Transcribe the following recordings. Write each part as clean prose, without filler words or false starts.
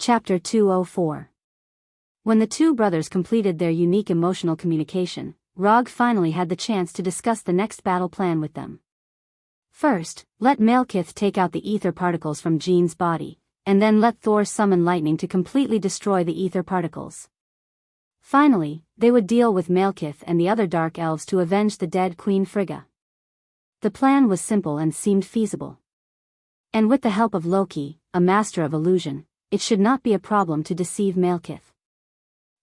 Chapter 204. When the two brothers completed their unique emotional communication, Rog finally had the chance to discuss the next battle plan with them. First, let Malekith take out the ether particles from Jean's body, and then let Thor summon lightning to completely destroy the ether particles. Finally, they would deal with Malekith and the other dark elves to avenge the dead Queen Frigga. The plan was simple and seemed feasible. And with the help of Loki, a master of illusion, it should not be a problem to deceive Malekith.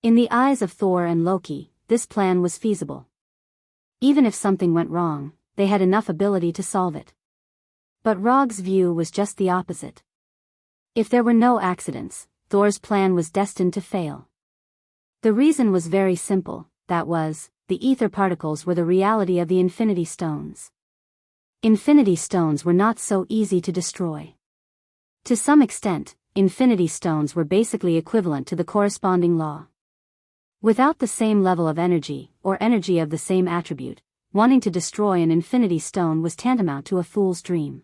In the eyes of Thor and Loki, this plan was feasible. Even if something went wrong, they had enough ability to solve it. But Rog's view was just the opposite. If there were no accidents, Thor's plan was destined to fail. The reason was very simple, that was, the ether particles were the reality of the Infinity Stones. Infinity Stones were not so easy to destroy. To some extent, Infinity Stones were basically equivalent to the corresponding law. Without the same level of energy, or energy of the same attribute, wanting to destroy an Infinity Stone was tantamount to a fool's dream.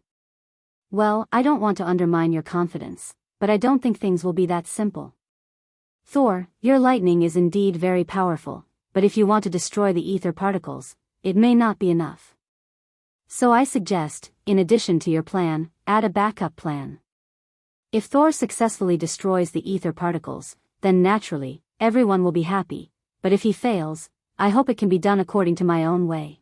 Well, I don't want to undermine your confidence, but I don't think things will be that simple. Thor, your lightning is indeed very powerful, but if you want to destroy the ether particles, it may not be enough. So I suggest, in addition to your plan, add a backup plan. If Thor successfully destroys the ether particles, then naturally, everyone will be happy, but if he fails, I hope it can be done according to my own way.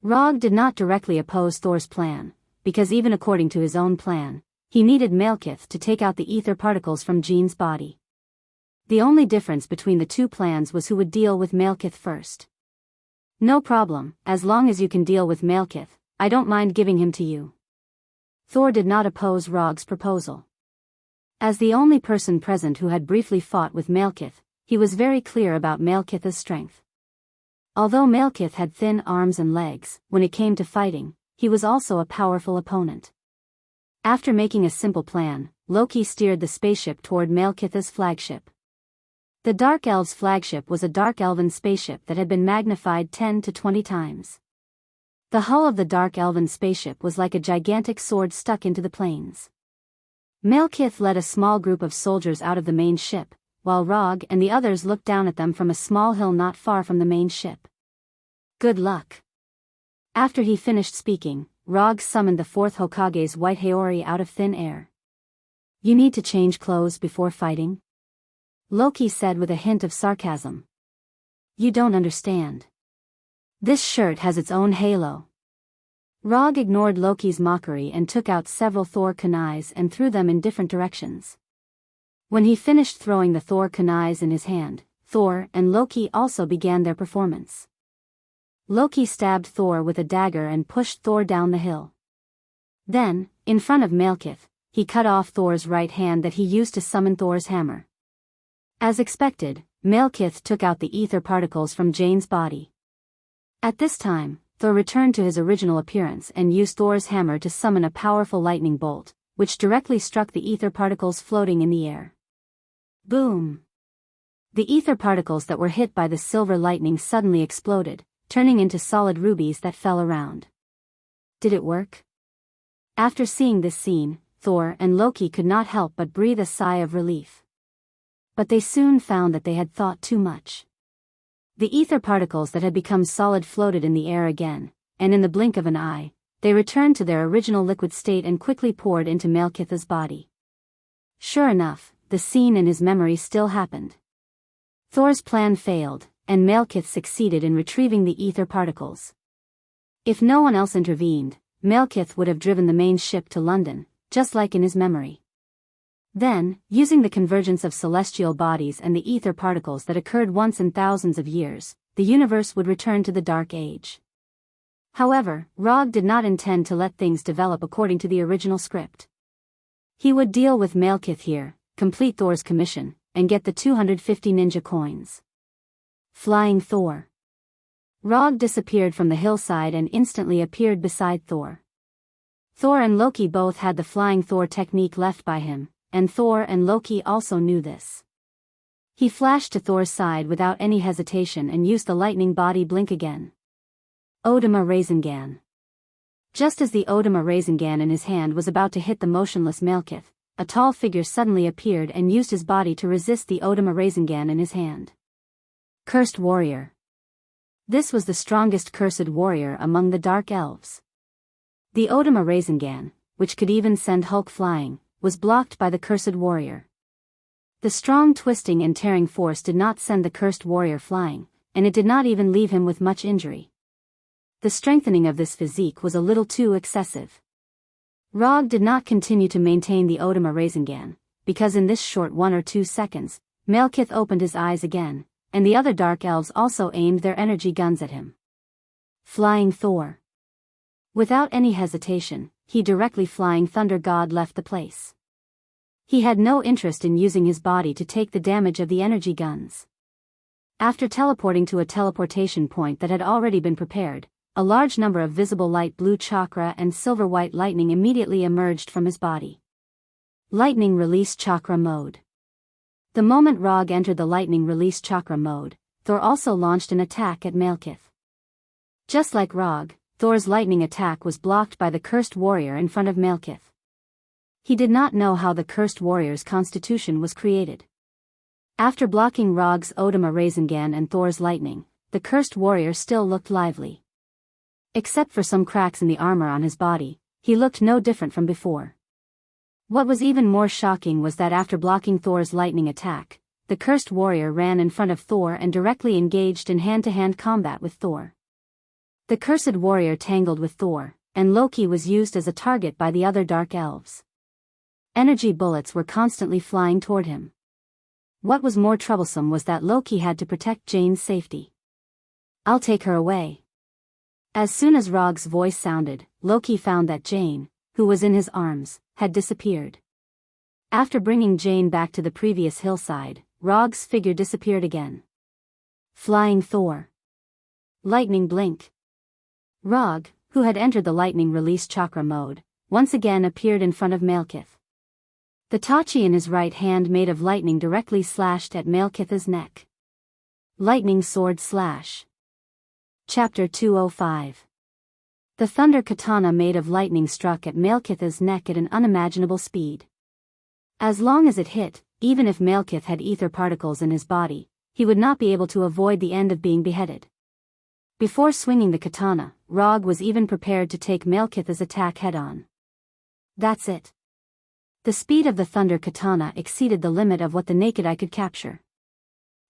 Rog did not directly oppose Thor's plan, because even according to his own plan, he needed Malekith to take out the ether particles from Jean's body. The only difference between the two plans was who would deal with Malekith first. No problem, as long as you can deal with Malekith, I don't mind giving him to you. Thor did not oppose Rog's proposal. As the only person present who had briefly fought with Malekith, he was very clear about Malekith's strength. Although Malekith had thin arms and legs, when it came to fighting, he was also a powerful opponent. After making a simple plan, Loki steered the spaceship toward Malekith's flagship. The Dark Elves' flagship was a Dark Elven spaceship that had been magnified 10 to 20 times. The hull of the Dark Elven spaceship was like a gigantic sword stuck into the plains. Malekith led a small group of soldiers out of the main ship, while Rog and the others looked down at them from a small hill not far from the main ship. Good luck. After he finished speaking, Rog summoned the fourth Hokage's white Haori out of thin air. You need to change clothes before fighting? Loki said with a hint of sarcasm. You don't understand. This shirt has its own halo. Rog ignored Loki's mockery and took out several Thor kunais and threw them in different directions. When he finished throwing the Thor kunais in his hand, Thor and Loki also began their performance. Loki stabbed Thor with a dagger and pushed Thor down the hill. Then, in front of Malekith, he cut off Thor's right hand that he used to summon Thor's hammer. As expected, Malekith took out the ether particles from Jane's body. At this time, Thor returned to his original appearance and used Thor's hammer to summon a powerful lightning bolt, which directly struck the ether particles floating in the air. Boom! The ether particles that were hit by the silver lightning suddenly exploded, turning into solid rubies that fell around. Did it work? After seeing this scene, Thor and Loki could not help but breathe a sigh of relief. But they soon found that they had thought too much. The ether particles that had become solid floated in the air again, and in the blink of an eye, they returned to their original liquid state and quickly poured into Malekith's body. Sure enough, the scene in his memory still happened. Thor's plan failed, and Malekith succeeded in retrieving the ether particles. If no one else intervened, Malekith would have driven the main ship to London, just like in his memory. Then, using the convergence of celestial bodies and the ether particles that occurred once in thousands of years, the universe would return to the Dark Age. However, Rog did not intend to let things develop according to the original script. He would deal with Malekith here, complete Thor's commission, and get the 250 ninja coins. Flying Thor. Rog disappeared from the hillside and instantly appeared beside Thor. Thor and Loki both had the Flying Thor technique left by him, and Thor and Loki also knew this. He flashed to Thor's side without any hesitation and used the lightning body blink again. Odama Rasengan. Just as the Odama Rasengan in his hand was about to hit the motionless Malekith, a tall figure suddenly appeared and used his body to resist the Audiobook in his hand. Cursed warrior. This was the strongest cursed warrior among the Dark Elves. The Audiobook, which could even send Hulk flying, was blocked by the cursed warrior. The strong twisting and tearing force did not send the cursed warrior flying, and it did not even leave him with much injury. The strengthening of this physique was a little too excessive. Rog did not continue to maintain the Audiobook, because in this short 1 or 2 seconds, Malekith opened his eyes again, and the other Dark Elves also aimed their energy guns at him. Flying Thor. Without any hesitation, he directly flying Thunder God left the place. He had no interest in using his body to take the damage of the energy guns. After teleporting to a teleportation point that had already been prepared, a large number of visible light blue chakra and silver-white lightning immediately emerged from his body. Lightning Release Chakra Mode. The moment Rog entered the Lightning Release Chakra mode, Thor also launched an attack at Malekith. Just like Rog, Thor's lightning attack was blocked by the cursed warrior in front of Malekith. He did not know how the cursed warrior's constitution was created. After blocking Rog's Audiobook and Thor's lightning, the cursed warrior still looked lively. Except for some cracks in the armor on his body, he looked no different from before. What was even more shocking was that after blocking Thor's lightning attack, the cursed warrior ran in front of Thor and directly engaged in hand-to-hand combat with Thor. The cursed warrior tangled with Thor, and Loki was used as a target by the other Dark Elves. Energy bullets were constantly flying toward him. What was more troublesome was that Loki had to protect Jane's safety. "I'll take her away." As soon as Rog's voice sounded, Loki found that Jane, who was in his arms, had disappeared. After bringing Jane back to the previous hillside, Rog's figure disappeared again. Flying Thor. Lightning Blink. Rog, who had entered the Lightning Release Chakra mode, once again appeared in front of Malekith. The Tachi in his right hand made of lightning directly slashed at Malekith's neck. Lightning Sword Slash. Chapter 205. The Thunder Katana made of lightning struck at Malekith's neck at an unimaginable speed. As long as it hit, even if Malekith had ether particles in his body, he would not be able to avoid the end of being beheaded. Before swinging the katana, Rog was even prepared to take Malekith's attack head-on. That's it. The speed of the Thunder Katana exceeded the limit of what the naked eye could capture.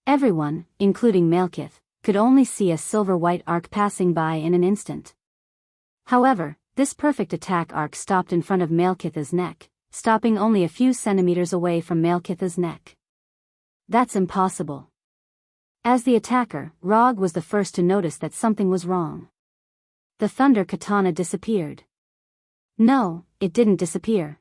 Everyone, including Malekith, could only see a silver-white arc passing by in an instant. However, this perfect attack arc stopped in front of Malekith's neck, stopping only a few centimeters away from Malekith's neck. That's impossible. As the attacker, Rog was the first to notice that something was wrong. The Thunder Katana disappeared. No, it didn't disappear.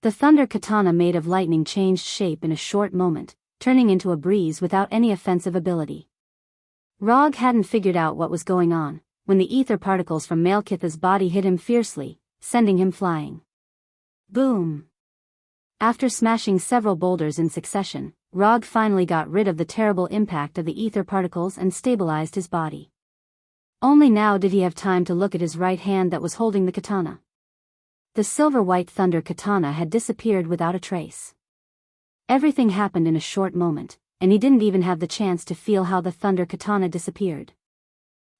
The Thunder Katana made of lightning changed shape in a short moment, turning into a breeze without any offensive ability. Rog hadn't figured out what was going on, when the ether particles from Malekith's body hit him fiercely, sending him flying. Boom! After smashing several boulders in succession, Rog finally got rid of the terrible impact of the ether particles and stabilized his body. Only now did he have time to look at his right hand that was holding the katana. The silver-white Thunder Katana had disappeared without a trace. Everything happened in a short moment, and he didn't even have the chance to feel how the Thunder Katana disappeared.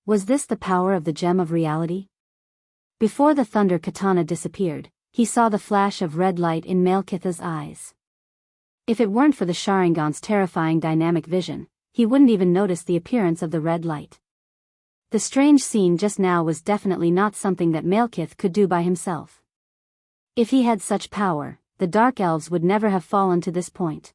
Was this the power of the Gem of Reality? Before the Thunder Katana disappeared, he saw the flash of red light in Malekith's eyes. If it weren't for the Sharingan's terrifying dynamic vision, he wouldn't even notice the appearance of the red light. The strange scene just now was definitely not something that Malekith could do by himself. If he had such power, the Dark Elves would never have fallen to this point.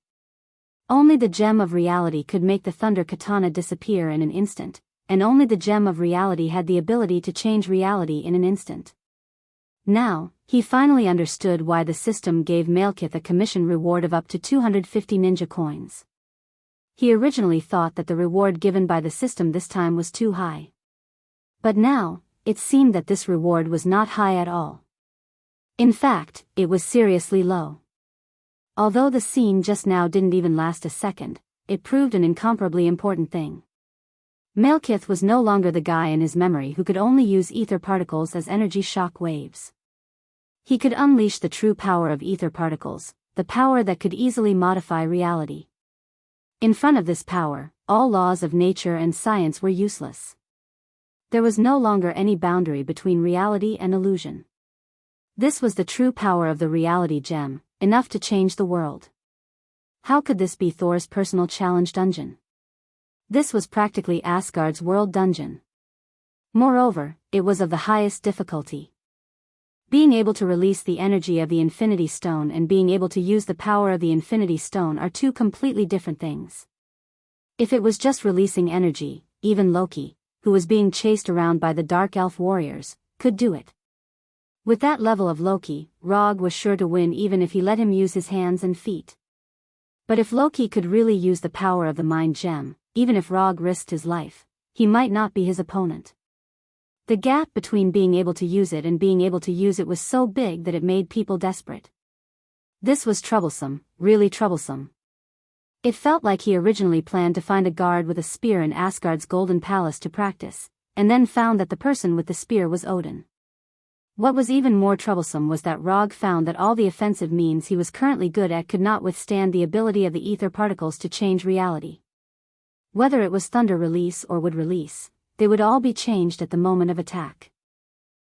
Only the Gem of Reality could make the Thunder Katana disappear in an instant, and only the Gem of Reality had the ability to change reality in an instant. Now, he finally understood why the system gave Malekith a commission reward of up to 250 ninja coins. He originally thought that the reward given by the system this time was too high. But now, it seemed that this reward was not high at all. In fact, it was seriously low. Although the scene just now didn't even last a second, it proved an incomparably important thing. Malekith was no longer the guy in his memory who could only use ether particles as energy shock waves. He could unleash the true power of ether particles, the power that could easily modify reality. In front of this power, all laws of nature and science were useless. There was no longer any boundary between reality and illusion. This was the true power of the reality gem, enough to change the world. How could this be Thor's personal challenge dungeon? This was practically Asgard's world dungeon. Moreover, it was of the highest difficulty. Being able to release the energy of the Infinity Stone and being able to use the power of the Infinity Stone are two completely different things. If it was just releasing energy, even Loki, who was being chased around by the Dark Elf warriors, could do it. With that level of Loki, Rog was sure to win even if he let him use his hands and feet. But if Loki could really use the power of the Mind Gem, even if Rog risked his life, he might not be his opponent. The gap between being able to use it and being able to use it was so big that it made people desperate. This was troublesome, really troublesome. It felt like he originally planned to find a guard with a spear in Asgard's Golden Palace to practice, and then found that the person with the spear was Odin. What was even more troublesome was that Rog found that all the offensive means he was currently good at could not withstand the ability of the ether particles to change reality. Whether it was thunder release or wood release, they would all be changed at the moment of attack.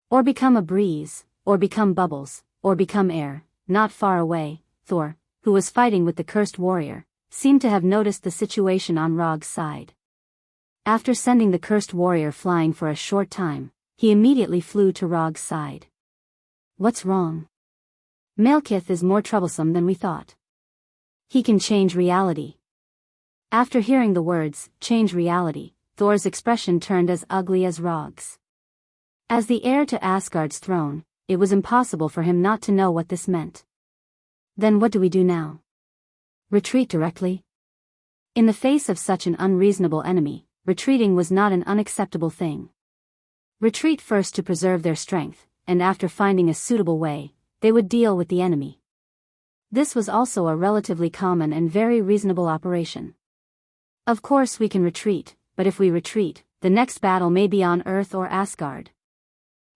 Or become a breeze, or become bubbles, or become air. Not far away, Thor, who was fighting with the cursed warrior, seemed to have noticed the situation on Rog's side. After sending the cursed warrior flying for a short time, he immediately flew to Rog's side. What's wrong? Malekith is more troublesome than we thought. He can change reality. After hearing the words, change reality, Thor's expression turned as ugly as Rog's. As the heir to Asgard's throne, it was impossible for him not to know what this meant. Then what do we do now? Retreat directly? In the face of such an unreasonable enemy, retreating was not an unacceptable thing. Retreat first to preserve their strength, and after finding a suitable way, they would deal with the enemy. This was also a relatively common and very reasonable operation. Of course we can retreat, but if we retreat, the next battle may be on Earth or Asgard.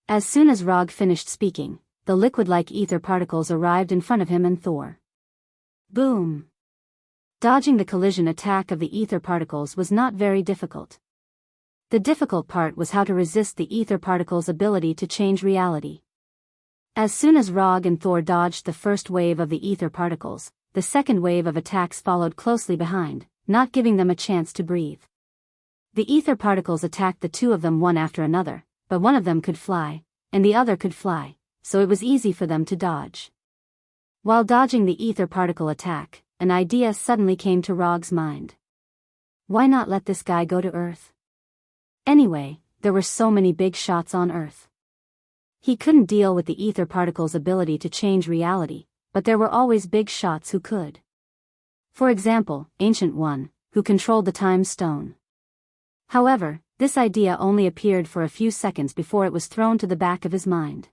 As soon as Rog finished speaking, the liquid-like ether particles arrived in front of him and Thor. Boom! Dodging the collision attack of the ether particles was not very difficult. The difficult part was how to resist the ether particles' ability to change reality. As soon as Rog and Thor dodged the first wave of the ether particles, the second wave of attacks followed closely behind, not giving them a chance to breathe. The ether particles attacked the two of them one after another, but one of them could fly, and the other could fly, so it was easy for them to dodge. While dodging the ether particle attack, an idea suddenly came to Rog's mind. Why not let this guy go to Earth? Anyway, there were so many big shots on Earth. He couldn't deal with the ether particles' ability to change reality, but there were always big shots who could. For example, Ancient One, who controlled the Time Stone. However, this idea only appeared for a few seconds before it was thrown to the back of his mind.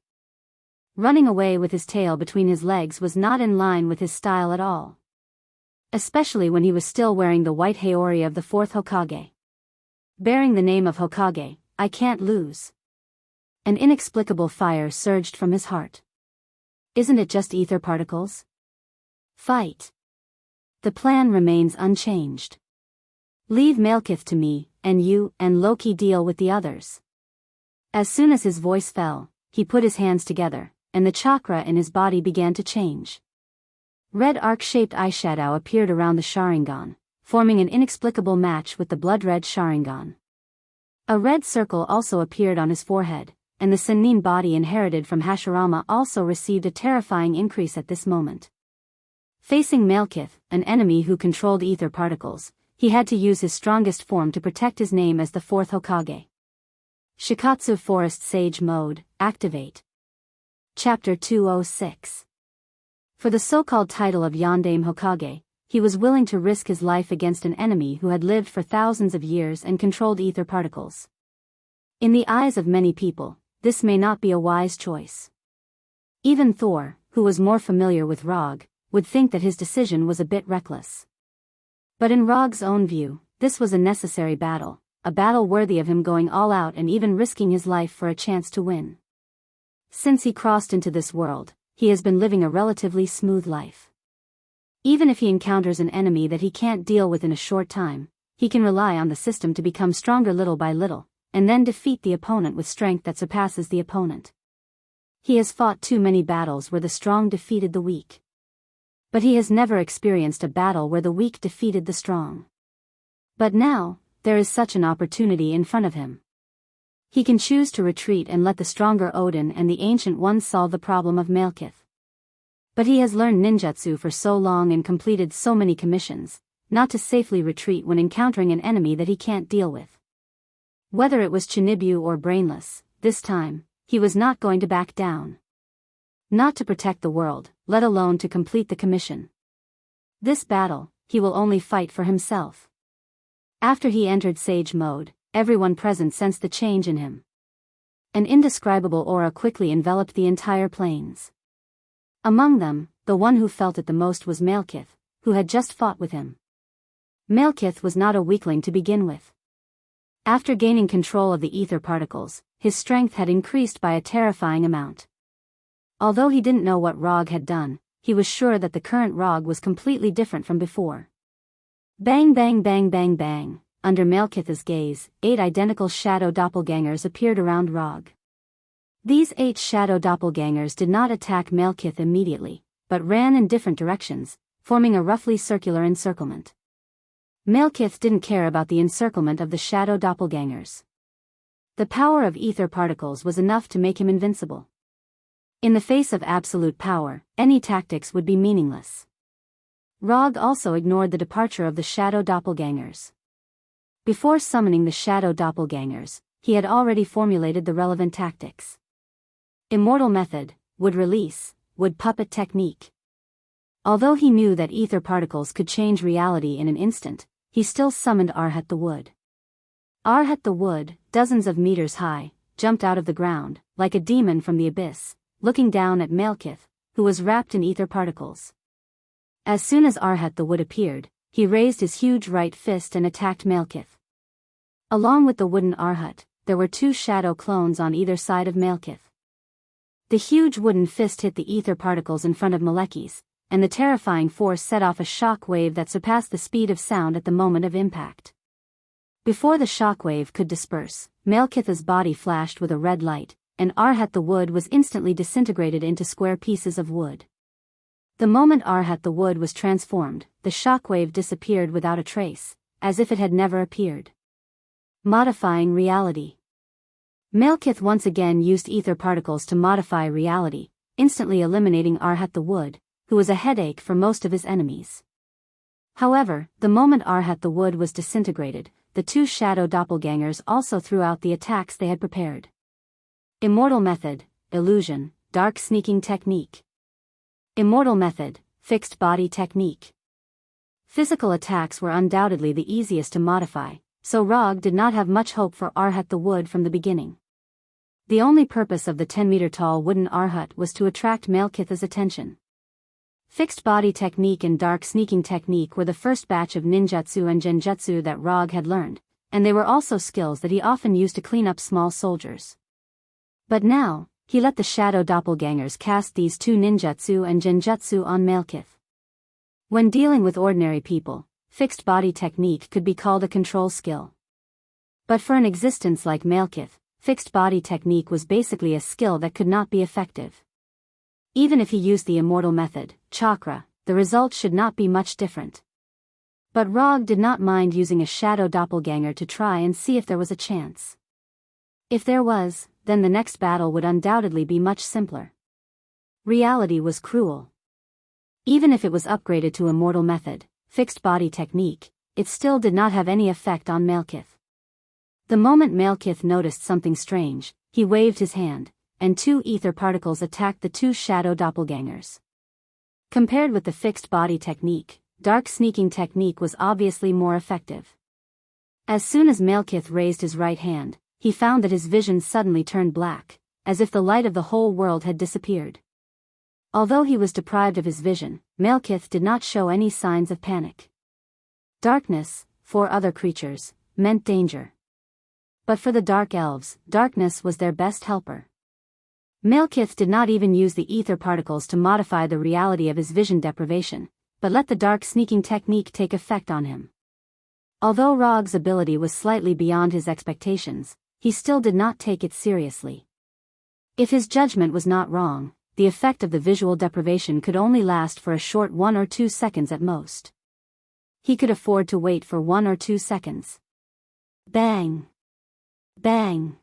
Running away with his tail between his legs was not in line with his style at all. Especially when he was still wearing the white Haori of the fourth Hokage. Bearing the name of Hokage, I can't lose. An inexplicable fire surged from his heart. Isn't it just ether particles? Fight. The plan remains unchanged. Leave Malekith to me, and you and Loki deal with the others. As soon as his voice fell, he put his hands together, and the chakra in his body began to change. Red arc-shaped eyeshadow appeared around the Sharingan, forming an inexplicable match with the blood-red Sharingan. A red circle also appeared on his forehead, and the Sennin body inherited from Hashirama also received a terrifying increase at this moment. Facing Malekith, an enemy who controlled ether particles, he had to use his strongest form to protect his name as the fourth Hokage. Shikatsu Forest Sage Mode, activate. Chapter 206. For the so-called title of Yondaime Hokage, he was willing to risk his life against an enemy who had lived for thousands of years and controlled ether particles. In the eyes of many people, this may not be a wise choice. Even Thor, who was more familiar with Rog, would think that his decision was a bit reckless. But in Rog's own view, this was a necessary battle, a battle worthy of him going all out and even risking his life for a chance to win. Since he crossed into this world, he has been living a relatively smooth life. Even if he encounters an enemy that he can't deal with in a short time, he can rely on the system to become stronger little by little, and then defeat the opponent with strength that surpasses the opponent. He has fought too many battles where the strong defeated the weak. But he has never experienced a battle where the weak defeated the strong. But now, there is such an opportunity in front of him. He can choose to retreat and let the stronger Odin and the Ancient Ones solve the problem of Malekith. But he has learned ninjutsu for so long and completed so many commissions, not to safely retreat when encountering an enemy that he can't deal with. Whether it was Chinibu or Brainless, this time, he was not going to back down. Not to protect the world, let alone to complete the commission. This battle, he will only fight for himself. After he entered Sage mode, everyone present sensed the change in him. An indescribable aura quickly enveloped the entire plains. Among them, the one who felt it the most was Malekith, who had just fought with him. Malekith was not a weakling to begin with. After gaining control of the ether particles, his strength had increased by a terrifying amount. Although he didn't know what Rog had done, he was sure that the current Rog was completely different from before. Bang bang bang bang bang, under Malekith's gaze, 8 identical shadow doppelgangers appeared around Rog. These 8 shadow doppelgangers did not attack Malekith immediately, but ran in different directions, forming a roughly circular encirclement. Malekith didn't care about the encirclement of the shadow doppelgangers. The power of ether particles was enough to make him invincible. In the face of absolute power, any tactics would be meaningless. Rog also ignored the departure of the shadow doppelgangers. Before summoning the shadow doppelgangers, he had already formulated the relevant tactics. Immortal method, wood release, wood puppet technique. Although he knew that ether particles could change reality in an instant, he still summoned Arhat the Wood. Arhat the Wood, dozens of meters high, jumped out of the ground, like a demon from the abyss, looking down at Malekith, who was wrapped in ether particles. As soon as Arhat the Wood appeared, he raised his huge right fist and attacked Malekith. Along with the wooden Arhat, there were 2 shadow clones on either side of Malekith. The huge wooden fist hit the ether particles in front of Malekith, and the terrifying force set off a shock wave that surpassed the speed of sound at the moment of impact. Before the shock wave could disperse, Malekith's body flashed with a red light, and Arhat the Wood was instantly disintegrated into square pieces of wood. The moment Arhat the Wood was transformed, the shockwave disappeared without a trace, as if it had never appeared. Modifying reality. Malekith once again used ether particles to modify reality, instantly eliminating Arhat the Wood, who was a headache for most of his enemies. However, the moment Arhat the Wood was disintegrated, the 2 shadow doppelgangers also threw out the attacks they had prepared. Immortal method, illusion, dark sneaking technique. Immortal method, fixed body technique. Physical attacks were undoubtedly the easiest to modify, so Rog did not have much hope for Arhat the Wood from the beginning. The only purpose of the 10-meter-tall wooden Arhat was to attract Malekith's attention. Fixed body technique and dark sneaking technique were the first batch of ninjutsu and genjutsu that Rog had learned, and they were also skills that he often used to clean up small soldiers. But now, he let the shadow doppelgangers cast these 2 ninjutsu and genjutsu on Malekith. When dealing with ordinary people, fixed body technique could be called a control skill. But for an existence like Malekith, fixed body technique was basically a skill that could not be effective. Even if he used the immortal method, chakra, the result should not be much different. But Rog did not mind using a shadow doppelganger to try and see if there was a chance. If there was, then the next battle would undoubtedly be much simpler. Reality was cruel. Even if it was upgraded to immortal method, fixed body technique, it still did not have any effect on Malekith. The moment Malekith noticed something strange, he waved his hand, and 2 ether particles attacked the 2 shadow doppelgangers. Compared with the fixed body technique, dark sneaking technique was obviously more effective. As soon as Malekith raised his right hand, he found that his vision suddenly turned black, as if the light of the whole world had disappeared. Although he was deprived of his vision, Malekith did not show any signs of panic. Darkness, for other creatures, meant danger. But for the Dark Elves, darkness was their best helper. Malekith did not even use the ether particles to modify the reality of his vision deprivation, but let the dark sneaking technique take effect on him. Although Rog's ability was slightly beyond his expectations, he still did not take it seriously. If his judgment was not wrong, the effect of the visual deprivation could only last for a short 1 or 2 seconds at most. He could afford to wait for 1 or 2 seconds. Bang! Bang!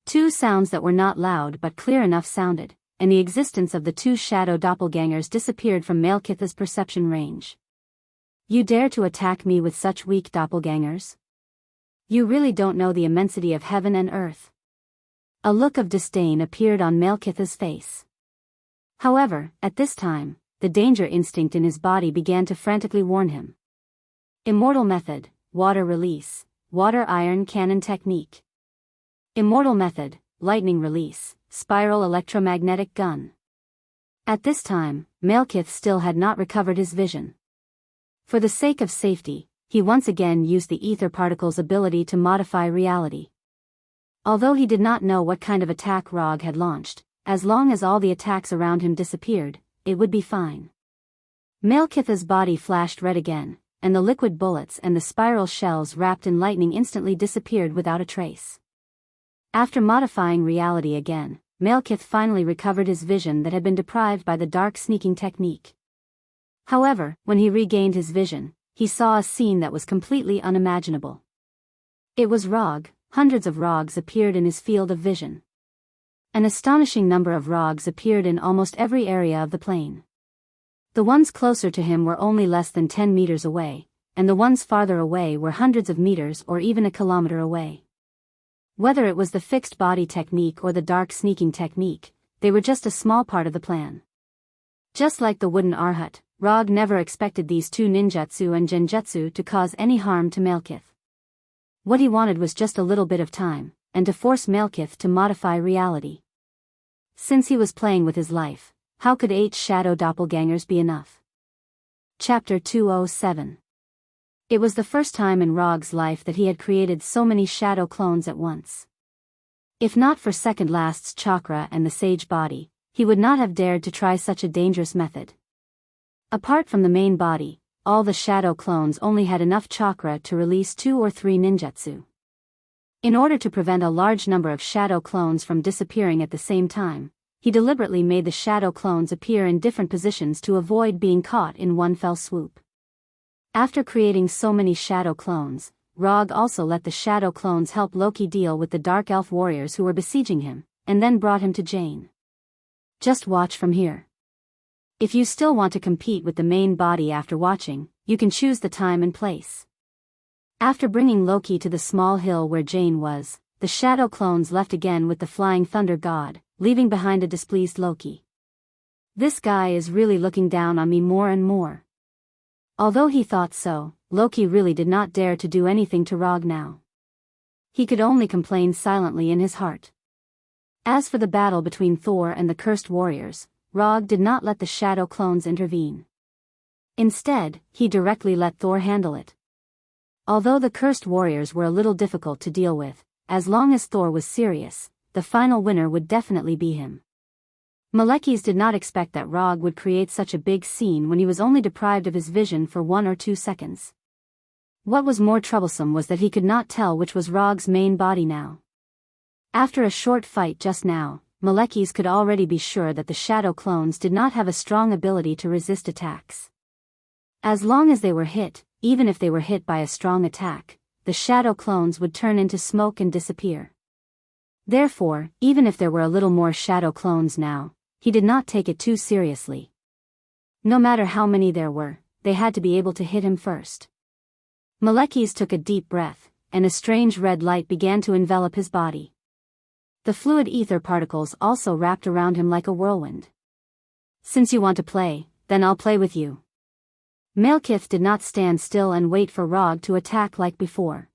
2 sounds that were not loud but clear enough sounded, and the existence of the 2 shadow doppelgangers disappeared from Malekith's perception range. You dare to attack me with such weak doppelgangers? You really don't know the immensity of heaven and earth. A look of disdain appeared on Malekith's face. However, at this time, the danger instinct in his body began to frantically warn him. Immortal method, water release, water iron cannon technique. Immortal method, lightning release, spiral electromagnetic gun. At this time, Malekith still had not recovered his vision. For the sake of safety, he once again used the ether particle's ability to modify reality. Although he did not know what kind of attack Rog had launched, as long as all the attacks around him disappeared, it would be fine. Malekith's body flashed red again, and the liquid bullets and the spiral shells wrapped in lightning instantly disappeared without a trace. After modifying reality again, Malekith finally recovered his vision that had been deprived by the dark sneaking technique. However, when he regained his vision, he saw a scene that was completely unimaginable. It was Rog. Hundreds of Rogs appeared in his field of vision. An astonishing number of Rogs appeared in almost every area of the plane. The ones closer to him were only less than 10 meters away, and the ones farther away were hundreds of meters or even a kilometer away. Whether it was the fixed body technique or the dark sneaking technique, they were just a small part of the plan. Just like the wooden Arhut, Rog never expected these 2 ninjutsu and genjutsu to cause any harm to Malekith. What he wanted was just a little bit of time, and to force Malekith to modify reality. Since he was playing with his life, how could 8 shadow doppelgangers be enough? Chapter 207. It was the first time in Rog's life that he had created so many shadow clones at once. If not for Second Last's chakra and the sage body, he would not have dared to try such a dangerous method. Apart from the main body, all the shadow clones only had enough chakra to release 2 or 3 ninjutsu. In order to prevent a large number of shadow clones from disappearing at the same time, he deliberately made the shadow clones appear in different positions to avoid being caught in one fell swoop. After creating so many shadow clones, Rog also let the shadow clones help Loki deal with the dark elf warriors who were besieging him, and then brought him to Jane. Just watch from here. If you still want to compete with the main body after watching, you can choose the time and place. After bringing Loki to the small hill where Jane was, the shadow clones left again with the flying thunder god, leaving behind a displeased Loki. This guy is really looking down on me more and more. Although he thought so, Loki really did not dare to do anything to Rog now. He could only complain silently in his heart. As for the battle between Thor and the cursed warriors, Rog did not let the shadow clones intervene. Instead, he directly let Thor handle it. Although the cursed warriors were a little difficult to deal with, as long as Thor was serious, the final winner would definitely be him. Malekith did not expect that Rog would create such a big scene when he was only deprived of his vision for 1 or 2 seconds. What was more troublesome was that he could not tell which was Rog's main body now. After a short fight just now, Malekith could already be sure that the shadow clones did not have a strong ability to resist attacks. As long as they were hit, even if they were hit by a strong attack, the shadow clones would turn into smoke and disappear. Therefore, even if there were a little more shadow clones now, he did not take it too seriously. No matter how many there were, they had to be able to hit him first. Malekith took a deep breath, and a strange red light began to envelop his body. The fluid ether particles also wrapped around him like a whirlwind. Since you want to play, then I'll play with you. Malekith did not stand still and wait for Rog to attack like before.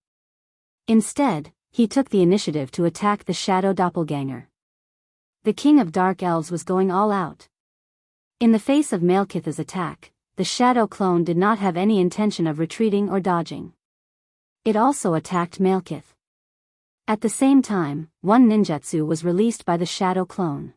Instead, he took the initiative to attack the shadow doppelganger. The king of dark elves was going all out. In the face of Malekith's attack, the shadow clone did not have any intention of retreating or dodging. It also attacked Malekith. At the same time, one ninjutsu was released by the shadow clone.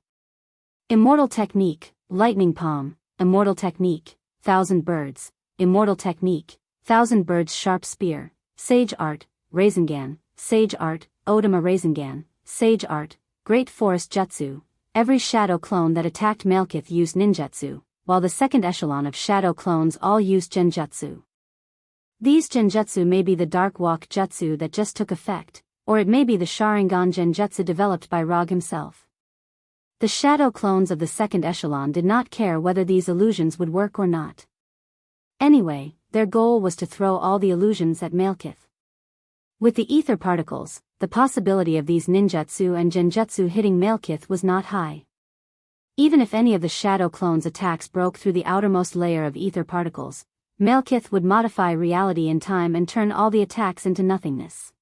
Immortal Technique, Lightning Palm, Immortal Technique, Thousand Birds, Immortal Technique, Thousand Birds Sharp Spear, Sage Art, Rasengan, Sage Art, Odama Rasengan, Sage Art, Great Forest Jutsu. Every shadow clone that attacked Malekith used ninjutsu, while the second echelon of shadow clones all used genjutsu. These genjutsu may be the Dark Walk Jutsu that just took effect, or it may be the Sharingan genjutsu developed by Rogue himself. The shadow clones of the second echelon did not care whether these illusions would work or not. Anyway, their goal was to throw all the illusions at Malekith. With the ether particles, the possibility of these ninjutsu and genjutsu hitting Malekith was not high. Even if any of the shadow clones' attacks broke through the outermost layer of ether particles, Malekith would modify reality in time and turn all the attacks into nothingness.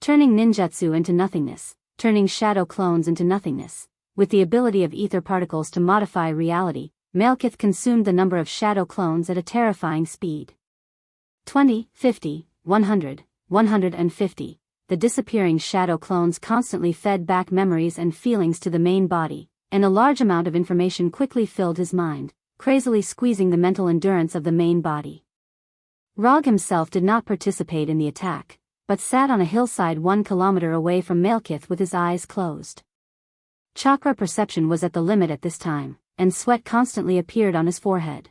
Turning ninjutsu into nothingness, turning shadow clones into nothingness. With the ability of ether particles to modify reality, Malekith consumed the number of shadow clones at a terrifying speed. 20, 50, 100, 150. The disappearing shadow clones constantly fed back memories and feelings to the main body, and a large amount of information quickly filled his mind, crazily squeezing the mental endurance of the main body. Rogue himself did not participate in the attack, but sat on a hillside 1 kilometer away from Malekith with his eyes closed. Chakra perception was at the limit at this time, and sweat constantly appeared on his forehead.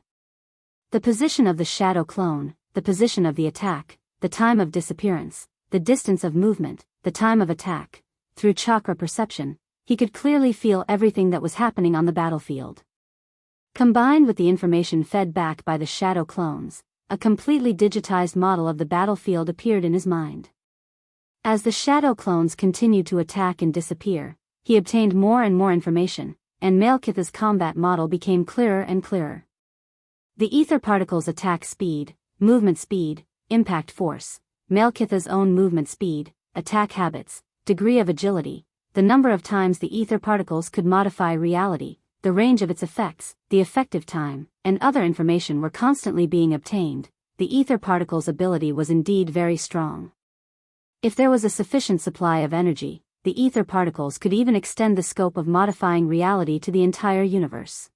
The position of the shadow clone, the position of the attack, the time of disappearance, the distance of movement, the time of attack. Through chakra perception, he could clearly feel everything that was happening on the battlefield. Combined with the information fed back by the shadow clones, a completely digitized model of the battlefield appeared in his mind. As the shadow clones continued to attack and disappear, he obtained more and more information, and Malekith's combat model became clearer and clearer. The ether particles' attack speed, movement speed, impact force, Malekith's own movement speed, attack habits, degree of agility, the number of times the ether particles could modify reality, the range of its effects, the effective time, and other information were constantly being obtained. The ether particles' ability was indeed very strong. If there was a sufficient supply of energy, the ether particles could even extend the scope of modifying reality to the entire universe.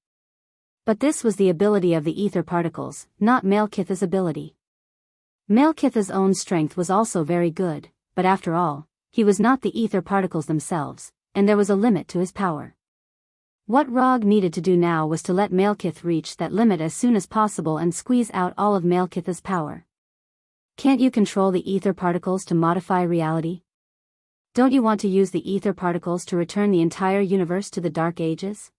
But this was the ability of the ether particles, not Malekith's ability. Malekith's own strength was also very good, but after all, he was not the ether particles themselves, and there was a limit to his power. What Rogue needed to do now was to let Malekith reach that limit as soon as possible and squeeze out all of Malekith's power. Can't you control the ether particles to modify reality? Don't you want to use the ether particles to return the entire universe to the Dark Ages?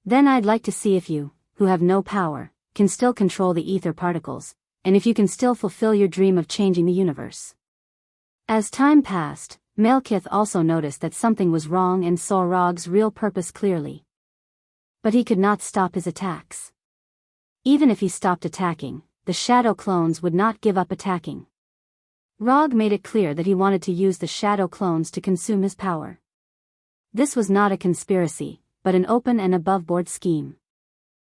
Then I'd like to see if you, who have no power, can still control the ether particles, and if you can still fulfill your dream of changing the universe. As time passed, Malekith also noticed that something was wrong and saw Rogue's real purpose clearly. But he could not stop his attacks. Even if he stopped attacking, the shadow clones would not give up attacking. Rogue made it clear that he wanted to use the shadow clones to consume his power. This was not a conspiracy, but an open and above-board scheme.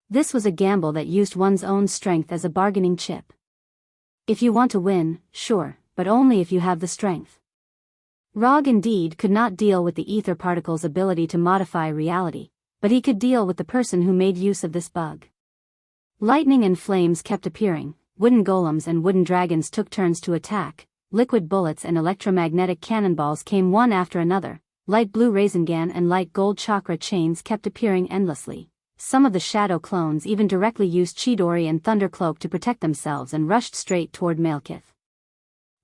This was a gamble that used one's own strength as a bargaining chip. If you want to win, sure, but only if you have the strength. Rogue indeed could not deal with the ether particle's ability to modify reality, but he could deal with the person who made use of this bug. Lightning and flames kept appearing, wooden golems and wooden dragons took turns to attack, liquid bullets and electromagnetic cannonballs came one after another, light blue Rasengan and light gold chakra chains kept appearing endlessly. Some of the shadow clones even directly used Chidori and Thundercloak to protect themselves and rushed straight toward Malekith.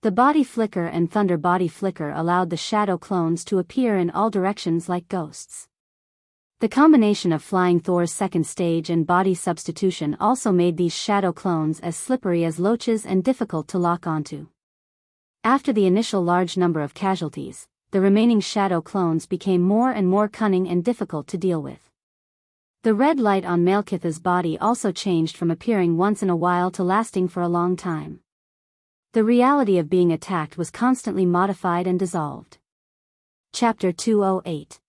The body flicker and thunder body flicker allowed the shadow clones to appear in all directions like ghosts. The combination of Flying Thor's second stage and body substitution also made these shadow clones as slippery as loaches and difficult to lock onto. After the initial large number of casualties, the remaining shadow clones became more and more cunning and difficult to deal with. The red light on Malekith's body also changed from appearing once in a while to lasting for a long time. The reality of being attacked was constantly modified and dissolved. Chapter 208.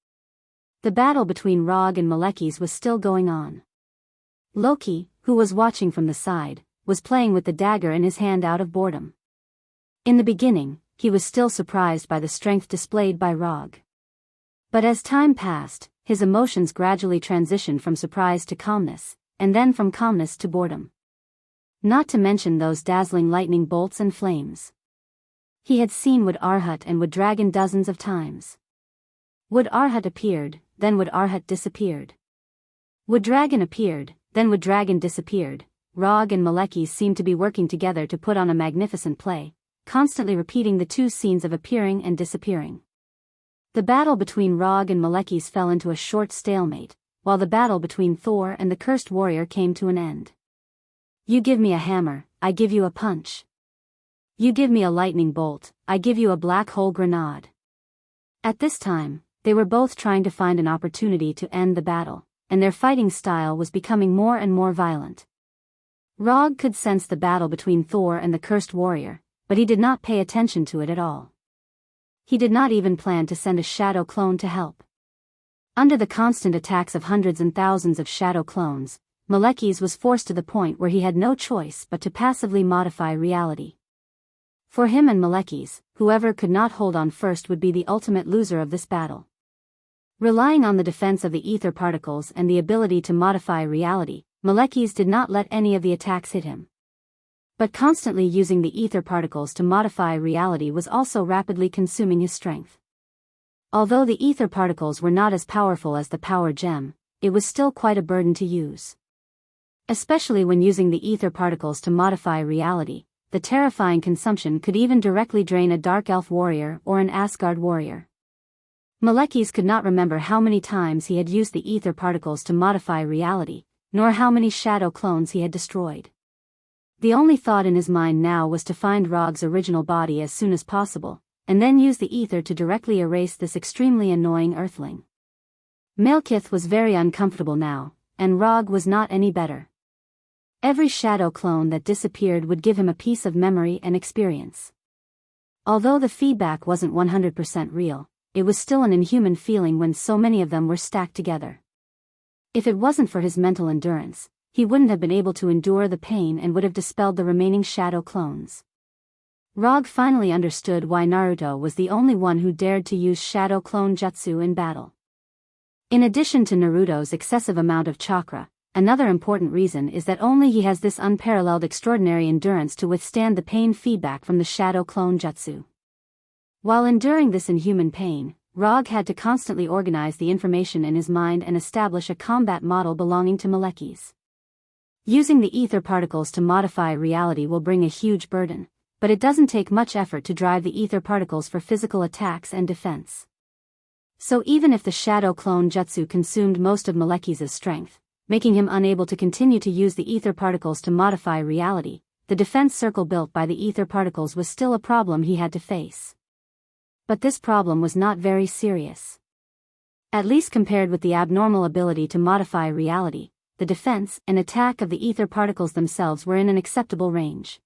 The battle between Rogue and Malekith was still going on. Loki, who was watching from the side, was playing with the dagger in his hand out of boredom. In the beginning, he was still surprised by the strength displayed by Rog. But as time passed, his emotions gradually transitioned from surprise to calmness, and then from calmness to boredom. Not to mention those dazzling lightning bolts and flames. He had seen Wood Arhut and Wood Dragon dozens of times. Wood Arhut appeared, then Wood Arhut disappeared. Wood Dragon appeared, then Wood Dragon disappeared. Rog and Malekith seemed to be working together to put on a magnificent play, constantly repeating the two scenes of appearing and disappearing. The battle between Rog and Malekith fell into a short stalemate, while the battle between Thor and the cursed warrior came to an end. You give me a hammer, I give you a punch. You give me a lightning bolt, I give you a black hole grenade. At this time, they were both trying to find an opportunity to end the battle, and their fighting style was becoming more and more violent. Rog could sense the battle between Thor and the cursed warrior, but he did not pay attention to it at all. He did not even plan to send a shadow clone to help. Under the constant attacks of hundreds and thousands of shadow clones, Malekith was forced to the point where he had no choice but to passively modify reality. For him and Malekith, whoever could not hold on first would be the ultimate loser of this battle. Relying on the defense of the ether particles and the ability to modify reality, Malekith did not let any of the attacks hit him. But constantly using the ether particles to modify reality was also rapidly consuming his strength. Although the ether particles were not as powerful as the power gem, it was still quite a burden to use. Especially when using the ether particles to modify reality, the terrifying consumption could even directly drain a Dark Elf warrior or an Asgard warrior. Malekith could not remember how many times he had used the ether particles to modify reality, nor how many shadow clones he had destroyed. The only thought in his mind now was to find Rog's original body as soon as possible, and then use the ether to directly erase this extremely annoying earthling. Malekith was very uncomfortable now, and Rog was not any better. Every shadow clone that disappeared would give him a piece of memory and experience. Although the feedback wasn't 100% real, it was still an inhuman feeling when so many of them were stacked together. If it wasn't for his mental endurance, he wouldn't have been able to endure the pain and would have dispelled the remaining shadow clones. Rog finally understood why Naruto was the only one who dared to use shadow clone jutsu in battle. In addition to Naruto's excessive amount of chakra, another important reason is that only he has this unparalleled extraordinary endurance to withstand the pain feedback from the shadow clone jutsu. While enduring this inhuman pain, Rog had to constantly organize the information in his mind and establish a combat model belonging to Malekith. Using the ether particles to modify reality will bring a huge burden, but it doesn't take much effort to drive the ether particles for physical attacks and defense. So even if the shadow clone jutsu consumed most of Malekith's strength, making him unable to continue to use the ether particles to modify reality, the defense circle built by the ether particles was still a problem he had to face. But this problem was not very serious. At least compared with the abnormal ability to modify reality, the defense and attack of the ether particles themselves were in an acceptable range.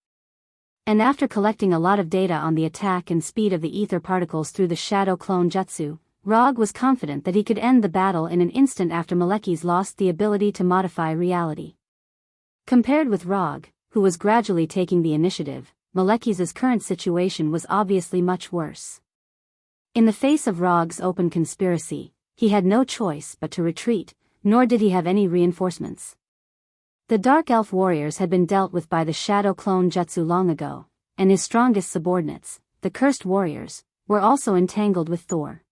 And after collecting a lot of data on the attack and speed of the ether particles through the shadow clone jutsu, Rog was confident that he could end the battle in an instant after Malekith lost the ability to modify reality. Compared with Rog, who was gradually taking the initiative, Malekith's current situation was obviously much worse. In the face of Rog's open conspiracy, he had no choice but to retreat, nor did he have any reinforcements. The Dark Elf warriors had been dealt with by the shadow clone jutsu long ago, and his strongest subordinates, the cursed warriors, were also entangled with Thor.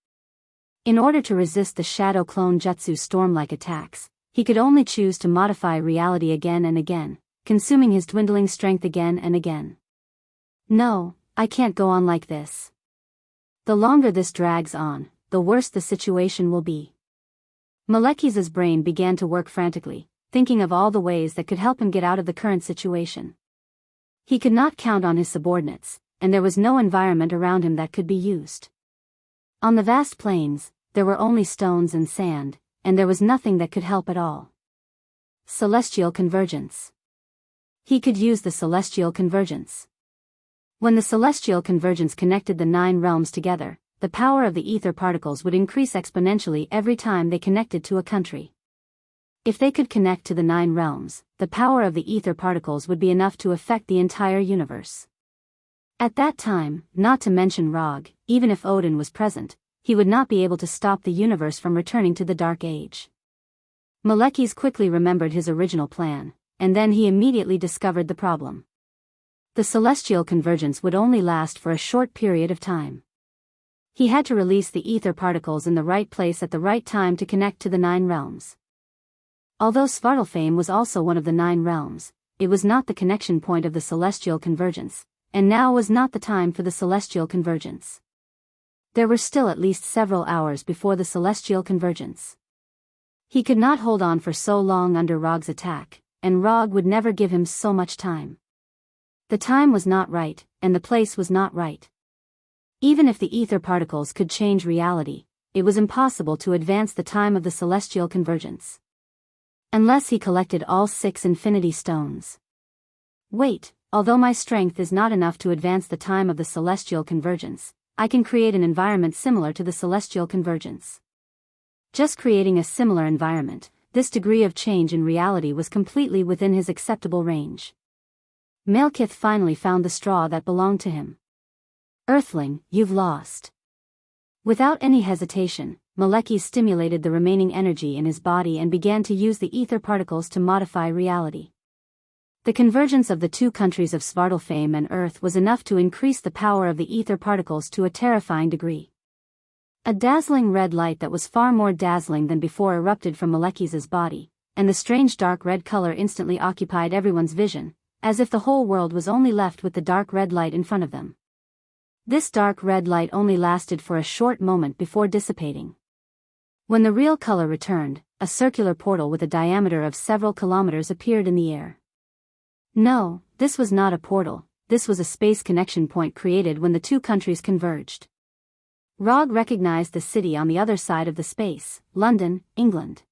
In order to resist the shadow clone jutsu storm-like attacks, he could only choose to modify reality again and again, consuming his dwindling strength again and again. No, I can't go on like this. The longer this drags on, the worse the situation will be. Malekith's brain began to work frantically, thinking of all the ways that could help him get out of the current situation. He could not count on his subordinates, and there was no environment around him that could be used. On the vast plains, there were only stones and sand, and there was nothing that could help at all. Celestial convergence. He could use the celestial convergence. When the celestial convergence connected the 9 realms together, the power of the ether particles would increase exponentially every time they connected to a country. If they could connect to the 9 realms, the power of the ether particles would be enough to affect the entire universe. At that time, not to mention Rog, even if Odin was present, he would not be able to stop the universe from returning to the Dark Age. Malekith quickly remembered his original plan, and then he immediately discovered the problem. The celestial convergence would only last for a short period of time. He had to release the ether particles in the right place at the right time to connect to the 9 realms. Although Svartalfheim was also one of the 9 realms, it was not the connection point of the celestial convergence, and now was not the time for the celestial convergence. There were still at least several hours before the celestial convergence. He could not hold on for so long under Rog's attack, and Rog would never give him so much time. The time was not right, and the place was not right. Even if the ether particles could change reality, it was impossible to advance the time of the celestial convergence. Unless he collected all 6 infinity stones. Wait, although my strength is not enough to advance the time of the celestial convergence, I can create an environment similar to the celestial convergence. Just creating a similar environment, this degree of change in reality was completely within his acceptable range. Malekith finally found the straw that belonged to him. Earthling, you've lost. Without any hesitation, Malekith stimulated the remaining energy in his body and began to use the ether particles to modify reality. The convergence of the 2 countries of Svartalfheim and Earth was enough to increase the power of the ether particles to a terrifying degree. A dazzling red light that was far more dazzling than before erupted from Malekith's body, and the strange dark red color instantly occupied everyone's vision, as if the whole world was only left with the dark red light in front of them. This dark red light only lasted for a short moment before dissipating. When the real color returned, a circular portal with a diameter of several kilometers appeared in the air. No, this was not a portal, this was a space connection point created when the 2 countries converged. Rog recognized the city on the other side of the space, London, England.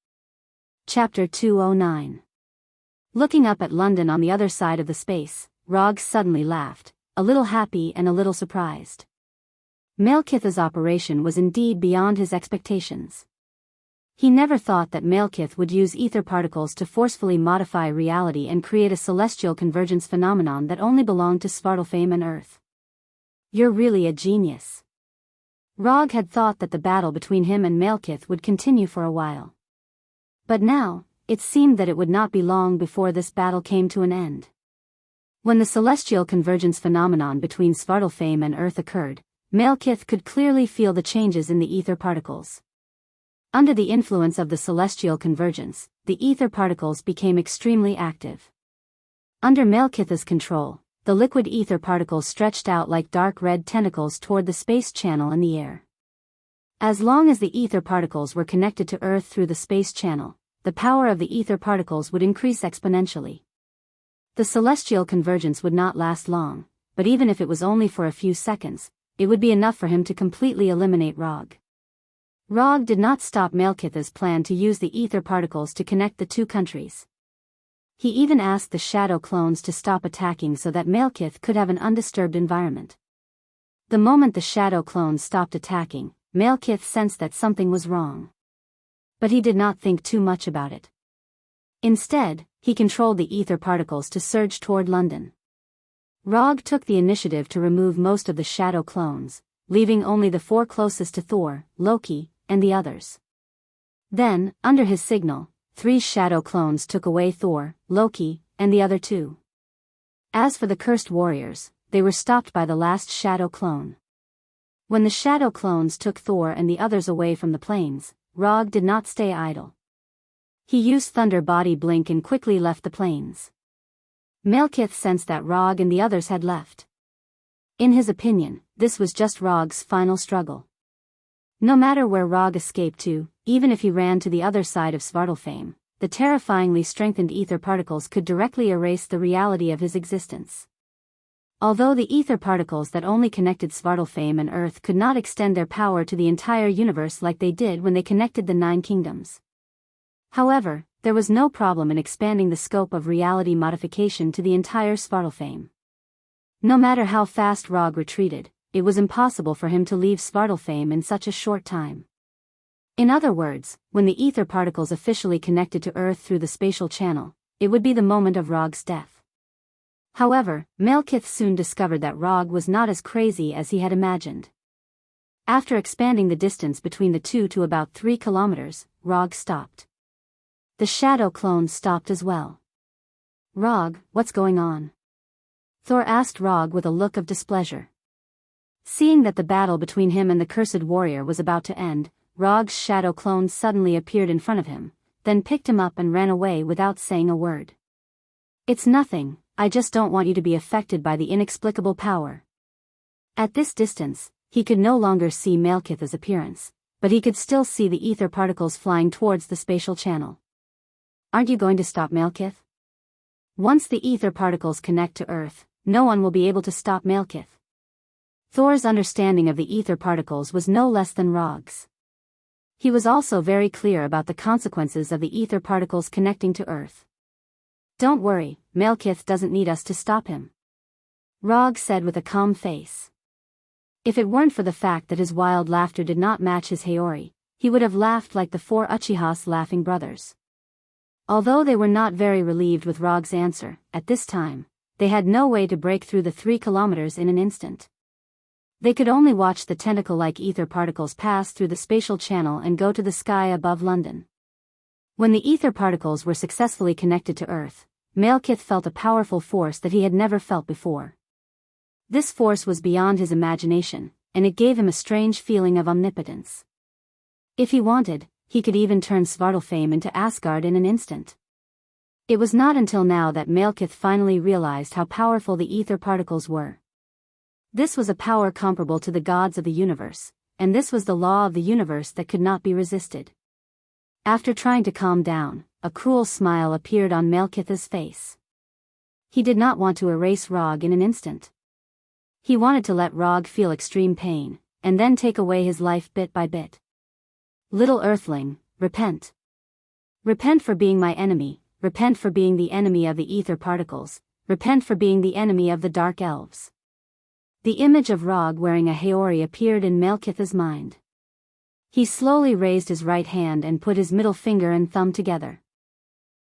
Chapter 209. Looking up at London on the other side of the space, Rog suddenly laughed, a little happy and a little surprised. Malekith's operation was indeed beyond his expectations. He never thought that Malekith would use ether particles to forcefully modify reality and create a celestial convergence phenomenon that only belonged to Svartalfheim and Earth. You're really a genius. Rog had thought that the battle between him and Malekith would continue for a while. But now, it seemed that it would not be long before this battle came to an end. When the celestial convergence phenomenon between Svartalfheim and Earth occurred, Malekith could clearly feel the changes in the ether particles. Under the influence of the celestial convergence, the ether particles became extremely active. Under Malekith's control, the liquid ether particles stretched out like dark red tentacles toward the space channel in the air. As long as the ether particles were connected to Earth through the space channel, the power of the ether particles would increase exponentially. The celestial convergence would not last long, but even if it was only for a few seconds, it would be enough for him to completely eliminate Rog. Rog did not stop Malekith's plan to use the ether particles to connect the 2 countries. He even asked the shadow clones to stop attacking so that Malekith could have an undisturbed environment. The moment the shadow clones stopped attacking, Malekith sensed that something was wrong. But he did not think too much about it. Instead, he controlled the ether particles to surge toward London. Rog took the initiative to remove most of the shadow clones, leaving only the 4 closest to Thor, Loki, and the others. Then, under his signal, 3 shadow clones took away Thor, Loki, and the other 2. As for the cursed warriors, they were stopped by the last shadow clone. When the shadow clones took Thor and the others away from the plains, Rog did not stay idle. He used Thunder Body Blink and quickly left the plains. Malekith sensed that Rog and the others had left. In his opinion, this was just Rog's final struggle. No matter where Rog escaped to, even if he ran to the other side of Svartalfheim, the terrifyingly strengthened ether particles could directly erase the reality of his existence. Although the ether particles that only connected Svartalfheim and Earth could not extend their power to the entire universe like they did when they connected the 9 kingdoms. However, there was no problem in expanding the scope of reality modification to the entire Svartalfheim. No matter how fast Rog retreated, it was impossible for him to leave Svartalfheim in such a short time. In other words, when the ether particles officially connected to Earth through the spatial channel, it would be the moment of Rog's death. However, Malekith soon discovered that Rog was not as crazy as he had imagined. After expanding the distance between the two to about 3 kilometers, Rog stopped. The shadow clone stopped as well. "Rog, what's going on?" Thor asked Rog with a look of displeasure. Seeing that the battle between him and the cursed warrior was about to end, Rog's shadow clone suddenly appeared in front of him, then picked him up and ran away without saying a word. "It's nothing, I just don't want you to be affected by the inexplicable power." At this distance, he could no longer see Malekith's appearance, but he could still see the ether particles flying towards the spatial channel. "Aren't you going to stop Malekith? Once the ether particles connect to Earth, no one will be able to stop Malekith." Thor's understanding of the ether particles was no less than Rog's. He was also very clear about the consequences of the ether particles connecting to Earth. "Don't worry, Malekith doesn't need us to stop him," Rog said with a calm face. If it weren't for the fact that his wild laughter did not match his Haori, he would have laughed like the 4 Uchihas laughing brothers. Although they were not very relieved with Rog's answer, at this time, they had no way to break through the 3 kilometers in an instant. They could only watch the tentacle-like ether particles pass through the spatial channel and go to the sky above London. When the ether particles were successfully connected to Earth, Malekith felt a powerful force that he had never felt before. This force was beyond his imagination, and it gave him a strange feeling of omnipotence. If he wanted, he could even turn Svartalfheim into Asgard in an instant. It was not until now that Malekith finally realized how powerful the ether particles were. This was a power comparable to the gods of the universe, and this was the law of the universe that could not be resisted. After trying to calm down, a cruel smile appeared on Malekith's face. He did not want to erase Rog in an instant. He wanted to let Rog feel extreme pain, and then take away his life bit by bit. "Little Earthling, repent. Repent for being my enemy, repent for being the enemy of the ether particles, repent for being the enemy of the dark elves." The image of Rog wearing a Haori appeared in Malekith's mind. He slowly raised his right hand and put his middle finger and thumb together.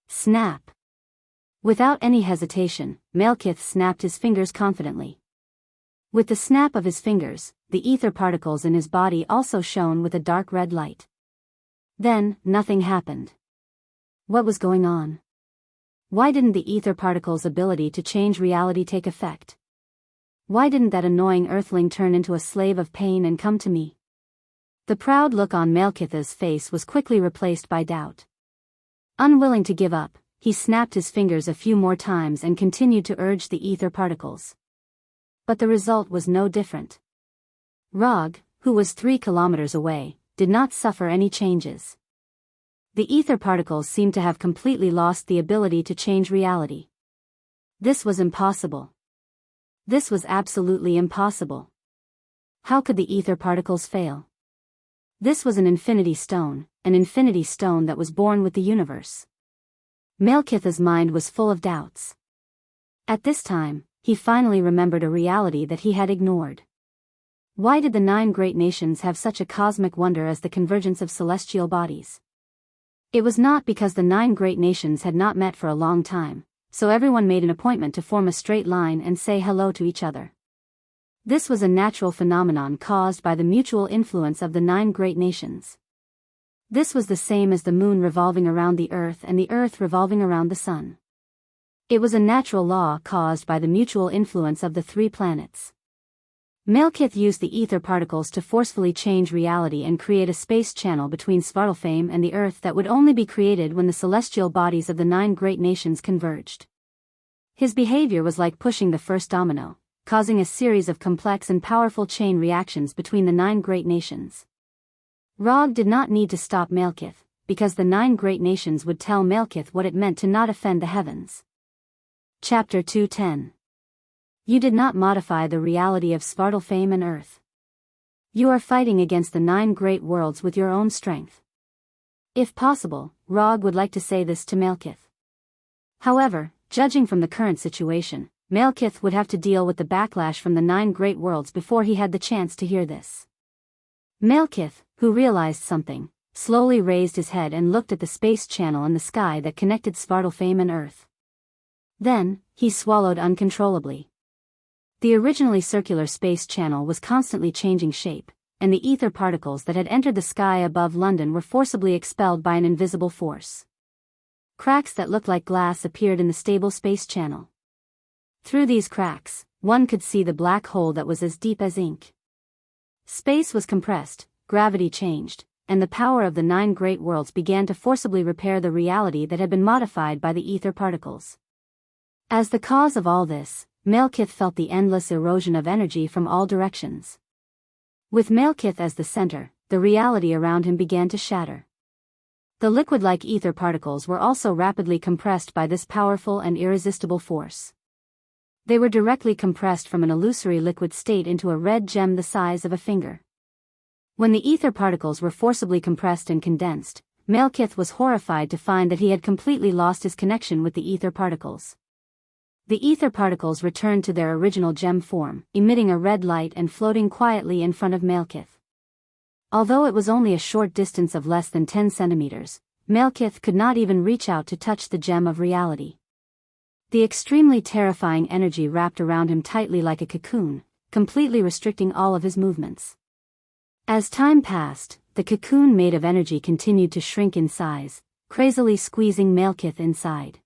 Snap! Without any hesitation, Malekith snapped his fingers confidently. With the snap of his fingers, the ether particles in his body also shone with a dark red light. Then, nothing happened. What was going on? Why didn't the ether particles' ability to change reality take effect? Why didn't that annoying Earthling turn into a slave of pain and come to me? The proud look on Malekith's face was quickly replaced by doubt. Unwilling to give up, he snapped his fingers a few more times and continued to urge the ether particles. But the result was no different. Rog, who was 3 kilometers away, did not suffer any changes. The ether particles seemed to have completely lost the ability to change reality. This was impossible. This was absolutely impossible. How could the ether particles fail? This was an infinity stone that was born with the universe. Malekith's mind was full of doubts. At this time, he finally remembered a reality that he had ignored. Why did the 9 great nations have such a cosmic wonder as the convergence of celestial bodies? It was not because the 9 great nations had not met for a long time, so everyone made an appointment to form a straight line and say hello to each other. This was a natural phenomenon caused by the mutual influence of the 9 great nations. This was the same as the moon revolving around the earth and the earth revolving around the sun. It was a natural law caused by the mutual influence of the 3 planets. Malekith used the ether particles to forcefully change reality and create a space channel between Svartalfheim and the Earth that would only be created when the celestial bodies of the 9 great nations converged. His behavior was like pushing the first domino, causing a series of complex and powerful chain reactions between the 9 great nations. Rog did not need to stop Malekith, because the 9 great nations would tell Malekith what it meant to not offend the heavens. Chapter 2:10. You did not modify the reality of Svartalfheim and Earth. You are fighting against the 9 great worlds with your own strength. If possible, Rog would like to say this to Malekith. However, judging from the current situation, Malekith would have to deal with the backlash from the 9 great worlds before he had the chance to hear this. Malekith, who realized something, slowly raised his head and looked at the space channel in the sky that connected Svartalfheim and Earth. Then, he swallowed uncontrollably. The originally circular space channel was constantly changing shape, and the ether particles that had entered the sky above London were forcibly expelled by an invisible force. Cracks that looked like glass appeared in the stable space channel. Through these cracks, one could see the black hole that was as deep as ink. Space was compressed, gravity changed, and the power of the 9 great worlds began to forcibly repair the reality that had been modified by the ether particles. As the cause of all this, Malekith felt the endless erosion of energy from all directions. With Malekith as the center, the reality around him began to shatter. The liquid-like ether particles were also rapidly compressed by this powerful and irresistible force. They were directly compressed from an illusory liquid state into a red gem the size of a finger. When the ether particles were forcibly compressed and condensed, Malekith was horrified to find that he had completely lost his connection with the ether particles. The ether particles returned to their original gem form, emitting a red light and floating quietly in front of Malekith. Although it was only a short distance of less than 10 centimeters, Malekith could not even reach out to touch the gem of reality. The extremely terrifying energy wrapped around him tightly like a cocoon, completely restricting all of his movements. As time passed, the cocoon made of energy continued to shrink in size, crazily squeezing Malekith inside.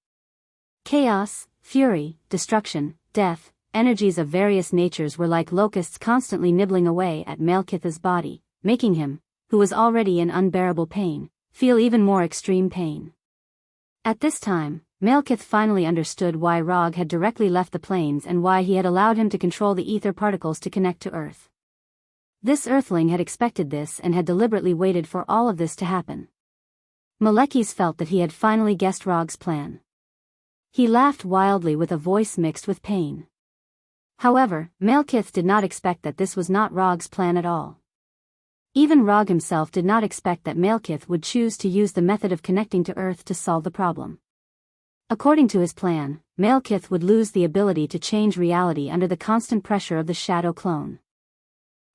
Chaos, fury, destruction, death, energies of various natures were like locusts constantly nibbling away at Malekith's body, making him, who was already in unbearable pain, feel even more extreme pain. At this time, Malekith finally understood why Rog had directly left the plains and why he had allowed him to control the ether particles to connect to Earth. This Earthling had expected this and had deliberately waited for all of this to happen. Malekith felt that he had finally guessed Rog's plan. He laughed wildly with a voice mixed with pain. However, Malekith did not expect that this was not Rog's plan at all. Even Rog himself did not expect that Malekith would choose to use the method of connecting to Earth to solve the problem. According to his plan, Malekith would lose the ability to change reality under the constant pressure of the Shadow Clone.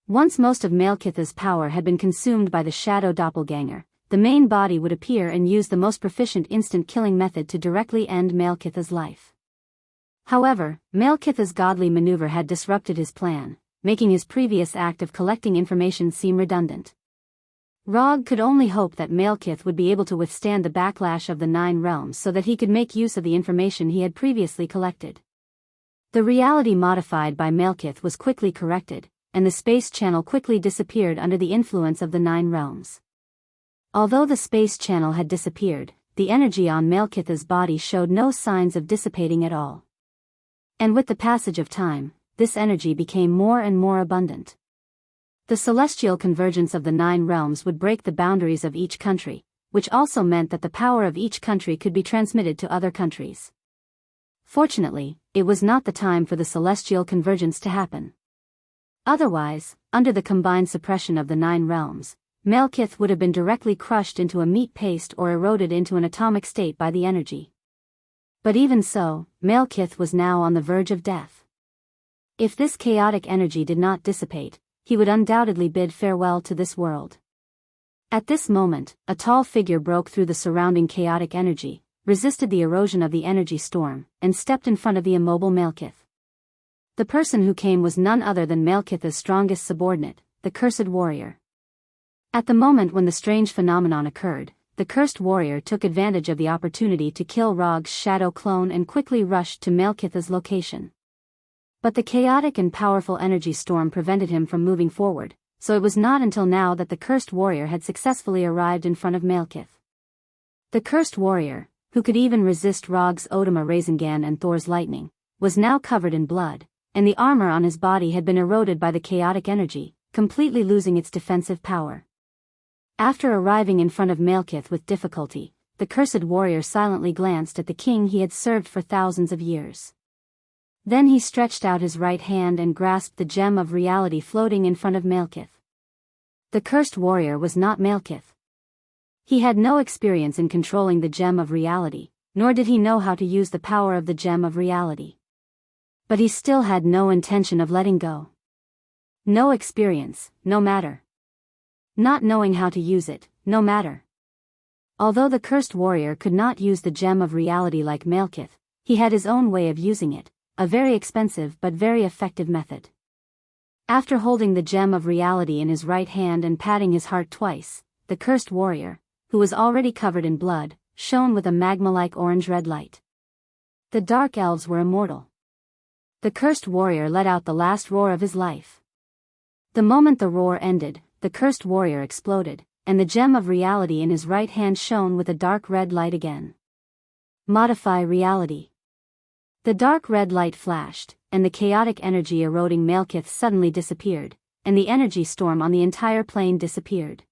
Once most of Malekith's power had been consumed by the Shadow Doppelganger, the main body would appear and use the most proficient instant-killing method to directly end Malekith's life. However, Malekith's godly maneuver had disrupted his plan, making his previous act of collecting information seem redundant. Rog could only hope that Malekith would be able to withstand the backlash of the 9 realms so that he could make use of the information he had previously collected. The reality modified by Malekith was quickly corrected, and the space channel quickly disappeared under the influence of the 9 realms. Although the space channel had disappeared, the energy on Malekith's body showed no signs of dissipating at all. And with the passage of time, this energy became more and more abundant. The celestial convergence of the 9 realms would break the boundaries of each country, which also meant that the power of each country could be transmitted to other countries. Fortunately, it was not the time for the celestial convergence to happen. Otherwise, under the combined suppression of the 9 realms, Malekith would have been directly crushed into a meat paste or eroded into an atomic state by the energy. But even so, Malekith was now on the verge of death. If this chaotic energy did not dissipate, he would undoubtedly bid farewell to this world. At this moment, a tall figure broke through the surrounding chaotic energy, resisted the erosion of the energy storm, and stepped in front of the immobile Malekith. The person who came was none other than Malekith's strongest subordinate, the Cursed Warrior. At the moment when the strange phenomenon occurred, the Cursed Warrior took advantage of the opportunity to kill Rog's shadow clone and quickly rushed to Malekith's location. But the chaotic and powerful energy storm prevented him from moving forward, so it was not until now that the Cursed Warrior had successfully arrived in front of Malekith. The Cursed Warrior, who could even resist Rog's Odama Rasengan and Thor's lightning, was now covered in blood, and the armor on his body had been eroded by the chaotic energy, completely losing its defensive power. After arriving in front of Malekith with difficulty, the Cursed Warrior silently glanced at the king he had served for thousands of years. Then he stretched out his right hand and grasped the gem of reality floating in front of Malekith. The Cursed Warrior was not Malekith. He had no experience in controlling the gem of reality, nor did he know how to use the power of the gem of reality. But he still had no intention of letting go. No experience, no matter. Not knowing how to use it, no matter. Although the Cursed Warrior could not use the gem of reality like Malekith, He had his own way of using it, a very expensive but very effective method. After holding the gem of reality in his right hand and patting his heart twice, the cursed warrior, who was already covered in blood, shone with a magma-like orange-red light. The dark elves were immortal. The cursed warrior let out the last roar of his life. The moment the roar ended, the cursed warrior exploded, and the gem of reality in his right hand shone with a dark red light again. Modify reality. The dark red light flashed, and the chaotic energy eroding Malekith suddenly disappeared, and the energy storm on the entire plane disappeared.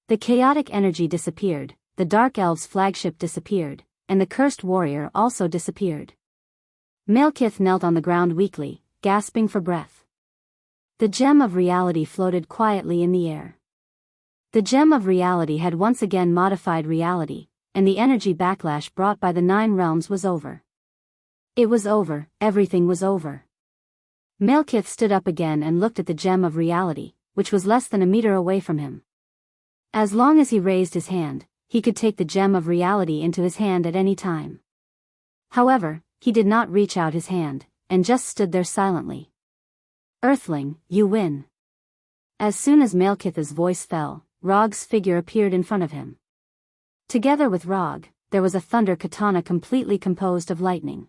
The chaotic energy disappeared, the Dark Elves' flagship disappeared, and the cursed warrior also disappeared. Malekith knelt on the ground weakly, gasping for breath. The gem of reality floated quietly in the air. The gem of reality had once again modified reality, and the energy backlash brought by the 9 realms was over. It was over, everything was over. Malekith stood up again and looked at the gem of reality, which was less than a meter away from him. As long as he raised his hand, he could take the gem of reality into his hand at any time. However, he did not reach out his hand, and just stood there silently. Earthling, you win. As soon as Malekith's voice fell, Rog's figure appeared in front of him. Together with Rog, there was a thunder katana completely composed of lightning.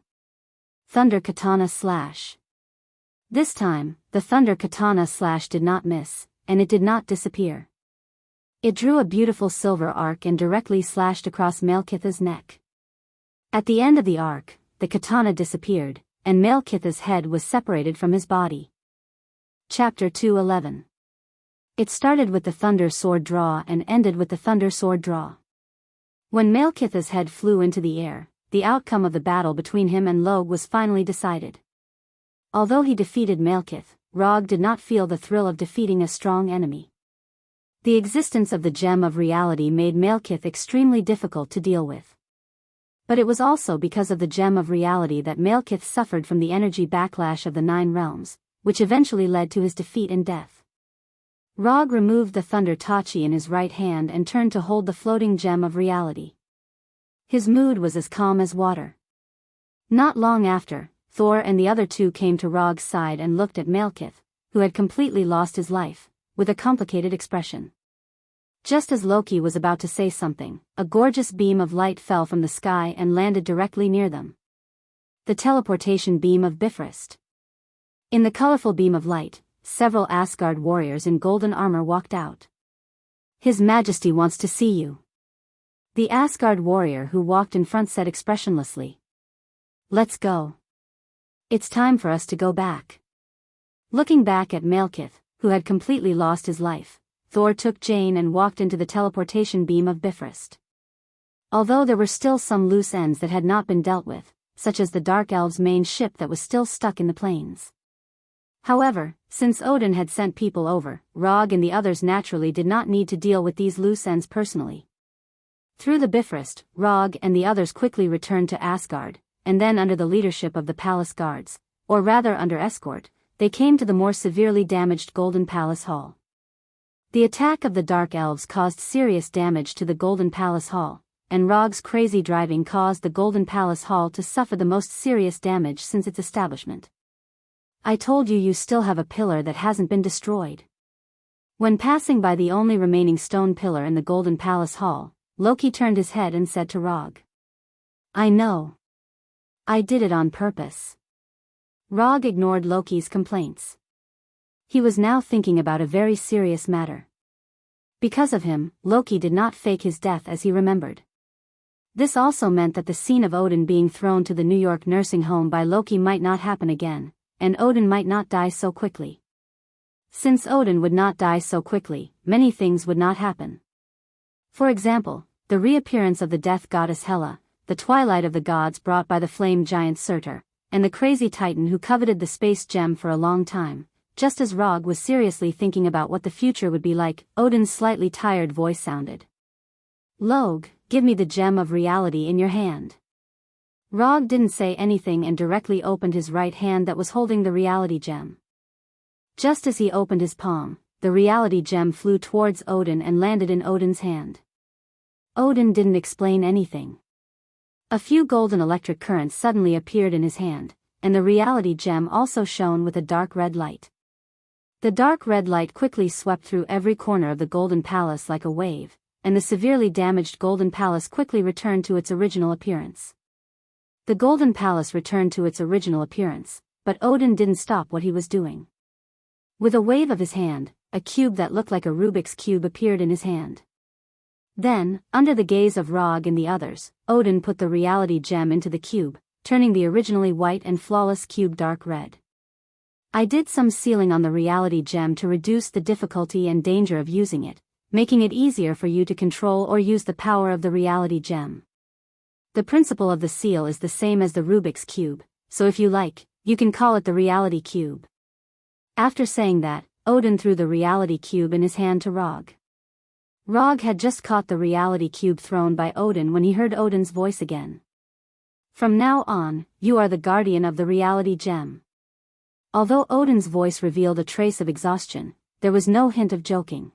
Thunder katana slash. This time, the thunder katana slash did not miss, and it did not disappear. It drew a beautiful silver arc and directly slashed across Malekith's neck. At the end of the arc, the katana disappeared, and Malekith's head was separated from his body. Chapter 2:11. It started with the thunder sword draw and ended with the thunder sword draw. When Malekith's head flew into the air, the outcome of the battle between him and Log was finally decided. Although he defeated Malekith, Rog did not feel the thrill of defeating a strong enemy. The existence of the gem of reality made Malekith extremely difficult to deal with. But it was also because of the gem of reality that Malekith suffered from the energy backlash of the 9 realms, which eventually led to his defeat and death. Rog removed the thunder tachi in his right hand and turned to hold the floating gem of reality. His mood was as calm as water. Not long after, Thor and the other 2 came to Rog's side and looked at Malekith, who had completely lost his life, with a complicated expression. Just as Loki was about to say something, a gorgeous beam of light fell from the sky and landed directly near them. The teleportation beam of Bifrost. In the colorful beam of light, several Asgard warriors in golden armor walked out. His Majesty wants to see you. The Asgard warrior who walked in front said expressionlessly. Let's go. It's time for us to go back. Looking back at Malekith, who had completely lost his life, Thor took Jane and walked into the teleportation beam of Bifrost. Although there were still some loose ends that had not been dealt with, such as the Dark Elves' main ship that was still stuck in the plains. However, since Odin had sent people over, Rog and the others naturally did not need to deal with these loose ends personally. Through the Bifrost, Rog and the others quickly returned to Asgard, and then under the leadership of the palace guards, or rather under escort, they came to the more severely damaged Golden Palace Hall. The attack of the Dark Elves caused serious damage to the Golden Palace Hall, and Rog's crazy driving caused the Golden Palace Hall to suffer the most serious damage since its establishment. I told you still have a pillar that hasn't been destroyed. When passing by the only remaining stone pillar in the Golden Palace Hall, Loki turned his head and said to Rog. I know. I did it on purpose. Rog ignored Loki's complaints. He was now thinking about a very serious matter. Because of him, Loki did not fake his death as he remembered. This also meant that the scene of Odin being thrown to the New York nursing home by Loki might not happen again, and Odin might not die so quickly. Since Odin would not die so quickly, many things would not happen. For example, the reappearance of the death goddess Hela, the twilight of the gods brought by the flame giant Surtur, and the crazy titan who coveted the space gem for a long time. Just as Rog was seriously thinking about what the future would be like, Odin's slightly tired voice sounded. Log, give me the gem of reality in your hand. Rog didn't say anything and directly opened his right hand that was holding the reality gem. Just as he opened his palm, the reality gem flew towards Odin and landed in Odin's hand. Odin didn't explain anything. A few golden electric currents suddenly appeared in his hand, and the reality gem also shone with a dark red light. The dark red light quickly swept through every corner of the Golden Palace like a wave, and the severely damaged Golden Palace quickly returned to its original appearance. The Golden Palace returned to its original appearance, but Odin didn't stop what he was doing. With a wave of his hand, a cube that looked like a Rubik's Cube appeared in his hand. Then, under the gaze of Rog and the others, Odin put the reality gem into the cube, turning the originally white and flawless cube dark red. I did some sealing on the reality gem to reduce the difficulty and danger of using it, making it easier for you to control or use the power of the reality gem. The principle of the seal is the same as the Rubik's Cube, so if you like, you can call it the reality cube. After saying that, Odin threw the reality cube in his hand to Rog. Rog had just caught the reality cube thrown by Odin when he heard Odin's voice again. From now on, you are the guardian of the reality gem. Although Odin's voice revealed a trace of exhaustion, there was no hint of joking.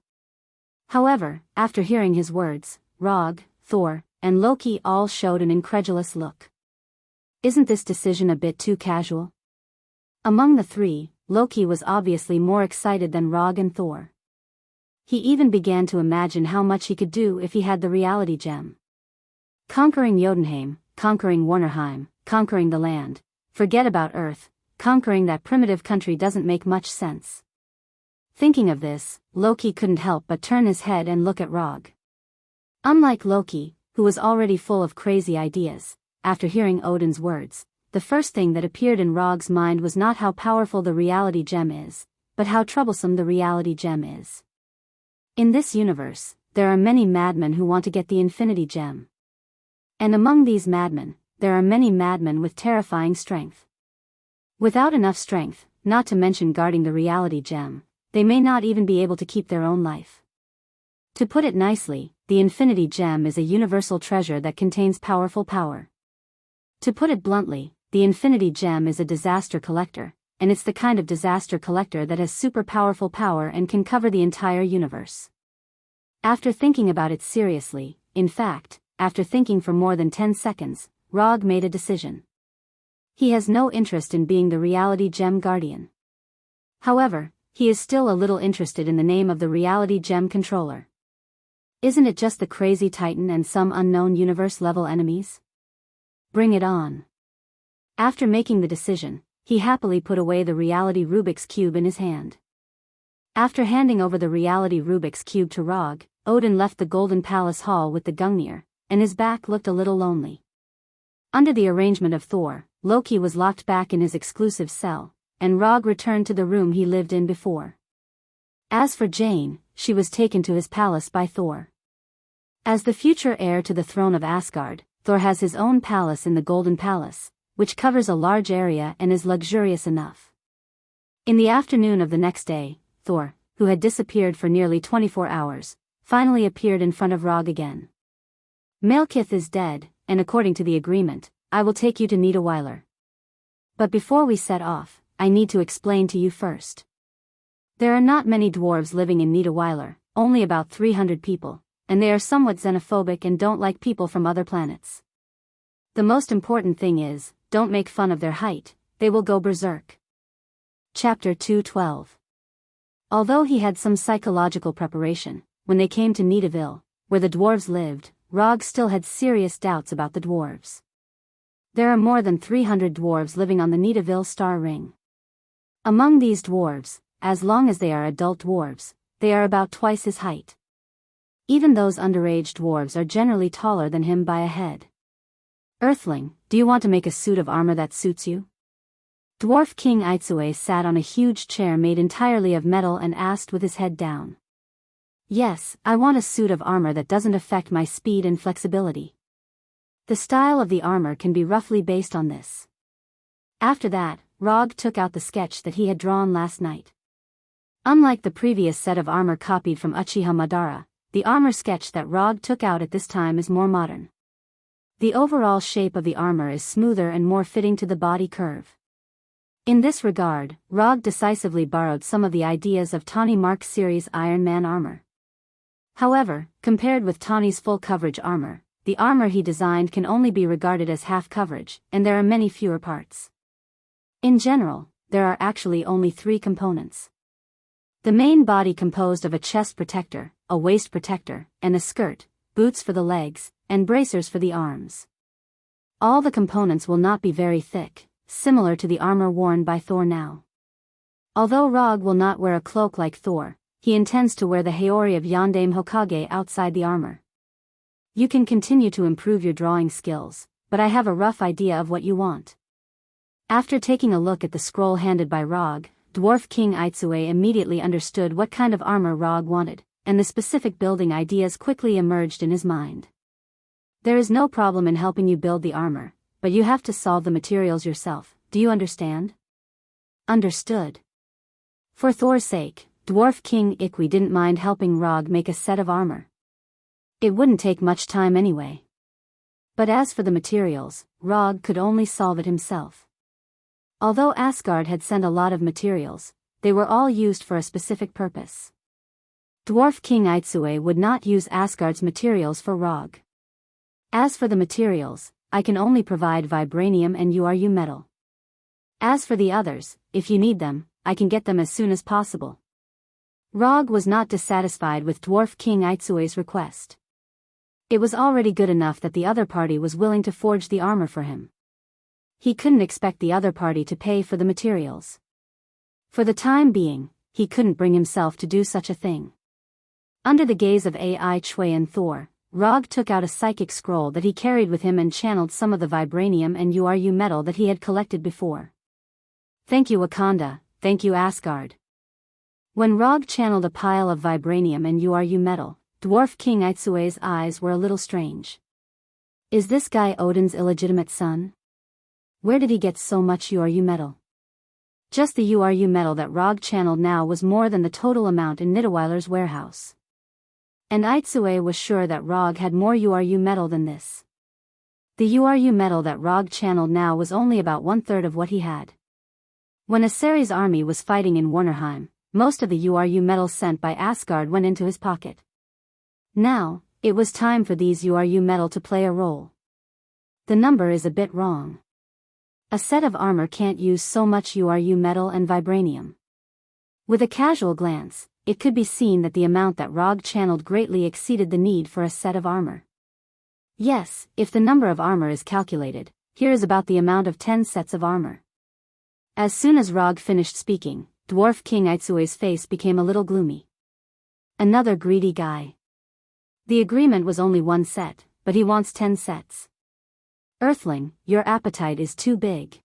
However, after hearing his words, Rog, Thor, and Loki all showed an incredulous look. Isn't this decision a bit too casual? Among the three, Loki was obviously more excited than Rog and Thor. He even began to imagine how much he could do if he had the reality gem. Conquering Jotunheim, conquering Warnerheim, conquering the land, forget about Earth, conquering that primitive country doesn't make much sense. Thinking of this, Loki couldn't help but turn his head and look at Rog. Unlike Loki, who was already full of crazy ideas, after hearing Odin's words, the first thing that appeared in Rog's mind was not how powerful the reality gem is, but how troublesome the reality gem is. In this universe, there are many madmen who want to get the infinity gem. And among these madmen, there are many madmen with terrifying strength. Without enough strength, not to mention guarding the reality gem, they may not even be able to keep their own life. To put it nicely, the infinity gem is a universal treasure that contains powerful power. To put it bluntly, the infinity gem is a disaster collector, and it's the kind of disaster collector that has super powerful power and can cover the entire universe. After thinking about it seriously, in fact, after thinking for more than 10 seconds, Rog made a decision. He has no interest in being the reality gem guardian. However, he is still a little interested in the name of the reality gem controller. Isn't it just the crazy Titan and some unknown universe-level enemies? Bring it on. After making the decision, he happily put away the reality Rubik's Cube in his hand. After handing over the reality Rubik's Cube to Rog, Odin left the Golden Palace Hall with the Gungnir, and his back looked a little lonely. Under the arrangement of Thor, Loki was locked back in his exclusive cell, and Rog returned to the room he lived in before. As for Jane, she was taken to his palace by Thor. As the future heir to the throne of Asgard, Thor has his own palace in the Golden Palace, which covers a large area and is luxurious enough. In the afternoon of the next day, Thor, who had disappeared for nearly 24 hours, finally appeared in front of Rog again. Malekith is dead, and according to the agreement, I will take you to Nidawyler. But before we set off, I need to explain to you first. There are not many dwarves living in Nidawyler, only about 300 people, and they are somewhat xenophobic and don't like people from other planets. The most important thing is, don't make fun of their height, they will go berserk. Chapter 2:12. Although he had some psychological preparation, when they came to Nidavyl, where the dwarves lived, Rog still had serious doubts about the dwarves. There are more than 300 dwarves living on the Nidavyl star ring. Among these dwarves, as long as they are adult dwarves, they are about twice his height. Even those underage dwarves are generally taller than him by a head. Earthling, do you want to make a suit of armor that suits you? Dwarf King Aitsue sat on a huge chair made entirely of metal and asked with his head down. Yes, I want a suit of armor that doesn't affect my speed and flexibility. The style of the armor can be roughly based on this. After that, Rog took out the sketch that he had drawn last night. Unlike the previous set of armor copied from Uchiha Madara, the armor sketch that Rog took out at this time is more modern. The overall shape of the armor is smoother and more fitting to the body curve. In this regard, Rog decisively borrowed some of the ideas of Tawny Mark series Iron Man armor. However, compared with Tawny's full coverage armor, the armor he designed can only be regarded as half coverage, and there are many fewer parts. In general, there are actually only 3 components. The main body composed of a chest protector, a waist protector, and a skirt, boots for the legs, and bracers for the arms. All the components will not be very thick, similar to the armor worn by Thor now. Although Rog will not wear a cloak like Thor, he intends to wear the Haori of Yondaime Hokage outside the armor. You can continue to improve your drawing skills, but I have a rough idea of what you want. After taking a look at the scroll handed by Rog, Dwarf King Aitsue immediately understood what kind of armor Rog wanted, and the specific building ideas quickly emerged in his mind. There is no problem in helping you build the armor, but you have to solve the materials yourself, do you understand? Understood. For Thor's sake, Dwarf King Ikki didn't mind helping Rog make a set of armor. It wouldn't take much time anyway. But as for the materials, Rog could only solve it himself. Although Asgard had sent a lot of materials, they were all used for a specific purpose. Dwarf King Aitsue would not use Asgard's materials for Rog. As for the materials, I can only provide vibranium and URU metal. As for the others, if you need them, I can get them as soon as possible. Rog was not dissatisfied with Dwarf King Aitsue's request. It was already good enough that the other party was willing to forge the armor for him. He couldn't expect the other party to pay for the materials. For the time being, he couldn't bring himself to do such a thing. Under the gaze of Aitsue and Thor, Rog took out a psychic scroll that he carried with him and channeled some of the vibranium and URU metal that he had collected before. Thank you Wakanda, thank you Asgard. When Rog channeled a pile of vibranium and URU metal, Dwarf King Aitsue's eyes were a little strange. Is this guy Odin's illegitimate son? Where did he get so much URU metal? Just the URU metal that Rog channeled now was more than the total amount in Nidawyler's warehouse. And Aitsue was sure that Rog had more URU metal than this. The URU metal that Rog channeled now was only about 1/3 of what he had. When Asari's army was fighting in Warnerheim, most of the URU metal sent by Asgard went into his pocket. Now, it was time for these URU metal to play a role. The number is a bit wrong. A set of armor can't use so much URU metal and vibranium. With a casual glance, it could be seen that the amount that Rog channeled greatly exceeded the need for a set of armor. Yes, if the number of armor is calculated, here is about the amount of 10 sets of armor. As soon as Rog finished speaking, Dwarf King Aitsue's face became a little gloomy. Another greedy guy. The agreement was only 1 set, but he wants 10 sets. Earthling, your appetite is too big.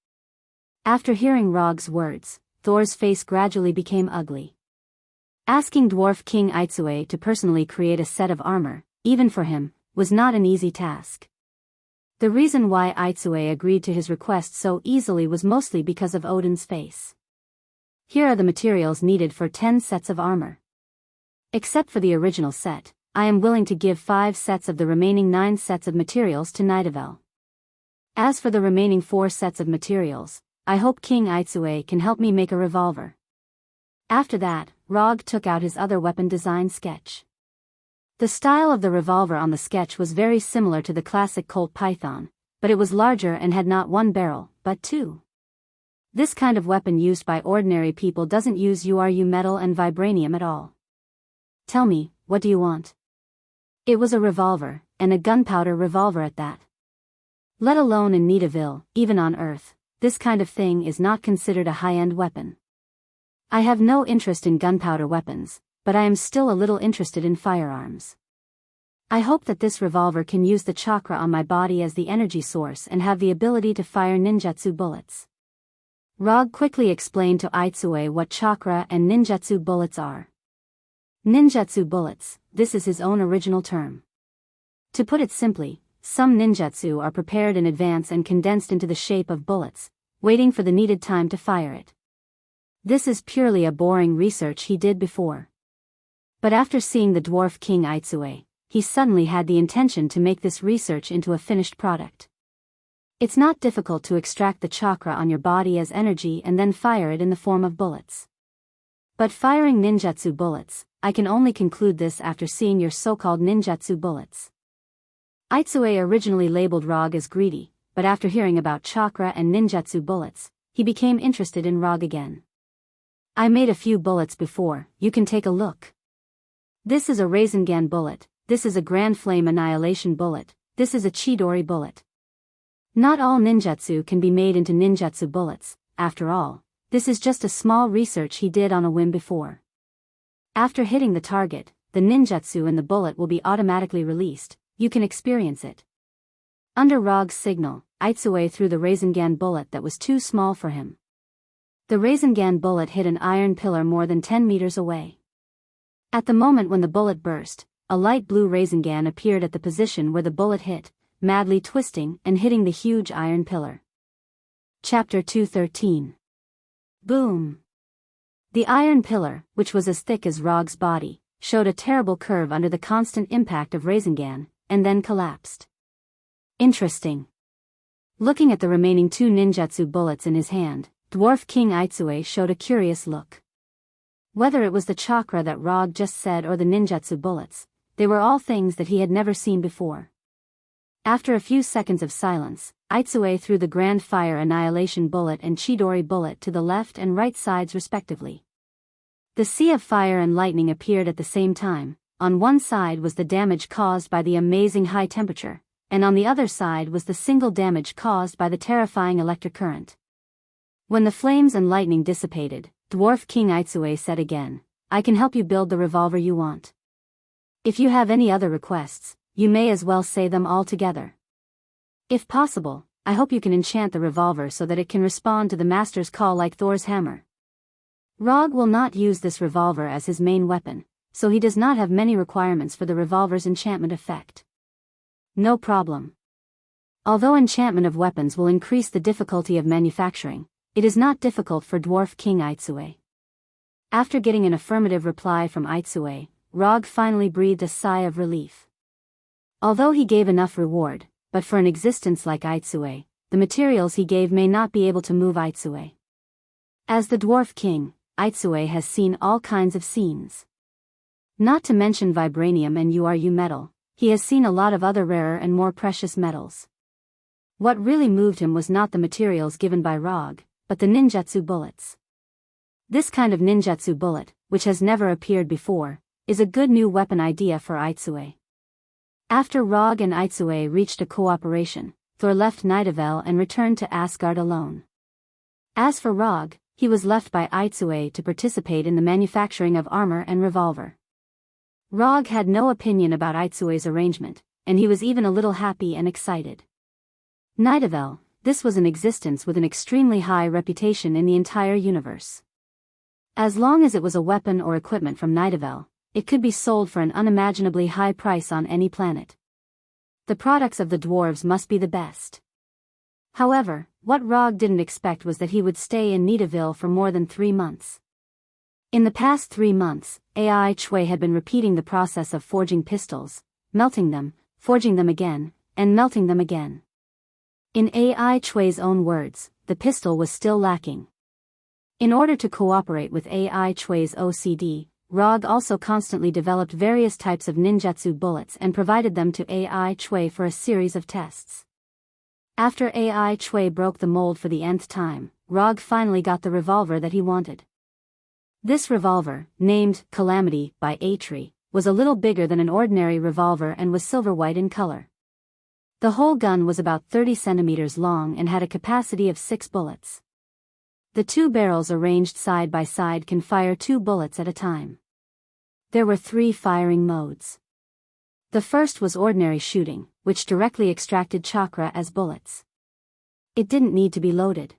After hearing Rog's words, Thor's face gradually became ugly. Asking Dwarf King Aitsue to personally create a set of armor, even for him, was not an easy task. The reason why Aitsue agreed to his request so easily was mostly because of Odin's face. Here are the materials needed for 10 sets of armor. Except for the original set, I am willing to give 5 sets of the remaining 9 sets of materials to Nidavel. As for the remaining 4 sets of materials, I hope King Aitsue can help me make a revolver. After that, Rog took out his other weapon design sketch. The style of the revolver on the sketch was very similar to the classic Colt Python, but it was larger and had not 1 barrel, but 2. This kind of weapon used by ordinary people doesn't use URU metal and vibranium at all. Tell me, what do you want? It was a revolver, and a gunpowder revolver at that. Let alone in Nidavel, even on Earth, this kind of thing is not considered a high-end weapon. I have no interest in gunpowder weapons, but I am still a little interested in firearms. I hope that this revolver can use the chakra on my body as the energy source and have the ability to fire ninjutsu bullets. Rog quickly explained to Aitsue what chakra and ninjutsu bullets are. Ninjutsu bullets, this is his own original term. To put it simply, some ninjutsu are prepared in advance and condensed into the shape of bullets, waiting for the needed time to fire it. This is purely a boring research he did before. But after seeing the Dwarf King Aitsue, he suddenly had the intention to make this research into a finished product. It's not difficult to extract the chakra on your body as energy and then fire it in the form of bullets. But firing ninjutsu bullets, I can only conclude this after seeing your so-called ninjutsu bullets. Aitsue originally labeled Rog as greedy, but after hearing about chakra and ninjutsu bullets, he became interested in Rog again. I made a few bullets before, you can take a look. This is a Rasengan bullet, this is a Grand Flame Annihilation bullet, this is a Chidori bullet. Not all ninjutsu can be made into ninjutsu bullets, after all, this is just a small research he did on a whim before. After hitting the target, the ninjutsu and the bullet will be automatically released, you can experience it. Under Rog's signal, Aitsue threw the Rasengan bullet that was too small for him. The Rasengan bullet hit an iron pillar more than 10 meters away. At the moment when the bullet burst, a light blue Rasengan appeared at the position where the bullet hit, madly twisting and hitting the huge iron pillar. Chapter 213. Boom! The iron pillar, which was as thick as Rog's body, showed a terrible curve under the constant impact of Rasengan, and then collapsed. Interesting. Looking at the remaining 2 ninjutsu bullets in his hand, Dwarf King Aitsue showed a curious look. Whether it was the chakra that Rog just said or the ninjutsu bullets, they were all things that he had never seen before. After a few seconds of silence, Aitsue threw the Grand Fire Annihilation bullet and Chidori bullet to the left and right sides respectively. The sea of fire and lightning appeared at the same time. On one side was the damage caused by the amazing high temperature, and on the other side was the single damage caused by the terrifying electric current. When the flames and lightning dissipated, Dwarf King Aitsue said again, I can help you build the revolver you want. If you have any other requests, you may as well say them all together. If possible, I hope you can enchant the revolver so that it can respond to the master's call like Thor's hammer. Rog will not use this revolver as his main weapon, so he does not have many requirements for the revolver's enchantment effect. No problem. Although enchantment of weapons will increase the difficulty of manufacturing, it is not difficult for Dwarf King Aitsue. After getting an affirmative reply from Aitsue, Rog finally breathed a sigh of relief. Although he gave enough reward, but for an existence like Aitsue, the materials he gave may not be able to move Aitsue. As the Dwarf King, Aitsue has seen all kinds of scenes. Not to mention vibranium and URU metal, he has seen a lot of other rarer and more precious metals. What really moved him was not the materials given by Rog, but the ninjutsu bullets. This kind of ninjutsu bullet, which has never appeared before, is a good new weapon idea for Aitsue. After Rog and Aitsue reached a cooperation, Thor left Nidavellir and returned to Asgard alone. As for Rog, he was left by Aitsue to participate in the manufacturing of armor and revolver. Rog had no opinion about Aitsue's arrangement, and he was even a little happy and excited. Nidavellir, this was an existence with an extremely high reputation in the entire universe. As long as it was a weapon or equipment from Nidavellir, it could be sold for an unimaginably high price on any planet. The products of the dwarves must be the best. However, what Rog didn't expect was that he would stay in Nidavellir for more than 3 months. In the past 3 months, Aitsue had been repeating the process of forging pistols, melting them, forging them again, and melting them again. In Aitsue's own words, the pistol was still lacking. In order to cooperate with Aitsue's OCD, Rog also constantly developed various types of ninjutsu bullets and provided them to Aitsue for a series of tests. After Aitsue broke the mold for the nth time, Rog finally got the revolver that he wanted. This revolver, named Calamity by Atri, was a little bigger than an ordinary revolver and was silver-white in color. The whole gun was about 30 centimeters long and had a capacity of 6 bullets. The 2 barrels arranged side by side can fire 2 bullets at a time. There were 3 firing modes. The first was ordinary shooting, which directly extracted chakra as bullets. It didn't need to be loaded.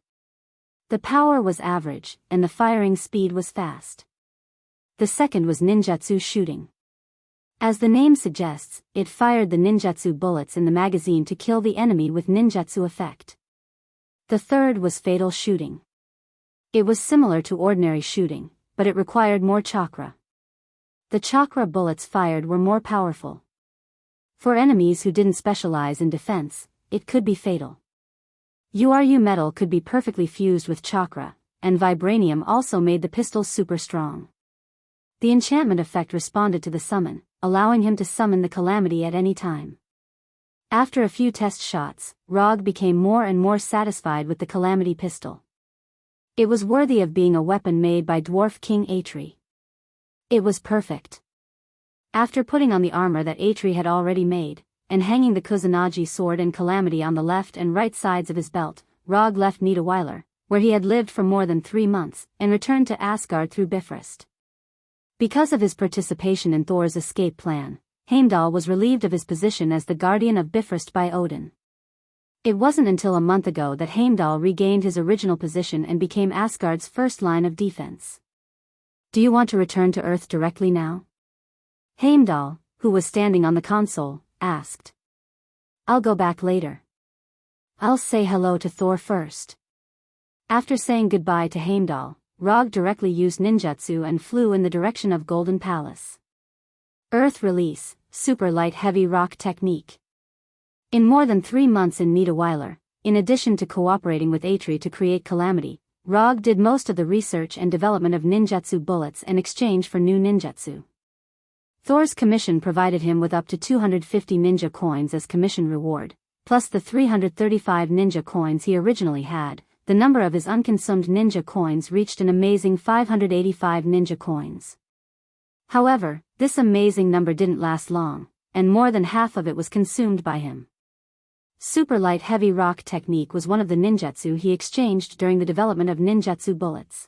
The power was average, and the firing speed was fast. The second was ninjutsu shooting. As the name suggests, it fired the ninjutsu bullets in the magazine to kill the enemy with ninjutsu effect. The third was fatal shooting. It was similar to ordinary shooting, but it required more chakra. The chakra bullets fired were more powerful. For enemies who didn't specialize in defense, it could be fatal. URU metal could be perfectly fused with chakra, and vibranium also made the pistols super strong. The enchantment effect responded to the summon, allowing him to summon the Calamity at any time. After a few test shots, Rog became more and more satisfied with the Calamity pistol. It was worthy of being a weapon made by Dwarf King Atri. It was perfect. After putting on the armor that Atri had already made, and hanging the Kusanagi sword and Calamity on the left and right sides of his belt, Rog left Nidawyler, where he had lived for more than 3 months, and returned to Asgard through Bifrost. Because of his participation in Thor's escape plan, Heimdall was relieved of his position as the guardian of Bifrost by Odin. It wasn't until a month ago that Heimdall regained his original position and became Asgard's first line of defense. Do you want to return to Earth directly now? Heimdall, who was standing on the console, asked. I'll go back later. I'll say hello to Thor first. After saying goodbye to Heimdall, Rog directly used ninjutsu and flew in the direction of Golden Palace. Earth release, super light heavy rock technique. In more than 3 months in Nidawyler, in addition to cooperating with Atri to create Calamity, Rog did most of the research and development of ninjutsu bullets in exchange for new ninjutsu. Thor's commission provided him with up to 250 ninja coins as commission reward, plus the 335 ninja coins he originally had. The number of his unconsumed ninja coins reached an amazing 585 ninja coins. However, this amazing number didn't last long, and more than half of it was consumed by him. Super light heavy rock technique was one of the ninjutsu he exchanged during the development of ninjutsu bullets.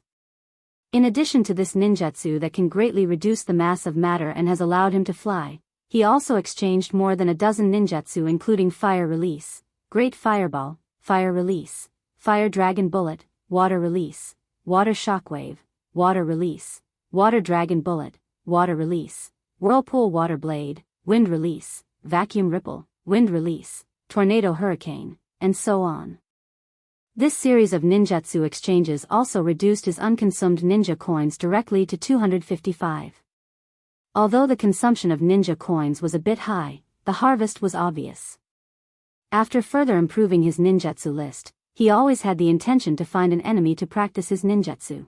In addition to this ninjutsu that can greatly reduce the mass of matter and has allowed him to fly, he also exchanged more than a dozen ninjutsu including Fire Release, Great Fireball, Fire Release, Fire Dragon Bullet, Water Release, Water Shockwave, Water Release, Water Dragon Bullet, Water Release, Whirlpool Water Blade, Wind Release, Vacuum Ripple, Wind Release, Tornado Hurricane, and so on. This series of ninjutsu exchanges also reduced his unconsumed ninja coins directly to 255. Although the consumption of ninja coins was a bit high, the harvest was obvious. After further improving his ninjutsu list, he always had the intention to find an enemy to practice his ninjutsu.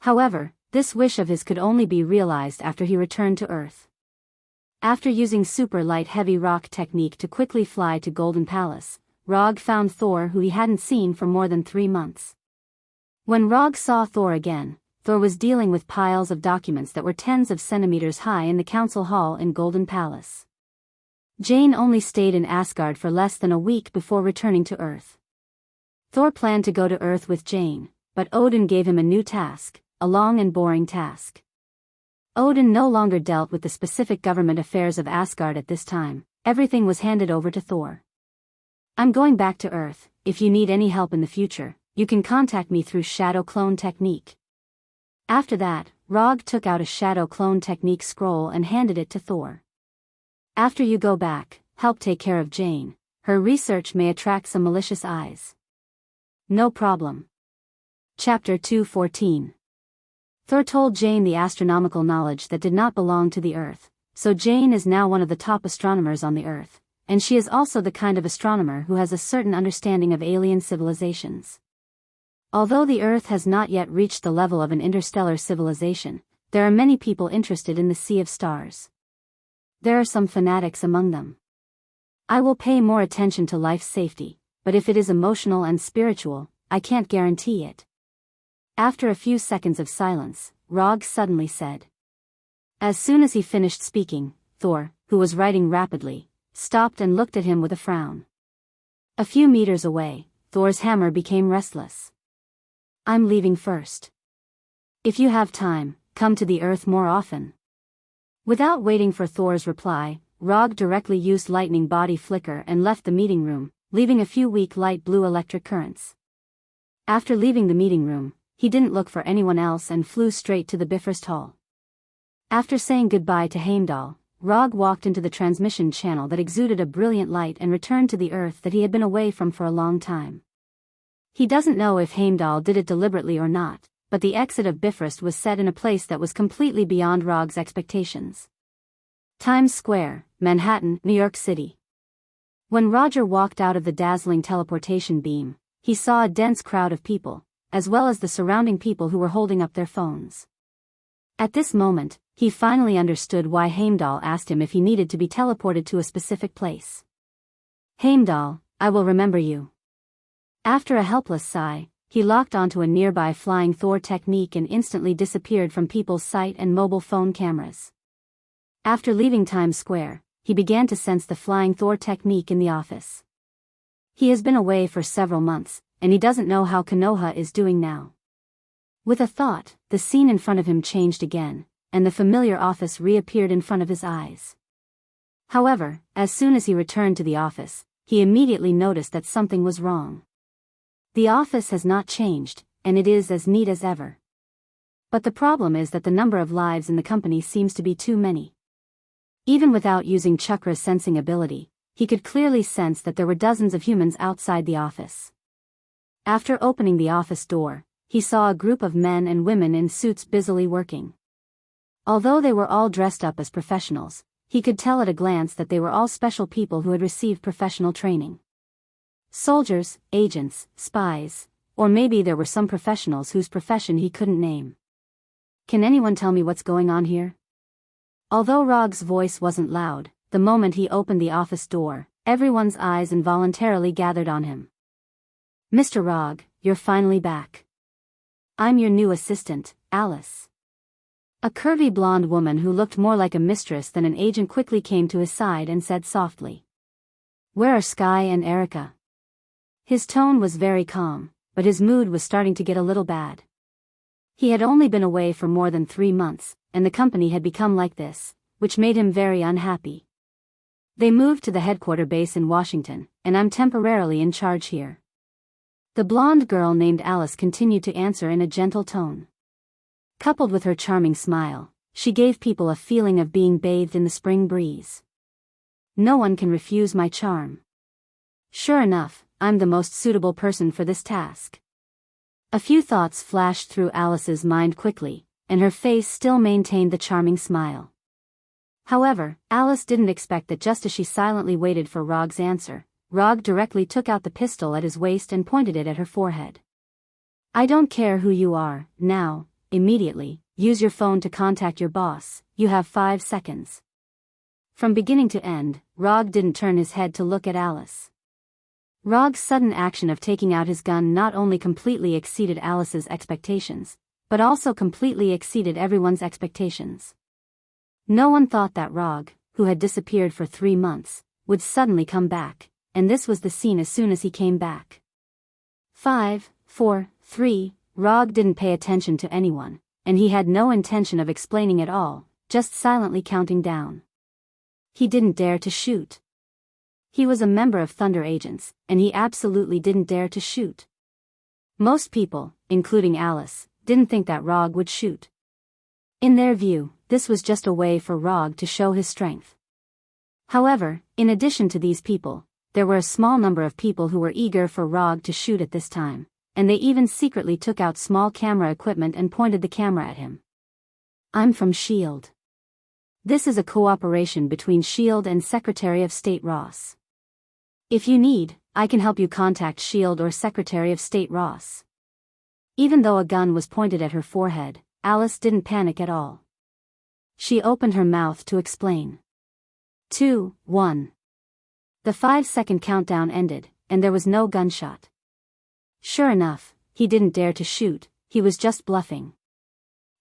However, this wish of his could only be realized after he returned to Earth. After using super light heavy rock technique to quickly fly to Golden Palace, Rog found Thor, who he hadn't seen for more than 3 months. When Rog saw Thor again, Thor was dealing with piles of documents that were tens of centimeters high in the council hall in Golden Palace. Jane only stayed in Asgard for less than a week before returning to Earth. Thor planned to go to Earth with Jane, but Odin gave him a new task, a long and boring task. Odin no longer dealt with the specific government affairs of Asgard at this time. Everything was handed over to Thor. I'm going back to Earth. If you need any help in the future, you can contact me through Shadow Clone Technique. After that, Rog took out a Shadow Clone Technique scroll and handed it to Thor. After you go back, help take care of Jane. Her research may attract some malicious eyes. No problem. Chapter 214. Thor told Jane the astronomical knowledge that did not belong to the Earth, so Jane is now one of the top astronomers on the Earth, and she is also the kind of astronomer who has a certain understanding of alien civilizations. Although the Earth has not yet reached the level of an interstellar civilization, there are many people interested in the Sea of Stars. There are some fanatics among them. I will pay more attention to life safety, but if it is emotional and spiritual, I can't guarantee it. After a few seconds of silence, Rog suddenly said. As soon as he finished speaking, Thor, who was writing rapidly, stopped and looked at him with a frown. A few meters away, Thor's hammer became restless. I'm leaving first. If you have time, come to the Earth more often. Without waiting for Thor's reply, Rog directly used lightning body flicker and left the meeting room, leaving a few weak light blue electric currents. After leaving the meeting room, he didn't look for anyone else and flew straight to the Bifrost Hall. After saying goodbye to Heimdall, Rog walked into the transmission channel that exuded a brilliant light and returned to the Earth that he had been away from for a long time. He doesn't know if Heimdall did it deliberately or not, but the exit of Bifrost was set in a place that was completely beyond Rog's expectations. Times Square, Manhattan, New York City. When Roger walked out of the dazzling teleportation beam, he saw a dense crowd of people, as well as the surrounding people who were holding up their phones. At this moment, he finally understood why Heimdall asked him if he needed to be teleported to a specific place. Heimdall, I will remember you. After a helpless sigh, he locked onto a nearby flying Thor technique and instantly disappeared from people's sight and mobile phone cameras. After leaving Times Square, he began to sense the flying Thor technique in the office. He has been away for several months, and he doesn't know how Konoha is doing now. With a thought, the scene in front of him changed again, and the familiar office reappeared in front of his eyes. However, as soon as he returned to the office, he immediately noticed that something was wrong. The office has not changed, and it is as neat as ever. But the problem is that the number of lives in the company seems to be too many. Even without using Chakra's sensing ability, he could clearly sense that there were dozens of humans outside the office. After opening the office door, he saw a group of men and women in suits busily working. Although they were all dressed up as professionals, he could tell at a glance that they were all special people who had received professional training. Soldiers, agents, spies, or maybe there were some professionals whose profession he couldn't name. Can anyone tell me what's going on here? Although Rog's voice wasn't loud, the moment he opened the office door, everyone's eyes involuntarily gathered on him. Mr. Rog, you're finally back. I'm your new assistant, Alice. A curvy blonde woman who looked more like a mistress than an agent quickly came to his side and said softly. Where are Sky and Erica? His tone was very calm, but his mood was starting to get a little bad. He had only been away for more than 3 months, and the company had become like this, which made him very unhappy. They moved to the headquarters base in Washington, and I'm temporarily in charge here. The blonde girl named Alice continued to answer in a gentle tone. Coupled with her charming smile, she gave people a feeling of being bathed in the spring breeze. No one can refuse my charm. Sure enough, I'm the most suitable person for this task. A few thoughts flashed through Alice's mind quickly, and her face still maintained the charming smile. However, Alice didn't expect that just as she silently waited for Rog's answer, Rog directly took out the pistol at his waist and pointed it at her forehead. I don't care who you are, now, immediately, use your phone to contact your boss, you have 5 seconds. From beginning to end, Rog didn't turn his head to look at Alice. Rog's sudden action of taking out his gun not only completely exceeded Alice's expectations, but also completely exceeded everyone's expectations. No one thought that Rog, who had disappeared for 3 months, would suddenly come back, and this was the scene as soon as he came back. 5, 4, 3, Rog didn't pay attention to anyone, and he had no intention of explaining at all, just silently counting down. He didn't dare to shoot. He was a member of Thunder Agents, and he absolutely didn't dare to shoot. Most people, including Alice, didn't think that Rog would shoot. In their view, this was just a way for Rog to show his strength. However, in addition to these people, there were a small number of people who were eager for Rog to shoot at this time, and they even secretly took out small camera equipment and pointed the camera at him. I'm from S.H.I.E.L.D. This is a cooperation between S.H.I.E.L.D. and Secretary of State Ross. If you need, I can help you contact S.H.I.E.L.D. or Secretary of State Ross. Even though a gun was pointed at her forehead, Alice didn't panic at all. She opened her mouth to explain. 2, 1. The 5-second countdown ended, and there was no gunshot. Sure enough, he didn't dare to shoot, he was just bluffing.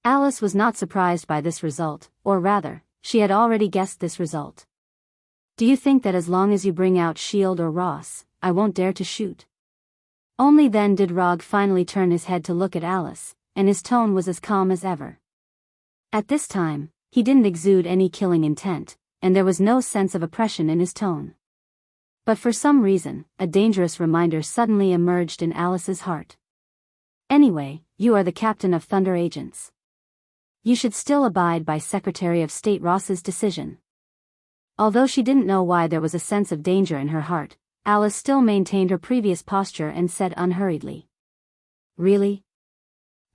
Alice was not surprised by this result, or rather, she had already guessed this result. Do you think that as long as you bring out S.H.I.E.L.D. or Ross, I won't dare to shoot? Only then did Rog finally turn his head to look at Alice, and his tone was as calm as ever. At this time, he didn't exude any killing intent, and there was no sense of oppression in his tone. But for some reason, a dangerous reminder suddenly emerged in Alice's heart. Anyway, you are the captain of Thunder Agents. You should still abide by Secretary of State Ross's decision. Although she didn't know why there was a sense of danger in her heart, Alice still maintained her previous posture and said unhurriedly. Really?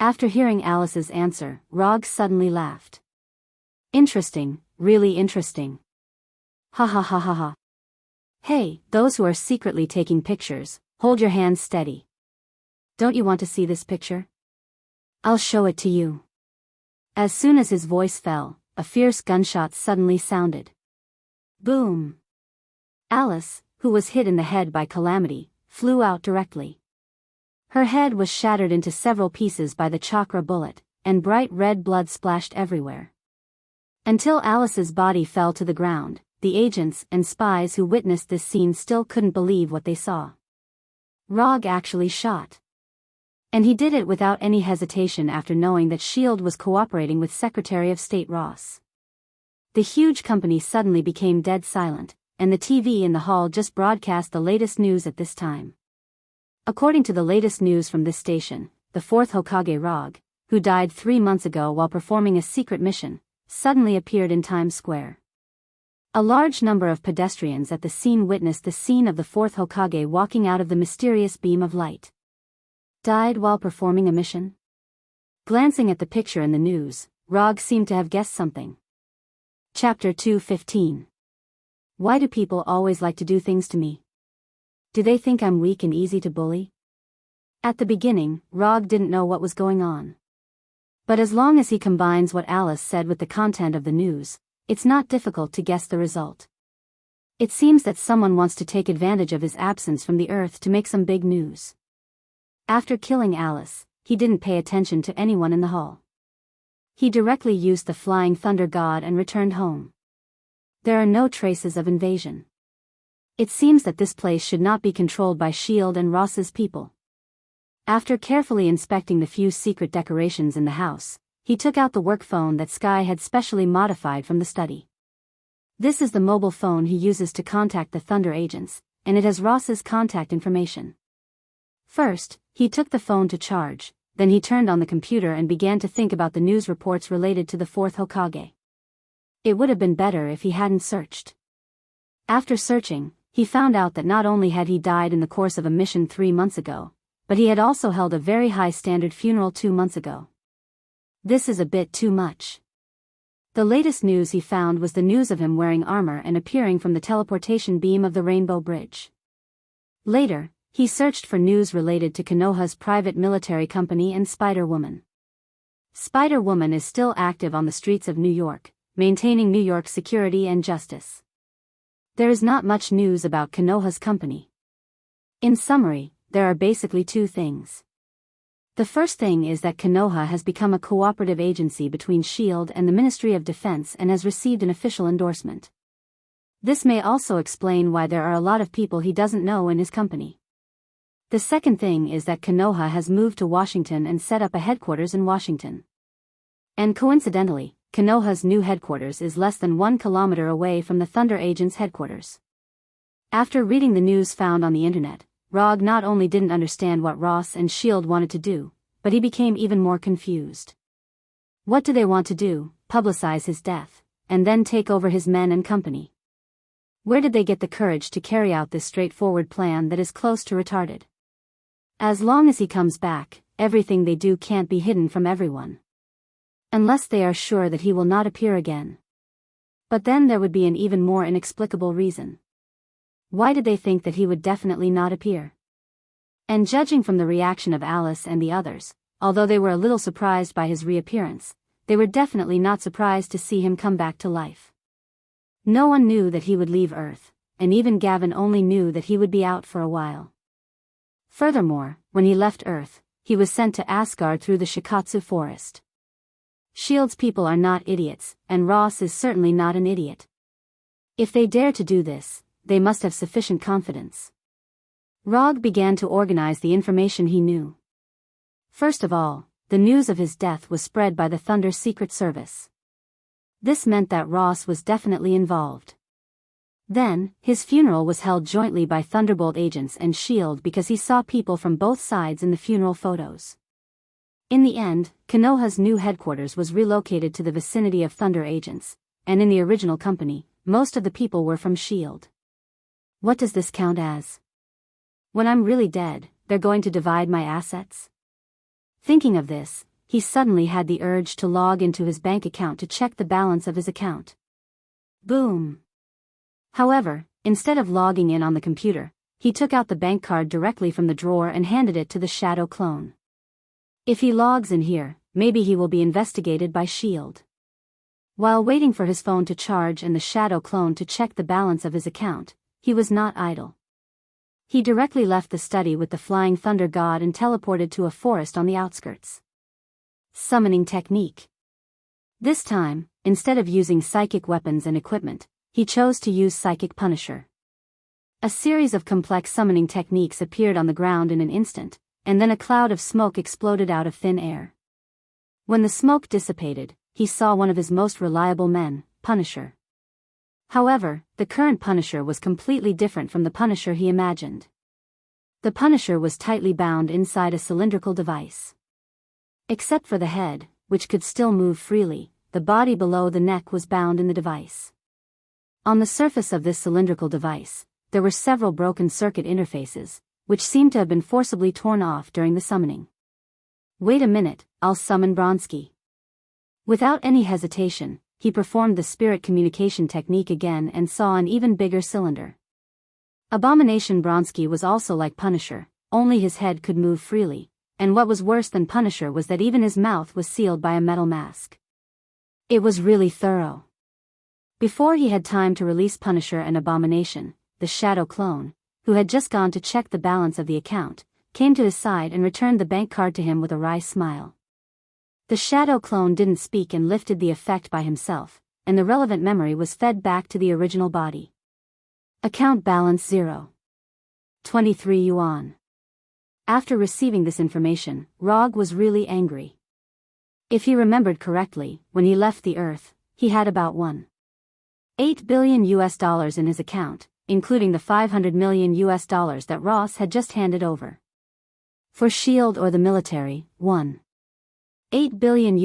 After hearing Alice's answer, Rog suddenly laughed. Interesting, really interesting. Ha ha ha ha ha. Hey, those who are secretly taking pictures, hold your hands steady. Don't you want to see this picture? I'll show it to you. As soon as his voice fell, a fierce gunshot suddenly sounded. Boom! Alice, who was hit in the head by Calamity, flew out directly. Her head was shattered into several pieces by the chakra bullet, and bright red blood splashed everywhere. Until Alice's body fell to the ground, the agents and spies who witnessed this scene still couldn't believe what they saw. Rog actually shot. And he did it without any hesitation after knowing that S.H.I.E.L.D. was cooperating with Secretary of State Ross. The huge company suddenly became dead silent, and the TV in the hall just broadcast the latest news at this time. According to the latest news from this station, the fourth Hokage Rog, who died 3 months ago while performing a secret mission, suddenly appeared in Times Square. A large number of pedestrians at the scene witnessed the scene of the fourth Hokage walking out of the mysterious beam of light. Died while performing a mission? Glancing at the picture in the news, Rog seemed to have guessed something. Chapter 2:15. Why do people always like to do things to me? Do they think I'm weak and easy to bully? At the beginning, Rog didn't know what was going on. But as long as he combines what Alice said with the content of the news, it's not difficult to guess the result. It seems that someone wants to take advantage of his absence from the earth to make some big news. After killing Alice, he didn't pay attention to anyone in the hall. He directly used the Flying Thunder God and returned home. There are no traces of invasion. It seems that this place should not be controlled by S.H.I.E.L.D. and Ross's people. After carefully inspecting the few secret decorations in the house, he took out the work phone that Sky had specially modified from the study. This is the mobile phone he uses to contact the Thunder agents, and it has Ross's contact information. First, he took the phone to charge, then he turned on the computer and began to think about the news reports related to the fourth Hokage. It would have been better if he hadn't searched. After searching, he found out that not only had he died in the course of a mission 3 months ago, but he had also held a very high-standard funeral 2 months ago. This is a bit too much. The latest news he found was the news of him wearing armor and appearing from the teleportation beam of the Rainbow Bridge. Later, he searched for news related to Konoha's private military company and Spider-Woman. Spider-Woman is still active on the streets of New York, maintaining New York's security and justice. There is not much news about Konoha's company. In summary, there are basically 2 things. The first thing is that Konoha has become a cooperative agency between S.H.I.E.L.D. and the Ministry of Defense and has received an official endorsement. This may also explain why there are a lot of people he doesn't know in his company. The second thing is that Konoha has moved to Washington and set up a headquarters in Washington. And coincidentally, Konoha's new headquarters is less than 1 kilometer away from the Thunder Agent's headquarters. After reading the news found on the internet, Rog not only didn't understand what Ross and S.H.I.E.L.D. wanted to do, but he became even more confused. What do they want to do? Publicize his death, and then take over his men and company? Where did they get the courage to carry out this straightforward plan that is close to retarded? As long as he comes back, everything they do can't be hidden from everyone. Unless they are sure that he will not appear again. But then there would be an even more inexplicable reason. Why did they think that he would definitely not appear? And judging from the reaction of Alice and the others, although they were a little surprised by his reappearance, they were definitely not surprised to see him come back to life. No one knew that he would leave Earth, and even Gavin only knew that he would be out for a while. Furthermore, when he left Earth, he was sent to Asgard through the Shikatsu forest. S.H.I.E.L.D.'s people are not idiots, and Ross is certainly not an idiot. If they dare to do this, they must have sufficient confidence. Rog began to organize the information he knew. First of all, the news of his death was spread by the Thunder Secret Service. This meant that Ross was definitely involved. Then, his funeral was held jointly by Thunderbolt agents and S.H.I.E.L.D. because he saw people from both sides in the funeral photos. In the end, Konoha's new headquarters was relocated to the vicinity of Thunder agents, and in the original company, most of the people were from S.H.I.E.L.D. What does this count as? When I'm really dead, they're going to divide my assets? Thinking of this, he suddenly had the urge to log into his bank account to check the balance of his account. Boom! However, instead of logging in on the computer, he took out the bank card directly from the drawer and handed it to the shadow clone. If he logs in here, maybe he will be investigated by S.H.I.E.L.D. While waiting for his phone to charge and the shadow clone to check the balance of his account, he was not idle. He directly left the study with the flying thunder god and teleported to a forest on the outskirts. Summoning technique. This time, instead of using psychic weapons and equipment, he chose to use Psychic Punisher. A series of complex summoning techniques appeared on the ground in an instant, and then a cloud of smoke exploded out of thin air. When the smoke dissipated, he saw one of his most reliable men, Punisher. However, the current Punisher was completely different from the Punisher he imagined. The Punisher was tightly bound inside a cylindrical device. Except for the head, which could still move freely, the body below the neck was bound in the device. On the surface of this cylindrical device, there were several broken circuit interfaces, which seemed to have been forcibly torn off during the summoning. Wait a minute, I'll summon Bronsky. Without any hesitation, he performed the spirit communication technique again and saw an even bigger cylinder. Abomination Bronsky was also like Punisher, only his head could move freely, and what was worse than Punisher was that even his mouth was sealed by a metal mask. It was really thorough. Before he had time to release Punisher and Abomination, the Shadow Clone, who had just gone to check the balance of the account, came to his side and returned the bank card to him with a wry smile. The Shadow Clone didn't speak and lifted the effect by himself, and the relevant memory was fed back to the original body. Account balance 0. 23 yuan. After receiving this information, Rog was really angry. If he remembered correctly, when he left the Earth, he had about $1.8 billion in his account, including the $500 million that Ross had just handed over. For S.H.I.E.L.D. or the military, $1.8 billion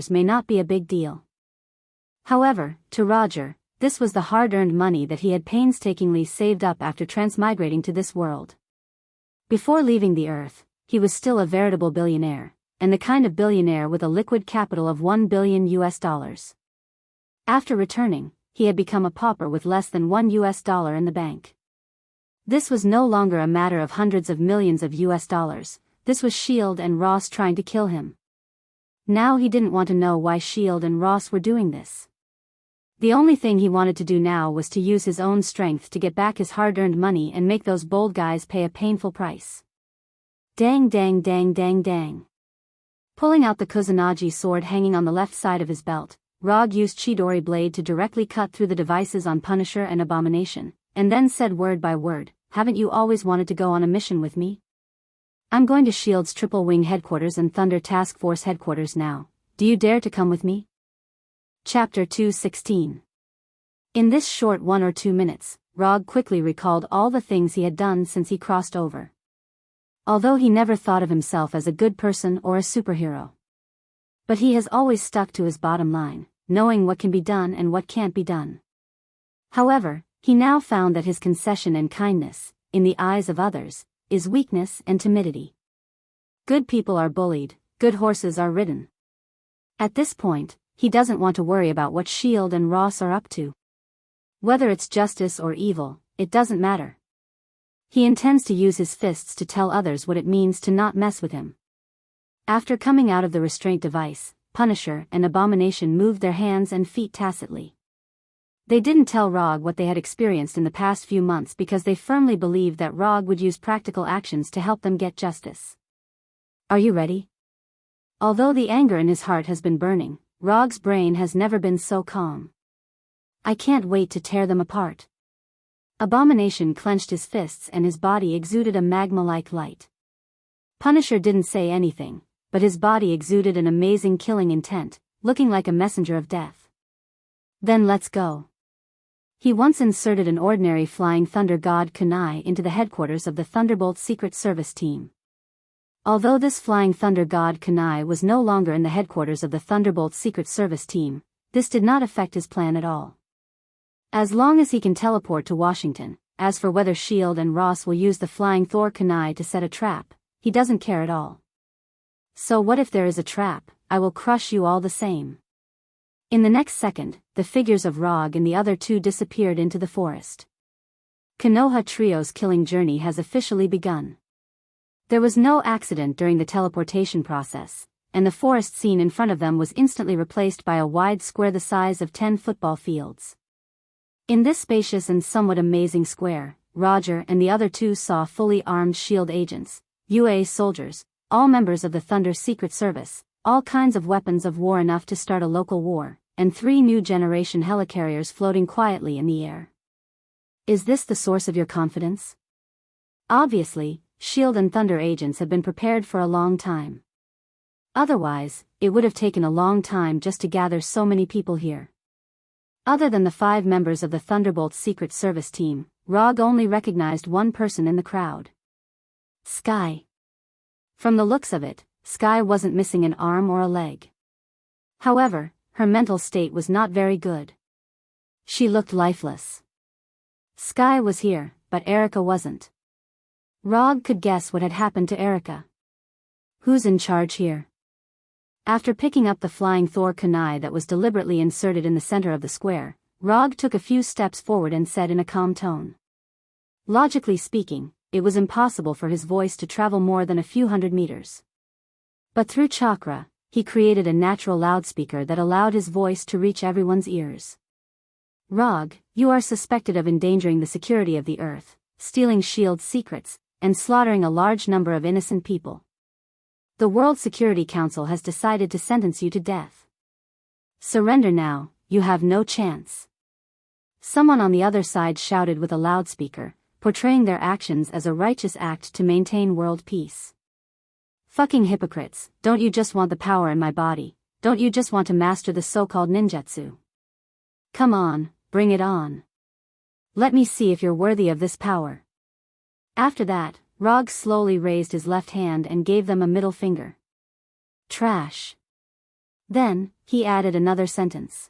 may not be a big deal. However, to Roger, this was the hard-earned money that he had painstakingly saved up after transmigrating to this world. Before leaving the Earth, he was still a veritable billionaire, and the kind of billionaire with a liquid capital of $1 billion. After returning, he had become a pauper with less than $1 in the bank. This was no longer a matter of hundreds of millions of $, this was S.H.I.E.L.D. and Ross trying to kill him. Now he didn't want to know why S.H.I.E.L.D. and Ross were doing this. The only thing he wanted to do now was to use his own strength to get back his hard-earned money and make those bold guys pay a painful price. Dang dang dang dang dang. Pulling out the Kusanagi sword hanging on the left side of his belt, Rog used Chidori blade to directly cut through the devices on Punisher and Abomination, and then said word by word, "Haven't you always wanted to go on a mission with me? I'm going to S.H.I.E.L.D.'s Triple Wing Headquarters and Thunder Task Force Headquarters now. Do you dare to come with me?" Chapter 2:16. In this short 1 or 2 minutes, Rog quickly recalled all the things he had done since he crossed over. Although he never thought of himself as a good person or a superhero. But he has always stuck to his bottom line, knowing what can be done and what can't be done. However, he now found that his concession and kindness, in the eyes of others, is weakness and timidity. Good people are bullied, good horses are ridden. At this point, he doesn't want to worry about what S.H.I.E.L.D. and Ross are up to. Whether it's justice or evil, it doesn't matter. He intends to use his fists to tell others what it means to not mess with him. After coming out of the restraint device, Punisher and Abomination moved their hands and feet tacitly. They didn't tell Rog what they had experienced in the past few months because they firmly believed that Rog would use practical actions to help them get justice. Are you ready? Although the anger in his heart has been burning, Rog's brain has never been so calm. I can't wait to tear them apart. Abomination clenched his fists and his body exuded a magma-like light. Punisher didn't say anything, but his body exuded an amazing killing intent, looking like a messenger of death. Then let's go. He once inserted an ordinary flying thunder god kunai into the headquarters of the Thunderbolt Secret Service team. Although this flying thunder god kunai was no longer in the headquarters of the Thunderbolt Secret Service team, this did not affect his plan at all. As long as he can teleport to Washington, as for whether S.H.I.E.L.D. and Ross will use the flying Thor kunai to set a trap, he doesn't care at all. So what if there is a trap? I will crush you all the same. In the next second, the figures of Rog and the other two disappeared into the forest. Konoha Trio's killing journey has officially begun. There was no accident during the teleportation process, and the forest scene in front of them was instantly replaced by a wide square the size of 10 football fields. In this spacious and somewhat amazing square, Roger and the other two saw fully armed S.H.I.E.L.D. agents, UA soldiers, all members of the Thunder Secret Service, all kinds of weapons of war enough to start a local war, and 3 new generation helicarriers floating quietly in the air. Is this the source of your confidence? Obviously, S.H.I.E.L.D. and Thunder agents have been prepared for a long time. Otherwise, it would have taken a long time just to gather so many people here. Other than the 5 members of the Thunderbolt Secret Service team, Rog only recognized one person in the crowd. Sky. From the looks of it, Sky wasn't missing an arm or a leg. However, her mental state was not very good. She looked lifeless. Sky was here, but Erica wasn't. Rog could guess what had happened to Erica. Who's in charge here? After picking up the flying Thor kunai that was deliberately inserted in the center of the square, Rog took a few steps forward and said in a calm tone. Logically speaking, it was impossible for his voice to travel more than a few hundred meters. But through chakra, he created a natural loudspeaker that allowed his voice to reach everyone's ears. Rog, you are suspected of endangering the security of the Earth, stealing S.H.I.E.L.D. secrets, and slaughtering a large number of innocent people. The World Security Council has decided to sentence you to death. Surrender now, you have no chance. Someone on the other side shouted with a loudspeaker, portraying their actions as a righteous act to maintain world peace. Fucking hypocrites, don't you just want the power in my body? Don't you just want to master the so-called ninjutsu? Come on, bring it on. Let me see if you're worthy of this power. After that, Rog slowly raised his left hand and gave them a middle finger. Trash. Then, he added another sentence.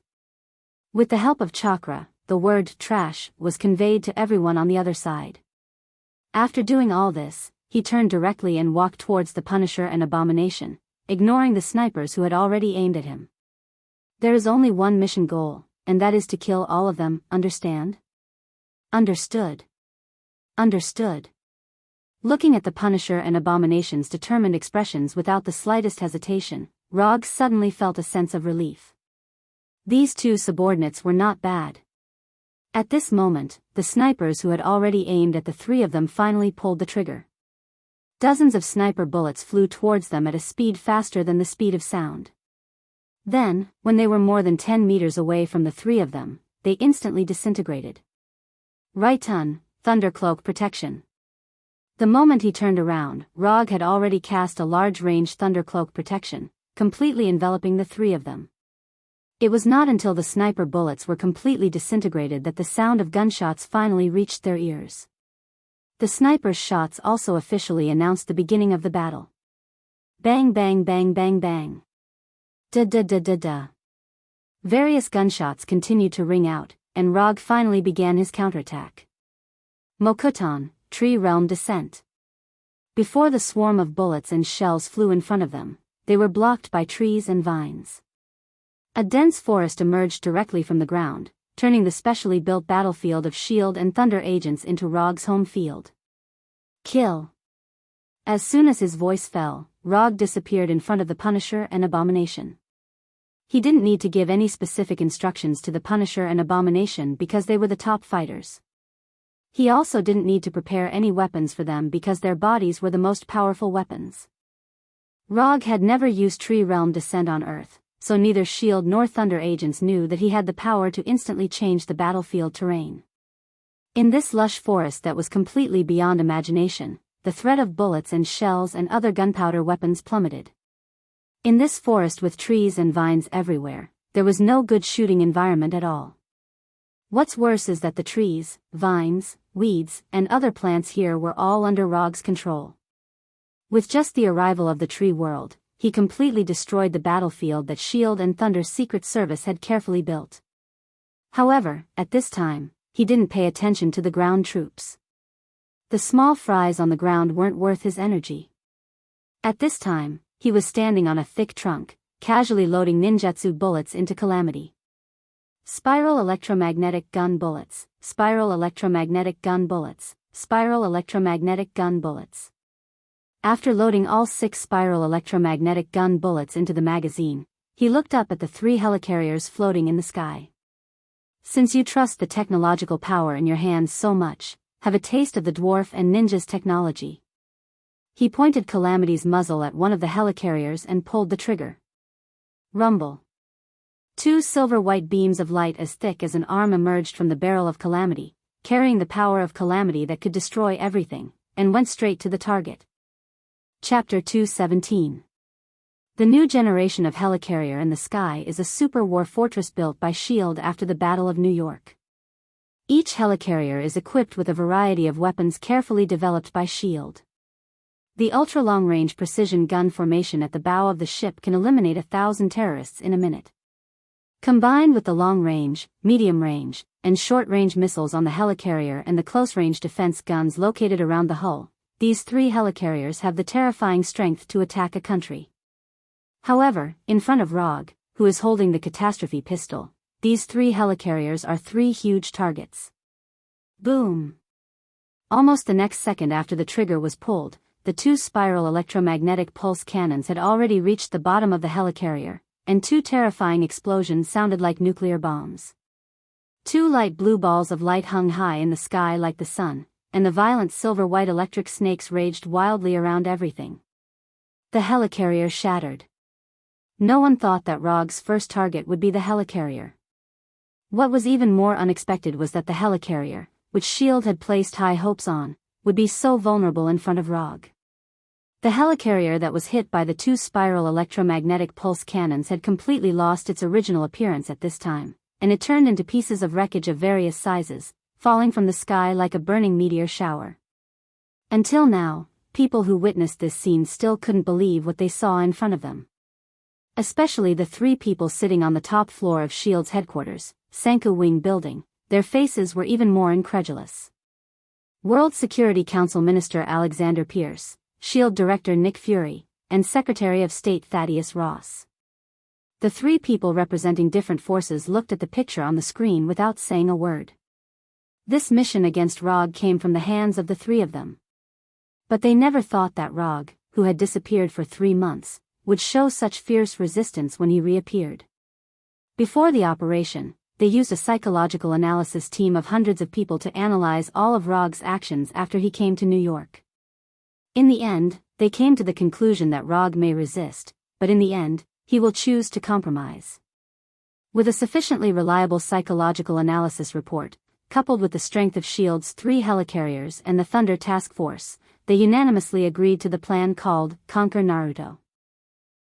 With the help of chakra, the word trash was conveyed to everyone on the other side. After doing all this, he turned directly and walked towards the Punisher and Abomination, ignoring the snipers who had already aimed at him. There is only one mission goal, and that is to kill all of them, understand? Understood. Understood. Looking at the Punisher and Abomination's determined expressions without the slightest hesitation, Rog suddenly felt a sense of relief. These 2 subordinates were not bad. At this moment, the snipers who had already aimed at the 3 of them finally pulled the trigger. Dozens of sniper bullets flew towards them at a speed faster than the speed of sound. Then, when they were more than 10 meters away from the 3 of them, they instantly disintegrated. Right-ton, Thundercloak protection. The moment he turned around, Rog had already cast a large-range Thundercloak protection, completely enveloping the 3 of them. It was not until the sniper bullets were completely disintegrated that the sound of gunshots finally reached their ears. The snipers' shots also officially announced the beginning of the battle. Bang bang bang bang bang. Da-da-da-da-da. Various gunshots continued to ring out, and Rog finally began his counterattack. Mokuton, Tree Realm Descent. Before the swarm of bullets and shells flew in front of them, they were blocked by trees and vines. A dense forest emerged directly from the ground, turning the specially built battlefield of S.H.I.E.L.D. and Thunder agents into Rog's home field. Kill. As soon as his voice fell, Rog disappeared in front of the Punisher and Abomination. He didn't need to give any specific instructions to the Punisher and Abomination because they were the top fighters. He also didn't need to prepare any weapons for them because their bodies were the most powerful weapons. Rog had never used Tree Realm Descent on Earth, so neither S.H.I.E.L.D. nor Thunder agents knew that he had the power to instantly change the battlefield terrain. In this lush forest that was completely beyond imagination, the threat of bullets and shells and other gunpowder weapons plummeted. In this forest with trees and vines everywhere, there was no good shooting environment at all. What's worse is that the trees, vines, weeds, and other plants here were all under Rog's control. With just the arrival of the tree world, he completely destroyed the battlefield that S.H.I.E.L.D. and Thunder's Secret Service had carefully built. However, at this time, he didn't pay attention to the ground troops. The small fries on the ground weren't worth his energy. At this time, he was standing on a thick trunk, casually loading ninjutsu bullets into Calamity. Spiral electromagnetic gun bullets, spiral electromagnetic gun bullets, spiral electromagnetic gun bullets. After loading all 6 spiral electromagnetic gun bullets into the magazine, he looked up at the 3 helicarriers floating in the sky. since you trust the technological power in your hands so much, have a taste of the dwarf and ninja's technology." He pointed Calamity's muzzle at one of the helicarriers and pulled the trigger. Rumble. Two silver-white beams of light as thick as an arm emerged from the barrel of Calamity, carrying the power of Calamity that could destroy everything, and went straight to the target. Chapter 217. The new generation of helicarrier in the sky is a super war fortress built by S.H.I.E.L.D. after the Battle of New York. Each helicarrier is equipped with a variety of weapons carefully developed by S.H.I.E.L.D. The ultra-long-range precision gun formation at the bow of the ship can eliminate 1,000 terrorists in a minute. Combined with the long-range, medium-range, and short-range missiles on the helicarrier and the close-range defense guns located around the hull, these three helicarriers have the terrifying strength to attack a country. However, in front of Rog, who is holding the catastrophe pistol, these three helicarriers are three huge targets. Boom! Almost the next second after the trigger was pulled, the two spiral electromagnetic pulse cannons had already reached the bottom of the helicarrier, and two terrifying explosions sounded like nuclear bombs. Two light blue balls of light hung high in the sky like the sun, and the violent silver-white electric snakes raged wildly around everything. The helicarrier shattered. No one thought that Rog's first target would be the helicarrier. What was even more unexpected was that the helicarrier, which S.H.I.E.L.D. had placed high hopes on, would be so vulnerable in front of Rog. The helicarrier that was hit by the two spiral electromagnetic pulse cannons had completely lost its original appearance at this time, and it turned into pieces of wreckage of various sizes, falling from the sky like a burning meteor shower. Until now, people who witnessed this scene still couldn't believe what they saw in front of them. Especially the three people sitting on the top floor of S.H.I.E.L.D.'s headquarters, Sanku Wing building, their faces were even more incredulous. World Security Council Minister Alexander Pierce, S.H.I.E.L.D. Director Nick Fury, and Secretary of State Thaddeus Ross. The three people representing different forces looked at the picture on the screen without saying a word. This mission against Rog came from the hands of the three of them. But they never thought that Rog, who had disappeared for 3 months, would show such fierce resistance when he reappeared. Before the operation, they used a psychological analysis team of hundreds of people to analyze all of Rog's actions after he came to New York. In the end, they came to the conclusion that Rog may resist, but in the end, he will choose to compromise. With a sufficiently reliable psychological analysis report, coupled with the strength of S.H.I.E.L.D.'s 3 helicarriers and the Thunder Task Force, they unanimously agreed to the plan called Conquer Naruto.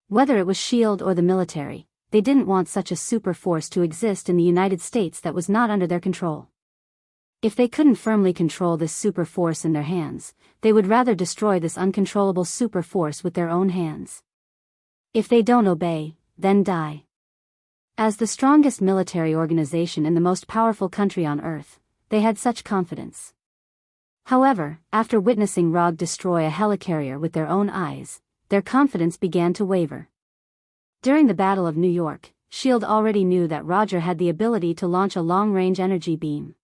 Whether it was S.H.I.E.L.D. or the military, they didn't want such a super force to exist in the United States that was not under their control. If they couldn't firmly control this super force in their hands, they would rather destroy this uncontrollable super force with their own hands. If they don't obey, then die. As the strongest military organization in the most powerful country on Earth, they had such confidence. However, after witnessing Rog destroy a helicarrier with their own eyes, their confidence began to waver. During the Battle of New York, S.H.I.E.L.D. already knew that Roger had the ability to launch a long-range energy beam.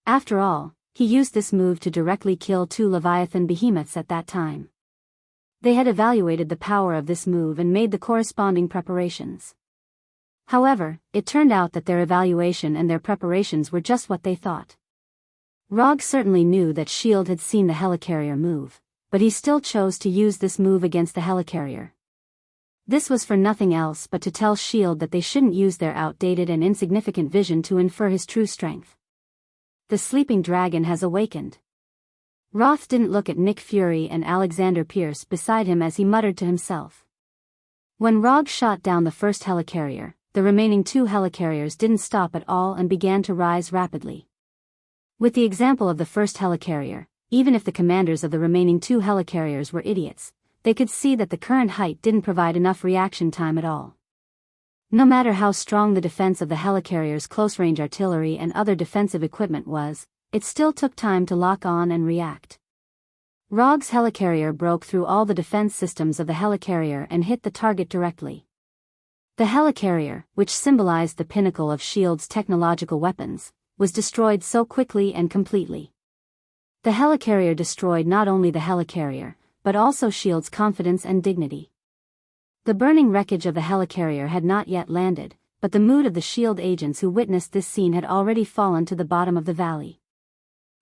After all, he used this move to directly kill 2 Leviathan behemoths at that time. They had evaluated the power of this move and made the corresponding preparations. However, it turned out that their evaluation and their preparations were just what they thought. Rog certainly knew that S.H.I.E.L.D. had seen the helicarrier move, but he still chose to use this move against the helicarrier. This was for nothing else but to tell S.H.I.E.L.D. that they shouldn't use their outdated and insignificant vision to infer his true strength. The sleeping dragon has awakened. Roth didn't look at Nick Fury and Alexander Pierce beside him as he muttered to himself. When Rog shot down the first helicarrier, the remaining 2 helicarriers didn't stop at all and began to rise rapidly. With the example of the first helicarrier, even if the commanders of the remaining 2 helicarriers were idiots, they could see that the current height didn't provide enough reaction time at all. No matter how strong the defense of the helicarrier's close-range artillery and other defensive equipment was, it still took time to lock on and react. Rog's helicarrier broke through all the defense systems of the helicarrier and hit the target directly. The helicarrier, which symbolized the pinnacle of S.H.I.E.L.D.'s technological weapons, was destroyed so quickly and completely. The helicarrier destroyed not only the helicarrier, but also S.H.I.E.L.D.'s confidence and dignity. The burning wreckage of the helicarrier had not yet landed, but the mood of the SHIELD agents who witnessed this scene had already fallen to the bottom of the valley.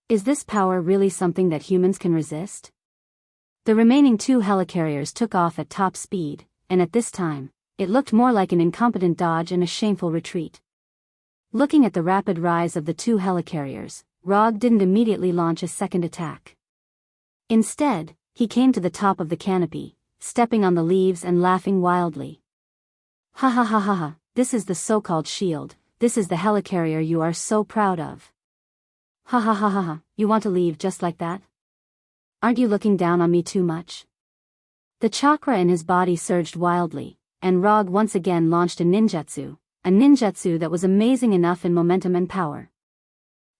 Is this power really something that humans can resist? The remaining 2 helicarriers took off at top speed, and at this time, it looked more like an incompetent dodge and a shameful retreat. Looking at the rapid rise of the 2 helicarriers, Rog didn't immediately launch a second attack. Instead, he came to the top of the canopy, stepping on the leaves and laughing wildly. Ha ha ha ha ha, this is the so-called SHIELD, this is the helicarrier you are so proud of. Ha ha ha ha ha, you want to leave just like that? Aren't you looking down on me too much? The chakra in his body surged wildly, and Rog once again launched a ninjutsu that was amazing enough in momentum and power.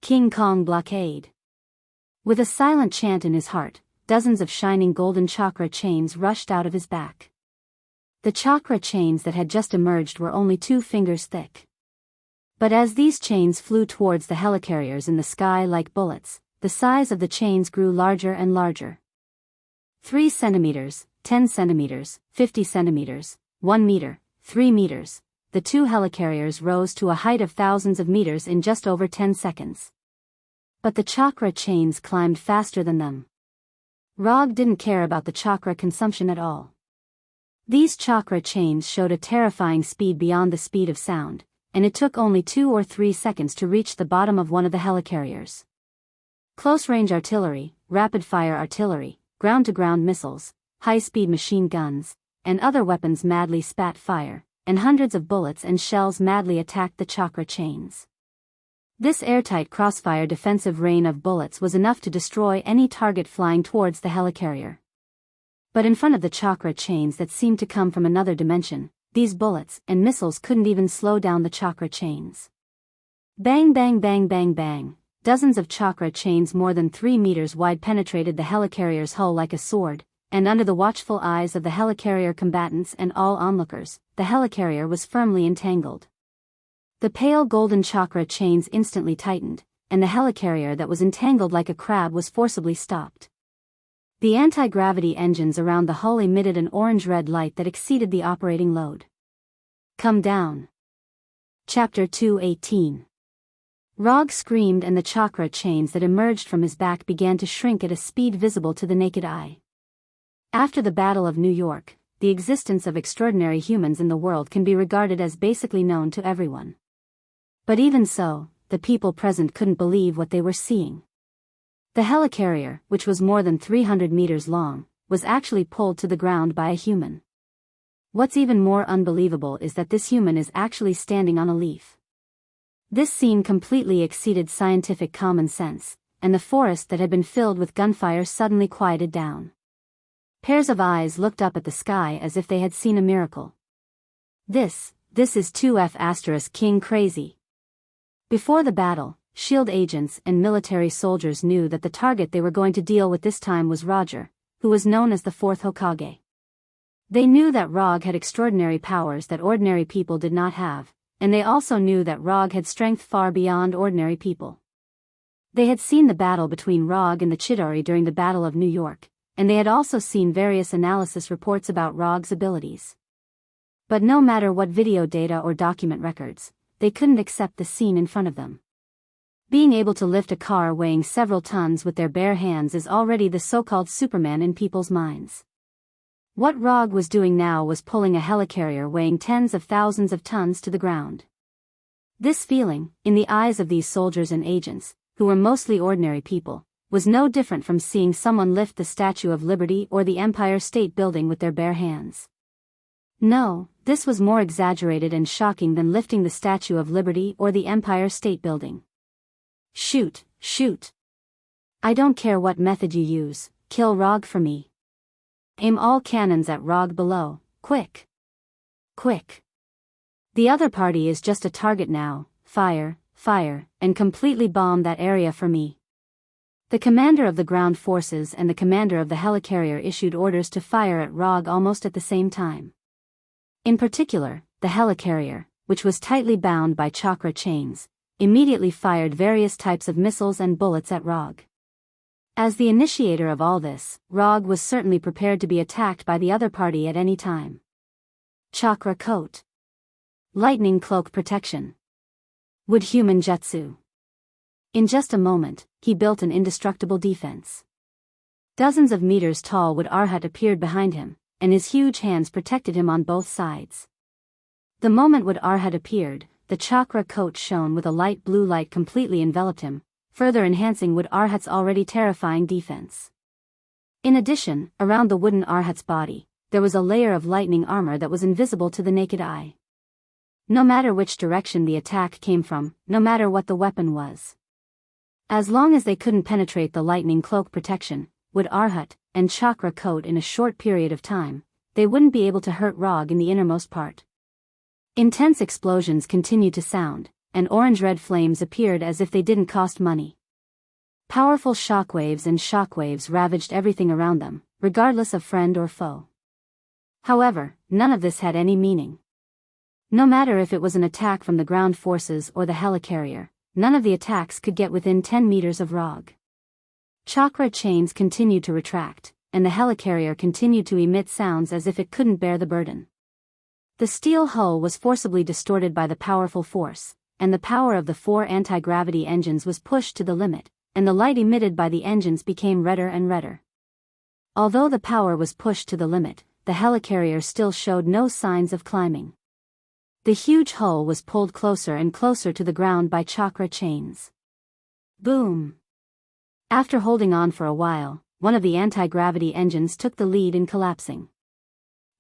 King Kong Blockade. With a silent chant in his heart, dozens of shining golden chakra chains rushed out of his back. The chakra chains that had just emerged were only 2 fingers thick. But as these chains flew towards the helicarriers in the sky like bullets, the size of the chains grew larger and larger. 3 centimeters, 10 centimeters, 50 centimeters, 1 meter, 3 meters. The 2 helicarriers rose to a height of thousands of meters in just over 10 seconds. But the chakra chains climbed faster than them. Rog didn't care about the chakra consumption at all. These chakra chains showed a terrifying speed beyond the speed of sound, and it took only 2 or 3 seconds to reach the bottom of one of the helicarriers. Close-range artillery, rapid-fire artillery, ground-to-ground missiles, high-speed machine guns, and other weapons madly spat fire, and hundreds of bullets and shells madly attacked the chakra chains. This airtight crossfire defensive rain of bullets was enough to destroy any target flying towards the helicarrier. But in front of the chakra chains that seemed to come from another dimension, these bullets and missiles couldn't even slow down the chakra chains. Bang bang bang bang bang. Dozens of chakra chains more than 3 meters wide penetrated the helicarrier's hull like a sword, and under the watchful eyes of the helicarrier combatants and all onlookers, the helicarrier was firmly entangled. The pale golden chakra chains instantly tightened, and the helicarrier that was entangled like a crab was forcibly stopped. The anti-gravity engines around the hull emitted an orange-red light that exceeded the operating load. Come down. Chapter 218. Rog screamed and the chakra chains that emerged from his back began to shrink at a speed visible to the naked eye. After the Battle of New York, the existence of extraordinary humans in the world can be regarded as basically known to everyone. But even so, the people present couldn't believe what they were seeing. The helicarrier, which was more than 300 meters long, was actually pulled to the ground by a human. What's even more unbelievable is that this human is actually standing on a leaf. This scene completely exceeded scientific common sense, and the forest that had been filled with gunfire suddenly quieted down. Pairs of eyes looked up at the sky as if they had seen a miracle. This is 2F** King crazy. Before the battle, SHIELD agents and military soldiers knew that the target they were going to deal with this time was Roger, who was known as the 4th Hokage. They knew that Rog had extraordinary powers that ordinary people did not have, and they also knew that Rog had strength far beyond ordinary people. They had seen the battle between Rog and the Chidori during the Battle of New York, and they had also seen various analysis reports about Rog's abilities. But no matter what video data or document records, they couldn't accept the scene in front of them. Being able to lift a car weighing several tons with their bare hands is already the so-called Superman in people's minds. What Rog was doing now was pulling a helicarrier weighing tens of thousands of tons to the ground. This feeling, in the eyes of these soldiers and agents, who were mostly ordinary people, was no different from seeing someone lift the Statue of Liberty or the Empire State Building with their bare hands. No, this was more exaggerated and shocking than lifting the Statue of Liberty or the Empire State Building. Shoot, shoot. I don't care what method you use, kill Rog for me. Aim all cannons at Rog below, quick. Quick. The other party is just a target now, fire, fire, and completely bomb that area for me. The commander of the ground forces and the commander of the helicarrier issued orders to fire at Rog almost at the same time. In particular, the helicarrier, which was tightly bound by chakra chains, immediately fired various types of missiles and bullets at Rog. As the initiator of all this, Rog was certainly prepared to be attacked by the other party at any time. Chakra coat. Lightning cloak protection. Would human jutsu. In just a moment, he built an indestructible defense. Dozens of meters tall Wood Arhat appeared behind him, and his huge hands protected him on both sides. The moment Wood Arhat appeared, the chakra coat shone with a light blue light completely enveloped him, further enhancing Wood Arhat's already terrifying defense. In addition, around the wooden Arhat's body, there was a layer of lightning armor that was invisible to the naked eye. No matter which direction the attack came from, no matter what the weapon was. As long as they couldn't penetrate the lightning cloak protection, Wood Arhat, and chakra coat in a short period of time, they wouldn't be able to hurt Rog in the innermost part. Intense explosions continued to sound, and orange-red flames appeared as if they didn't cost money. Powerful shockwaves ravaged everything around them, regardless of friend or foe. However, none of this had any meaning. No matter if it was an attack from the ground forces or the helicarrier, none of the attacks could get within 10 meters of Rog. Chakra chains continued to retract, and the helicarrier continued to emit sounds as if it couldn't bear the burden. The steel hull was forcibly distorted by the powerful force, and the power of the 4 anti-gravity engines was pushed to the limit, and the light emitted by the engines became redder and redder. Although the power was pushed to the limit, the helicarrier still showed no signs of climbing. The huge hull was pulled closer and closer to the ground by chakra chains. Boom! After holding on for a while, one of the anti-gravity engines took the lead in collapsing.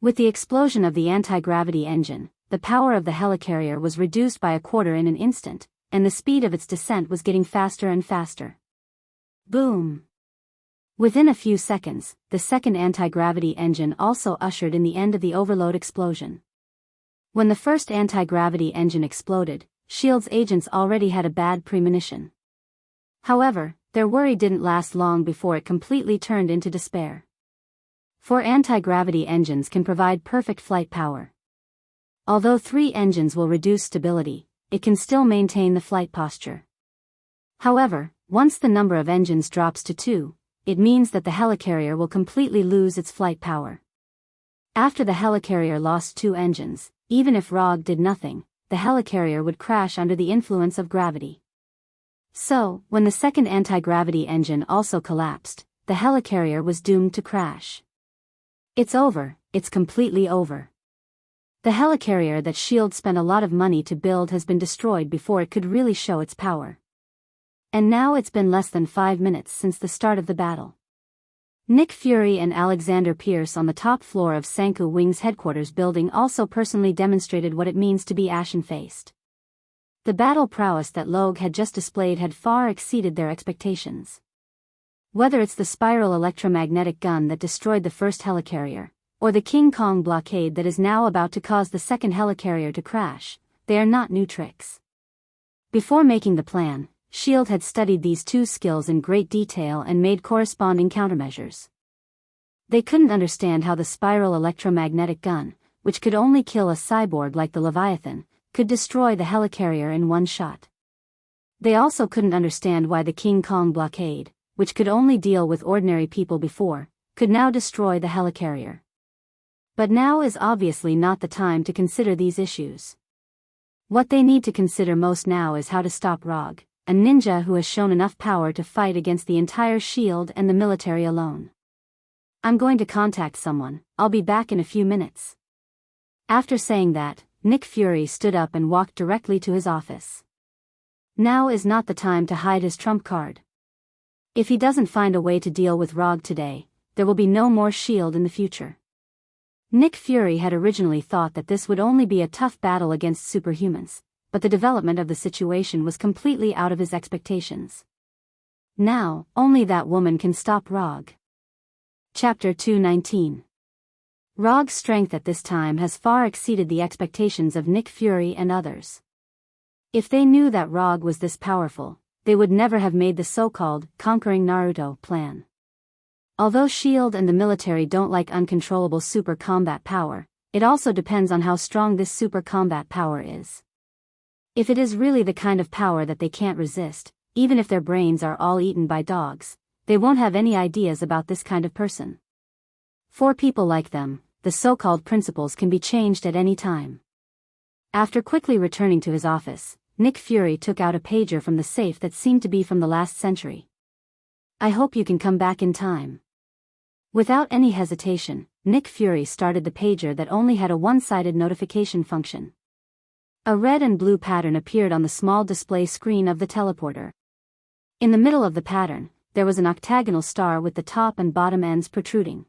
With the explosion of the anti-gravity engine, the power of the helicarrier was reduced by a quarter in an instant, and the speed of its descent was getting faster and faster. Boom! Within a few seconds, the second anti-gravity engine also ushered in the end of the overload explosion. When the first anti-gravity engine exploded, S.H.I.E.L.D.'s agents already had a bad premonition. However, their worry didn't last long before it completely turned into despair. 4 anti-gravity engines can provide perfect flight power. Although 3 engines will reduce stability, it can still maintain the flight posture. However, once the number of engines drops to 2, it means that the helicarrier will completely lose its flight power. After the helicarrier lost 2 engines, even if Rog did nothing, the helicarrier would crash under the influence of gravity. So, when the second anti-gravity engine also collapsed, the helicarrier was doomed to crash. It's over, it's completely over. The helicarrier that S.H.I.E.L.D. spent a lot of money to build has been destroyed before it could really show its power. And now it's been less than 5 minutes since the start of the battle. Nick Fury and Alexander Pierce on the top floor of Sanku Wing's headquarters building also personally demonstrated what it means to be ashen-faced. The battle prowess that Logue had just displayed had far exceeded their expectations. Whether it's the spiral electromagnetic gun that destroyed the first helicarrier, or the King Kong blockade that is now about to cause the second helicarrier to crash, they are not new tricks. Before making the plan, S.H.I.E.L.D. had studied these 2 skills in great detail and made corresponding countermeasures. They couldn't understand how the spiral electromagnetic gun, which could only kill a cyborg like the Leviathan, could destroy the helicarrier in one shot. They also couldn't understand why the King Kong blockade, which could only deal with ordinary people before, could now destroy the helicarrier. But now is obviously not the time to consider these issues. What they need to consider most now is how to stop Rog, a ninja who has shown enough power to fight against the entire S.H.I.E.L.D. and the military alone. I'm going to contact someone, I'll be back in a few minutes. After saying that, Nick Fury stood up and walked directly to his office. Now is not the time to hide his trump card. If he doesn't find a way to deal with Rog today, there will be no more S.H.I.E.L.D. in the future. Nick Fury had originally thought that this would only be a tough battle against superhumans, but the development of the situation was completely out of his expectations. Now, only that woman can stop Rog. Chapter 219. Rog's strength at this time has far exceeded the expectations of Nick Fury and others. If they knew that Rog was this powerful, they would never have made the so-called conquering Naruto plan. Although S.H.I.E.L.D. and the military don't like uncontrollable super combat power, it also depends on how strong this super combat power is. If it is really the kind of power that they can't resist, even if their brains are all eaten by dogs, they won't have any ideas about this kind of person. For people like them, the so-called principles can be changed at any time. After quickly returning to his office, Nick Fury took out a pager from the safe that seemed to be from the last century. "I hope you can come back in time." Without any hesitation, Nick Fury started the pager that only had a one-sided notification function. A red and blue pattern appeared on the small display screen of the teleporter. In the middle of the pattern, there was an octagonal star with the top and bottom ends protruding.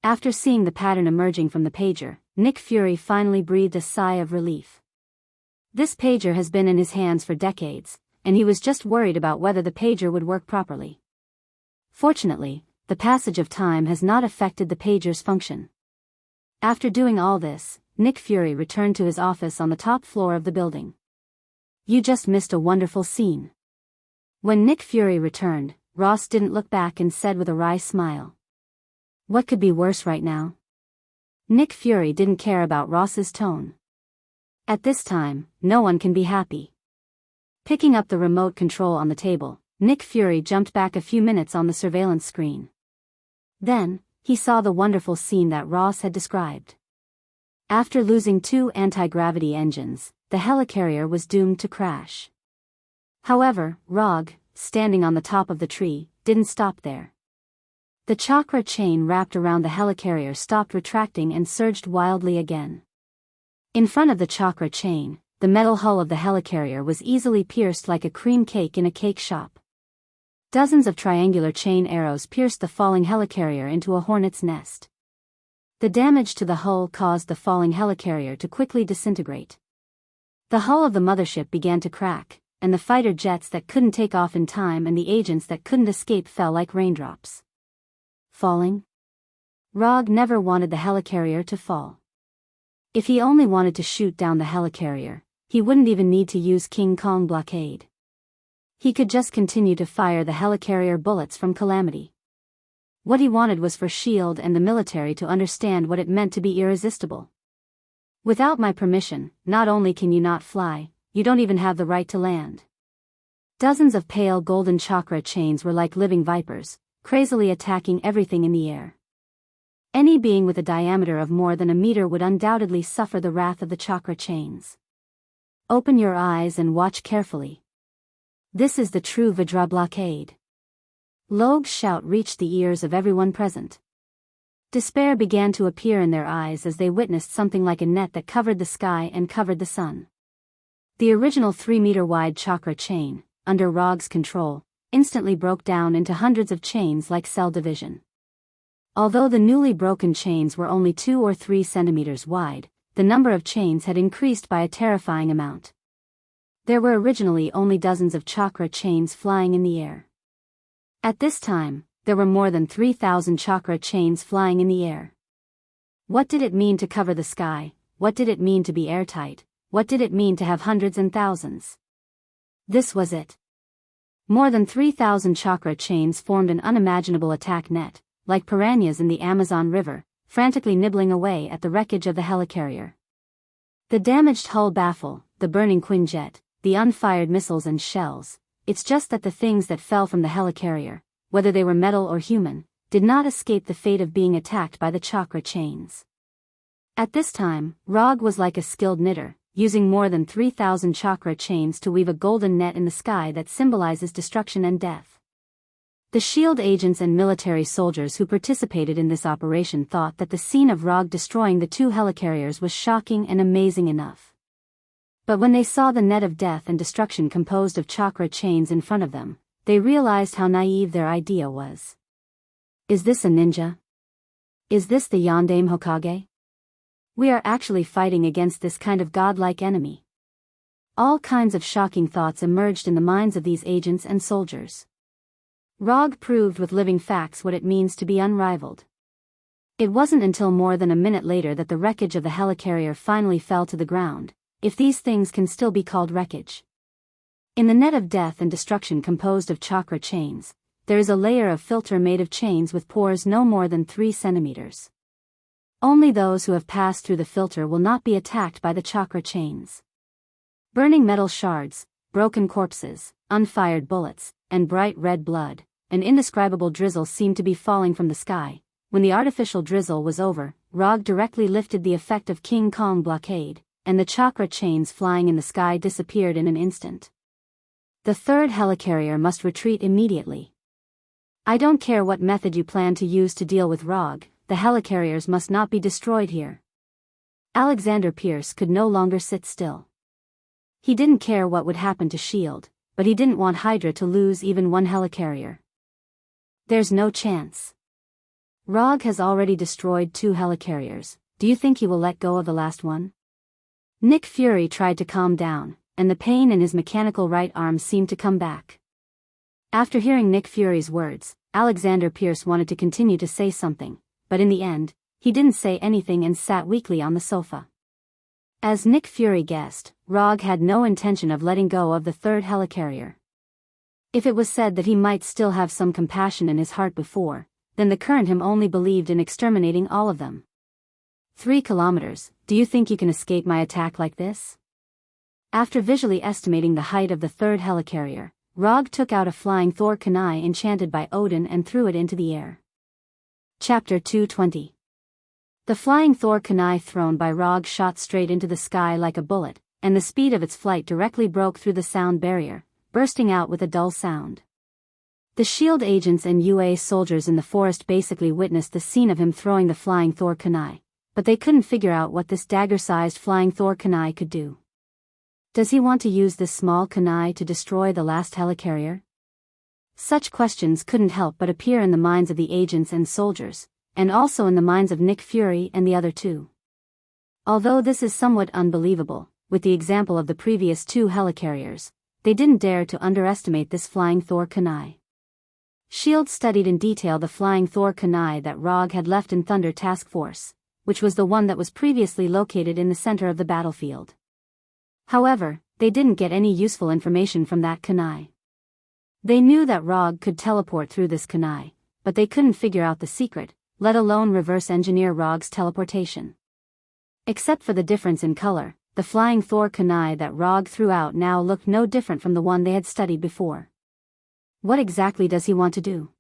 After seeing the pattern emerging from the pager, Nick Fury finally breathed a sigh of relief. This pager has been in his hands for decades, and he was just worried about whether the pager would work properly. Fortunately, the passage of time has not affected the pager's function. After doing all this, Nick Fury returned to his office on the top floor of the building. "You just missed a wonderful scene." When Nick Fury returned, Ross didn't look back and said with a wry smile, "What could be worse right now?" Nick Fury didn't care about Ross's tone. At this time, no one can be happy. Picking up the remote control on the table, Nick Fury jumped back a few minutes on the surveillance screen. Then, he saw the wonderful scene that Ross had described. After losing 2 anti-gravity engines, the helicarrier was doomed to crash. However, Rog, standing on the top of the tree, didn't stop there. The chakra chain wrapped around the helicarrier stopped retracting and surged wildly again. In front of the chakra chain, the metal hull of the helicarrier was easily pierced like a cream cake in a cake shop. Dozens of triangular chain arrows pierced the falling helicarrier into a hornet's nest. The damage to the hull caused the falling helicarrier to quickly disintegrate. The hull of the mothership began to crack, and the fighter jets that couldn't take off in time and the agents that couldn't escape fell like raindrops. Falling? Rog never wanted the helicarrier to fall. If he only wanted to shoot down the helicarrier, he wouldn't even need to use King Kong blockade. He could just continue to fire the helicarrier bullets from Calamity. What he wanted was for S.H.I.E.L.D. and the military to understand what it meant to be irresistible. "Without my permission, not only can you not fly, you don't even have the right to land." Dozens of pale golden chakra chains were like living vipers, crazily attacking everything in the air. Any being with a diameter of more than a meter would undoubtedly suffer the wrath of the chakra chains. Open your eyes and watch carefully. This is the true Vajra blockade. Logue's shout reached the ears of everyone present. Despair began to appear in their eyes as they witnessed something like a net that covered the sky and covered the sun. The original 3-meter-wide chakra chain, under Rog's control, instantly broke down into hundreds of chains like cell division. Although the newly broken chains were only 2 or 3 centimeters wide, the number of chains had increased by a terrifying amount. There were originally only dozens of chakra chains flying in the air. At this time, there were more than 3,000 chakra chains flying in the air. What did it mean to cover the sky? What did it mean to be airtight? What did it mean to have hundreds and thousands? This was it. More than 3,000 chakra chains formed an unimaginable attack net, like piranhas in the Amazon River, frantically nibbling away at the wreckage of the helicarrier. The damaged hull baffle, the burning Quinjet, the unfired missiles and shells, it's just that the things that fell from the helicarrier, whether they were metal or human, did not escape the fate of being attacked by the chakra chains. At this time, Rog was like a skilled knitter, using more than 3,000 chakra chains to weave a golden net in the sky that symbolizes destruction and death. The S.H.I.E.L.D. agents and military soldiers who participated in this operation thought that the scene of Rog destroying the 2 helicarriers was shocking and amazing enough. But when they saw the net of death and destruction composed of chakra chains in front of them, they realized how naive their idea was. Is this a ninja? Is this the Yondaime Hokage? We are actually fighting against this kind of godlike enemy. All kinds of shocking thoughts emerged in the minds of these agents and soldiers. Rog proved with living facts what it means to be unrivaled. It wasn't until more than a minute later that the wreckage of the helicarrier finally fell to the ground, if these things can still be called wreckage. In the net of death and destruction composed of chakra chains, there is a layer of filter made of chains with pores no more than 3 centimeters. Only those who have passed through the filter will not be attacked by the chakra chains. Burning metal shards, broken corpses, unfired bullets, and bright red blood, an indescribable drizzle seemed to be falling from the sky. When the artificial drizzle was over, Rog directly lifted the effect of King Kong blockade, and the chakra chains flying in the sky disappeared in an instant. The third helicarrier must retreat immediately. I don't care what method you plan to use to deal with Rog, the helicarriers must not be destroyed here. Alexander Pierce could no longer sit still. He didn't care what would happen to S.H.I.E.L.D., but he didn't want Hydra to lose even one helicarrier. There's no chance. Rog has already destroyed 2 helicarriers. Do you think he will let go of the last one? Nick Fury tried to calm down, and the pain in his mechanical right arm seemed to come back. After hearing Nick Fury's words, Alexander Pierce wanted to continue to say something, but in the end, he didn't say anything and sat weakly on the sofa. As Nick Fury guessed, Rog had no intention of letting go of the third helicarrier. If it was said that he might still have some compassion in his heart before, then the current him only believed in exterminating all of them. 3 kilometers, do you think you can escape my attack like this? After visually estimating the height of the third helicarrier, Rog took out a flying Thor kunai enchanted by Odin and threw it into the air. Chapter 220. The flying Thor kunai thrown by Rog shot straight into the sky like a bullet, and the speed of its flight directly broke through the sound barrier, bursting out with a dull sound. The S.H.I.E.L.D. agents and UA soldiers in the forest basically witnessed the scene of him throwing the flying Thor kunai, but they couldn't figure out what this dagger-sized flying Thor kunai could do. Does he want to use this small kunai to destroy the last helicarrier? Such questions couldn't help but appear in the minds of the agents and soldiers, and also in the minds of Nick Fury and the other 2. Although this is somewhat unbelievable, with the example of the previous 2 helicarriers, they didn't dare to underestimate this flying Thor kunai. S.H.I.E.L.D. studied in detail the flying Thor kunai that Rog had left in Thunder Task Force, which was the one that was previously located in the center of the battlefield. However, they didn't get any useful information from that kunai. They knew that Rog could teleport through this kunai, but they couldn't figure out the secret, let alone reverse engineer Rog's teleportation. Except for the difference in color, the flying Thor kunai that Rog threw out now looked no different from the one they had studied before. What exactly does he want to do?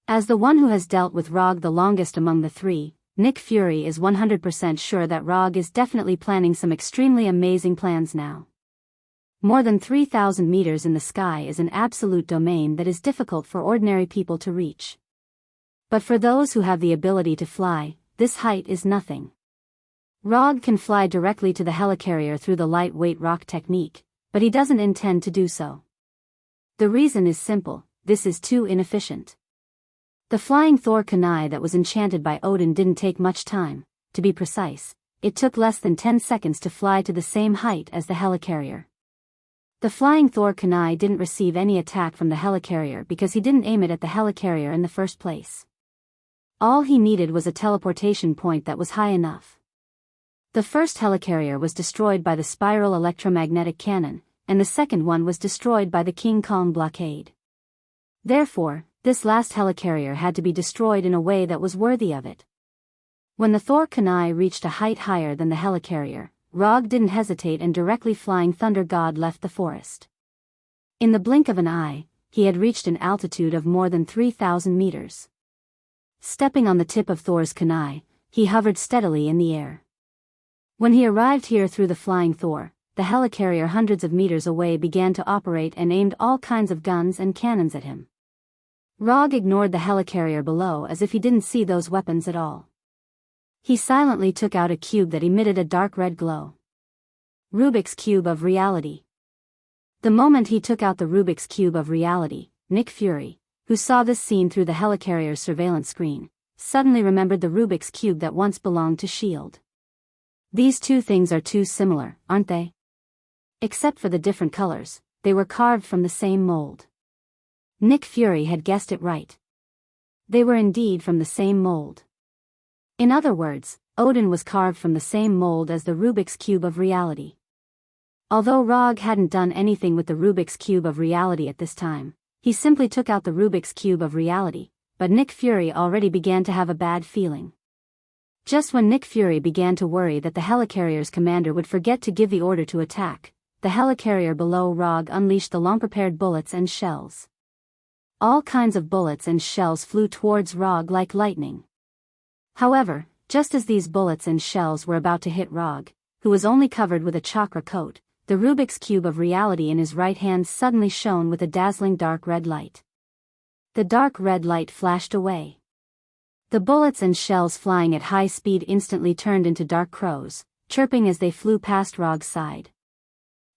As the one who has dealt with Rog the longest among the 3, Nick Fury is 100% sure that Rog is definitely planning some extremely amazing plans now. More than 3,000 meters in the sky is an absolute domain that is difficult for ordinary people to reach. But for those who have the ability to fly, this height is nothing. Rog can fly directly to the helicarrier through the lightweight rock technique, but he doesn't intend to do so. The reason is simple: this is too inefficient. The flying Thor kunai that was enchanted by Odin didn't take much time. To be precise, it took less than 10 seconds to fly to the same height as the helicarrier. The flying Thor kunai didn't receive any attack from the helicarrier because he didn't aim it at the helicarrier in the first place. All he needed was a teleportation point that was high enough. The first helicarrier was destroyed by the spiral electromagnetic cannon, and the second one was destroyed by the King Kong blockade. Therefore, this last helicarrier had to be destroyed in a way that was worthy of it. When the Thor kunai reached a height higher than the helicarrier, Rog didn't hesitate and directly flying Thunder God left the forest. In the blink of an eye, he had reached an altitude of more than 3,000 meters. Stepping on the tip of Thor's kunai, he hovered steadily in the air. When he arrived here through the flying Thor, the helicarrier hundreds of meters away began to operate and aimed all kinds of guns and cannons at him. Rog ignored the helicarrier below as if he didn't see those weapons at all. He silently took out a cube that emitted a dark red glow. Rubik's Cube of Reality. The moment he took out the Rubik's Cube of Reality, Nick Fury, who saw this scene through the helicarrier's surveillance screen, suddenly remembered the Rubik's Cube that once belonged to S.H.I.E.L.D. These 2 things are too similar, aren't they? Except for the different colors, they were carved from the same mold. Nick Fury had guessed it right. They were indeed from the same mold. In other words, Odin was carved from the same mold as the Rubik's Cube of Reality. Although Rog hadn't done anything with the Rubik's Cube of Reality at this time, he simply took out the Rubik's Cube of Reality, but Nick Fury already began to have a bad feeling. Just when Nick Fury began to worry that the helicarrier's commander would forget to give the order to attack, the helicarrier below Rog unleashed the long-prepared bullets and shells. All kinds of bullets and shells flew towards Rog like lightning. However, just as these bullets and shells were about to hit Rog, who was only covered with a chakra coat, the Rubik's Cube of reality in his right hand suddenly shone with a dazzling dark red light. The dark red light flashed away. The bullets and shells flying at high speed instantly turned into dark crows, chirping as they flew past Rog's side.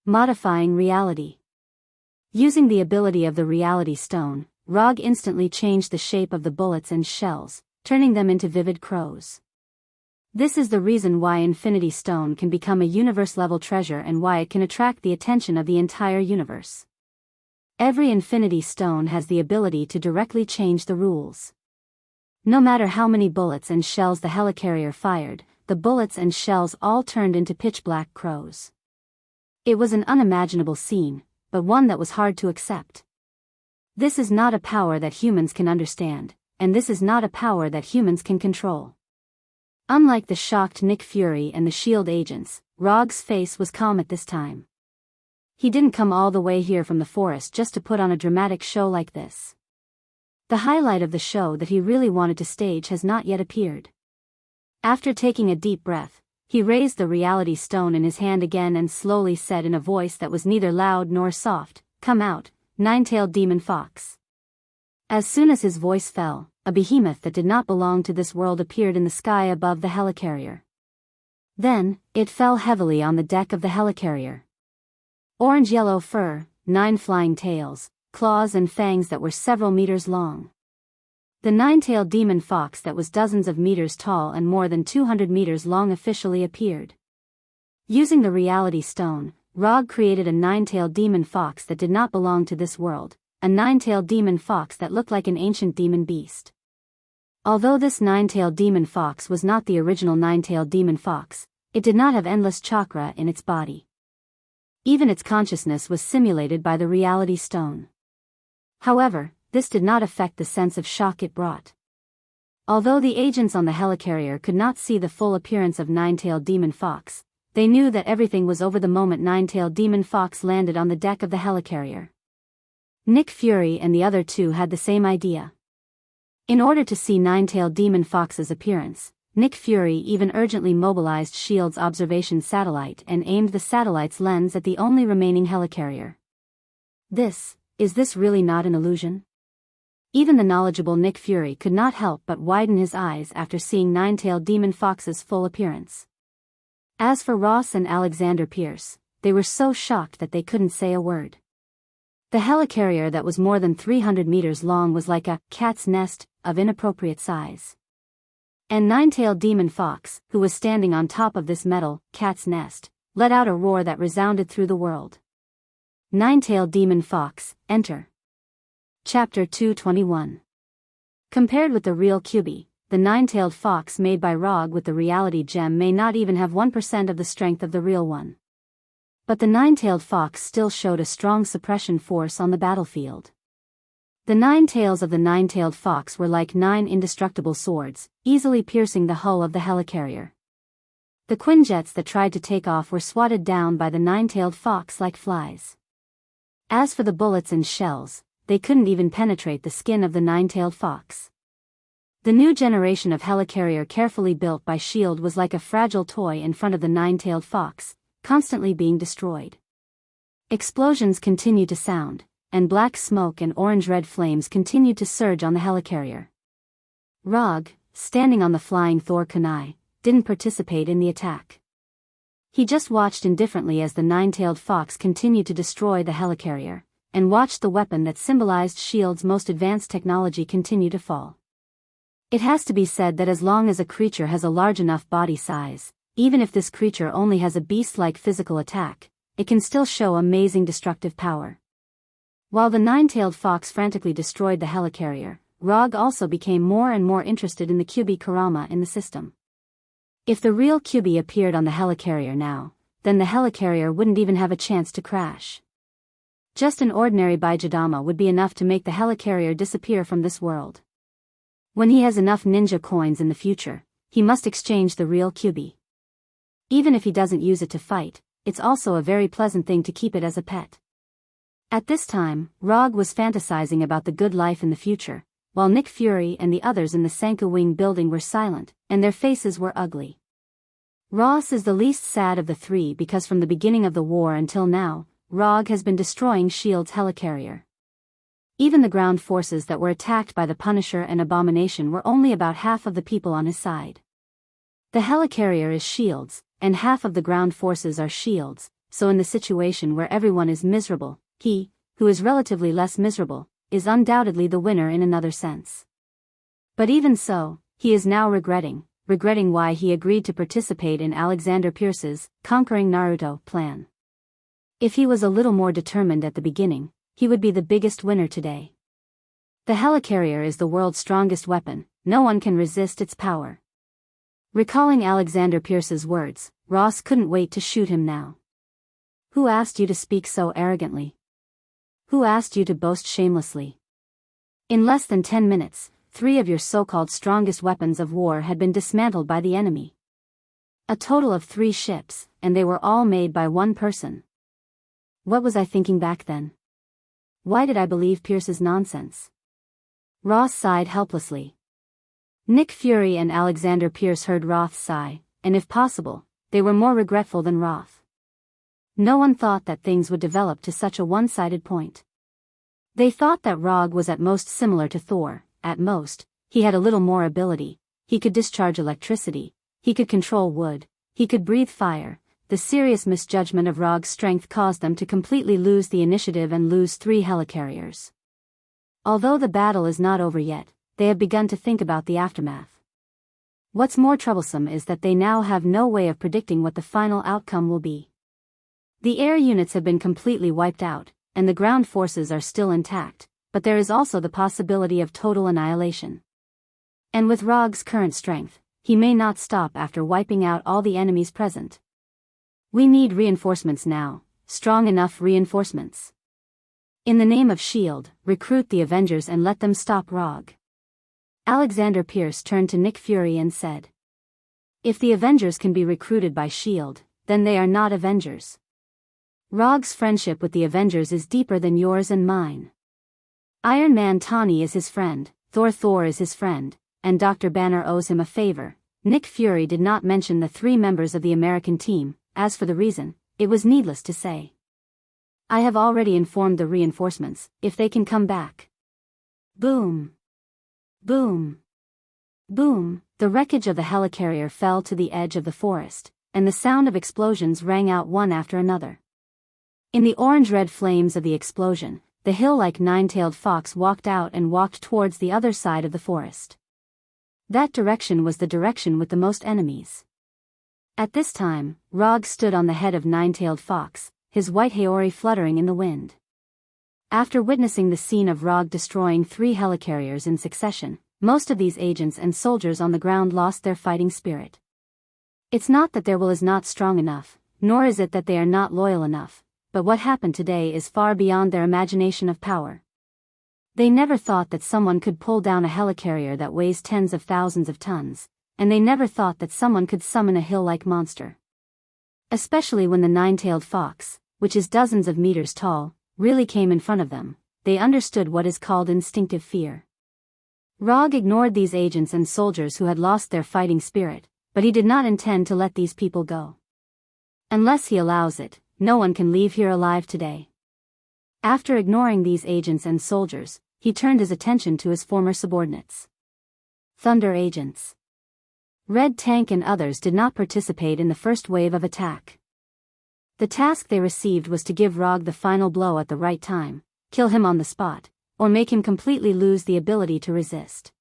Modifying reality. Using the ability of the reality stone, Rog instantly changed the shape of the bullets and shells, turning them into vivid crows. This is the reason why Infinity Stone can become a universe-level treasure and why it can attract the attention of the entire universe. Every Infinity Stone has the ability to directly change the rules. No matter how many bullets and shells the helicarrier fired, the bullets and shells all turned into pitch-black crows. It was an unimaginable scene, but one that was hard to accept. This is not a power that humans can understand, and this is not a power that humans can control. Unlike the shocked Nick Fury and the S.H.I.E.L.D. agents, Rog's face was calm at this time. He didn't come all the way here from the forest just to put on a dramatic show like this. The highlight of the show that he really wanted to stage has not yet appeared. After taking a deep breath, he raised the reality stone in his hand again and slowly said in a voice that was neither loud nor soft, "Come out, nine-tailed demon fox." As soon as his voice fell, a behemoth that did not belong to this world appeared in the sky above the helicarrier. Then, it fell heavily on the deck of the helicarrier. Orange-yellow fur, 9 flying tails, claws and fangs that were several meters long. The nine-tailed demon fox that was dozens of meters tall and more than 200 meters long officially appeared. Using the reality stone, Rog created a nine-tailed demon fox that did not belong to this world, a nine-tailed demon fox that looked like an ancient demon beast. Although this nine-tailed demon fox was not the original nine-tailed demon fox, it did not have endless chakra in its body. Even its consciousness was simulated by the reality stone. However, this did not affect the sense of shock it brought. Although the agents on the helicarrier could not see the full appearance of nine-tailed demon fox, they knew that everything was over the moment nine-tailed demon fox landed on the deck of the helicarrier. Nick Fury and the other two had the same idea. In order to see nine-tailed demon fox's appearance, Nick Fury even urgently mobilized S.H.I.E.L.D.'s observation satellite and aimed the satellite's lens at the only remaining helicarrier. Is this really not an illusion? Even the knowledgeable Nick Fury could not help but widen his eyes after seeing nine-tailed demon fox's full appearance. As for Ross and Alexander Pierce, they were so shocked that they couldn't say a word. The helicarrier that was more than 300 meters long was like a cat's nest of inappropriate size. And nine-tailed demon fox, who was standing on top of this metal cat's nest, let out a roar that resounded through the world. Nine-tailed demon fox, enter. Chapter 221. Compared with the real Cubie, the nine-tailed fox made by Rog with the reality gem may not even have 1% of the strength of the real one. But the nine-tailed fox still showed a strong suppression force on the battlefield. The 9 tails of the nine-tailed fox were like 9 indestructible swords, easily piercing the hull of the helicarrier. The Quinjets that tried to take off were swatted down by the nine-tailed fox like flies. As for the bullets and shells, they couldn't even penetrate the skin of the nine-tailed fox. The new generation of helicarrier carefully built by S.H.I.E.L.D. was like a fragile toy in front of the nine-tailed fox, constantly being destroyed. Explosions continued to sound, and black smoke and orange-red flames continued to surge on the helicarrier. Rog, standing on the flying Thor kunai, didn't participate in the attack. He just watched indifferently as the nine-tailed fox continued to destroy the helicarrier, and watched the weapon that symbolized S.H.I.E.L.D.'s most advanced technology continue to fall. It has to be said that as long as a creature has a large enough body size, even if this creature only has a beast-like physical attack, it can still show amazing destructive power. While the nine-tailed fox frantically destroyed the helicarrier, Rog also became more and more interested in the Cubie Kurama in the system. If the real Cubie appeared on the helicarrier now, then the helicarrier wouldn't even have a chance to crash. Just an ordinary Baijidama would be enough to make the helicarrier disappear from this world. When he has enough ninja coins in the future, he must exchange the real Cubie. Even if he doesn't use it to fight, it's also a very pleasant thing to keep it as a pet. At this time, Rog was fantasizing about the good life in the future, while Nick Fury and the others in the Sanka Wing building were silent, and their faces were ugly. Ross is the least sad of the three because from the beginning of the war until now, Rog has been destroying S.H.I.E.L.'s helicarrier. Even the ground forces that were attacked by the Punisher and Abomination were only about half of the people on his side. The helicarrier is S.H.I.E.L.'s, and half of the ground forces are S.H.I.E.L.'s, so in the situation where everyone is miserable, he, who is relatively less miserable, is undoubtedly the winner in another sense. But even so, he is now regretting why he agreed to participate in Alexander Pierce's Conquering Naruto plan. If he was a little more determined at the beginning, he would be the biggest winner today. The helicarrier is the world's strongest weapon, no one can resist its power. Recalling Alexander Pierce's words, Ross couldn't wait to shoot him now. Who asked you to speak so arrogantly? Who asked you to boast shamelessly? In less than 10 minutes, 3 of your so-called strongest weapons of war had been dismantled by the enemy. A total of 3 ships, and they were all made by one person. What was I thinking back then? Why did I believe Pierce's nonsense? Ross sighed helplessly. Nick Fury and Alexander Pierce heard Roth's sigh, and if possible, they were more regretful than Roth. No one thought that things would develop to such a one-sided point. They thought that Rog was at most similar to Thor. At most, he had a little more ability, he could discharge electricity, he could control wood, he could breathe fire. The serious misjudgment of Rog's strength caused them to completely lose the initiative and lose 3 helicarriers. Although the battle is not over yet, they have begun to think about the aftermath. What's more troublesome is that they now have no way of predicting what the final outcome will be. The air units have been completely wiped out, and the ground forces are still intact, but there is also the possibility of total annihilation. And with Rog's current strength, he may not stop after wiping out all the enemies present. We need reinforcements now, strong enough reinforcements. In the name of S.H.I.E.L.D., recruit the Avengers and let them stop Rog. Alexander Pierce turned to Nick Fury and said. If the Avengers can be recruited by S.H.I.E.L.D., then they are not Avengers. Rog's friendship with the Avengers is deeper than yours and mine. Iron Man Tony is his friend, Thor is his friend, and Dr. Banner owes him a favor. Nick Fury did not mention the 3 members of the American team. As for the reason, it was needless to say. I have already informed the reinforcements, if they can come back. Boom. Boom. Boom. The wreckage of the helicarrier fell to the edge of the forest, and the sound of explosions rang out one after another. In the orange-red flames of the explosion, the hill-like nine-tailed fox walked out and walked towards the other side of the forest. That direction was the direction with the most enemies. At this time, Rog stood on the head of Nine-Tailed Fox, his white haori fluttering in the wind. After witnessing the scene of Rog destroying 3 helicarriers in succession, most of these agents and soldiers on the ground lost their fighting spirit. It's not that their will is not strong enough, nor is it that they are not loyal enough, but what happened today is far beyond their imagination of power. They never thought that someone could pull down a helicarrier that weighs tens of thousands of tons, and they never thought that someone could summon a hill-like monster. Especially when the nine-tailed fox, which is dozens of meters tall, really came in front of them, they understood what is called instinctive fear. Rog ignored these agents and soldiers who had lost their fighting spirit, but he did not intend to let these people go. Unless he allows it, no one can leave here alive today. After ignoring these agents and soldiers, he turned his attention to his former subordinates. Thunder agents. Red Tank and others did not participate in the first wave of attack. The task they received was to give Rog the final blow at the right time, kill him on the spot, or make him completely lose the ability to resist.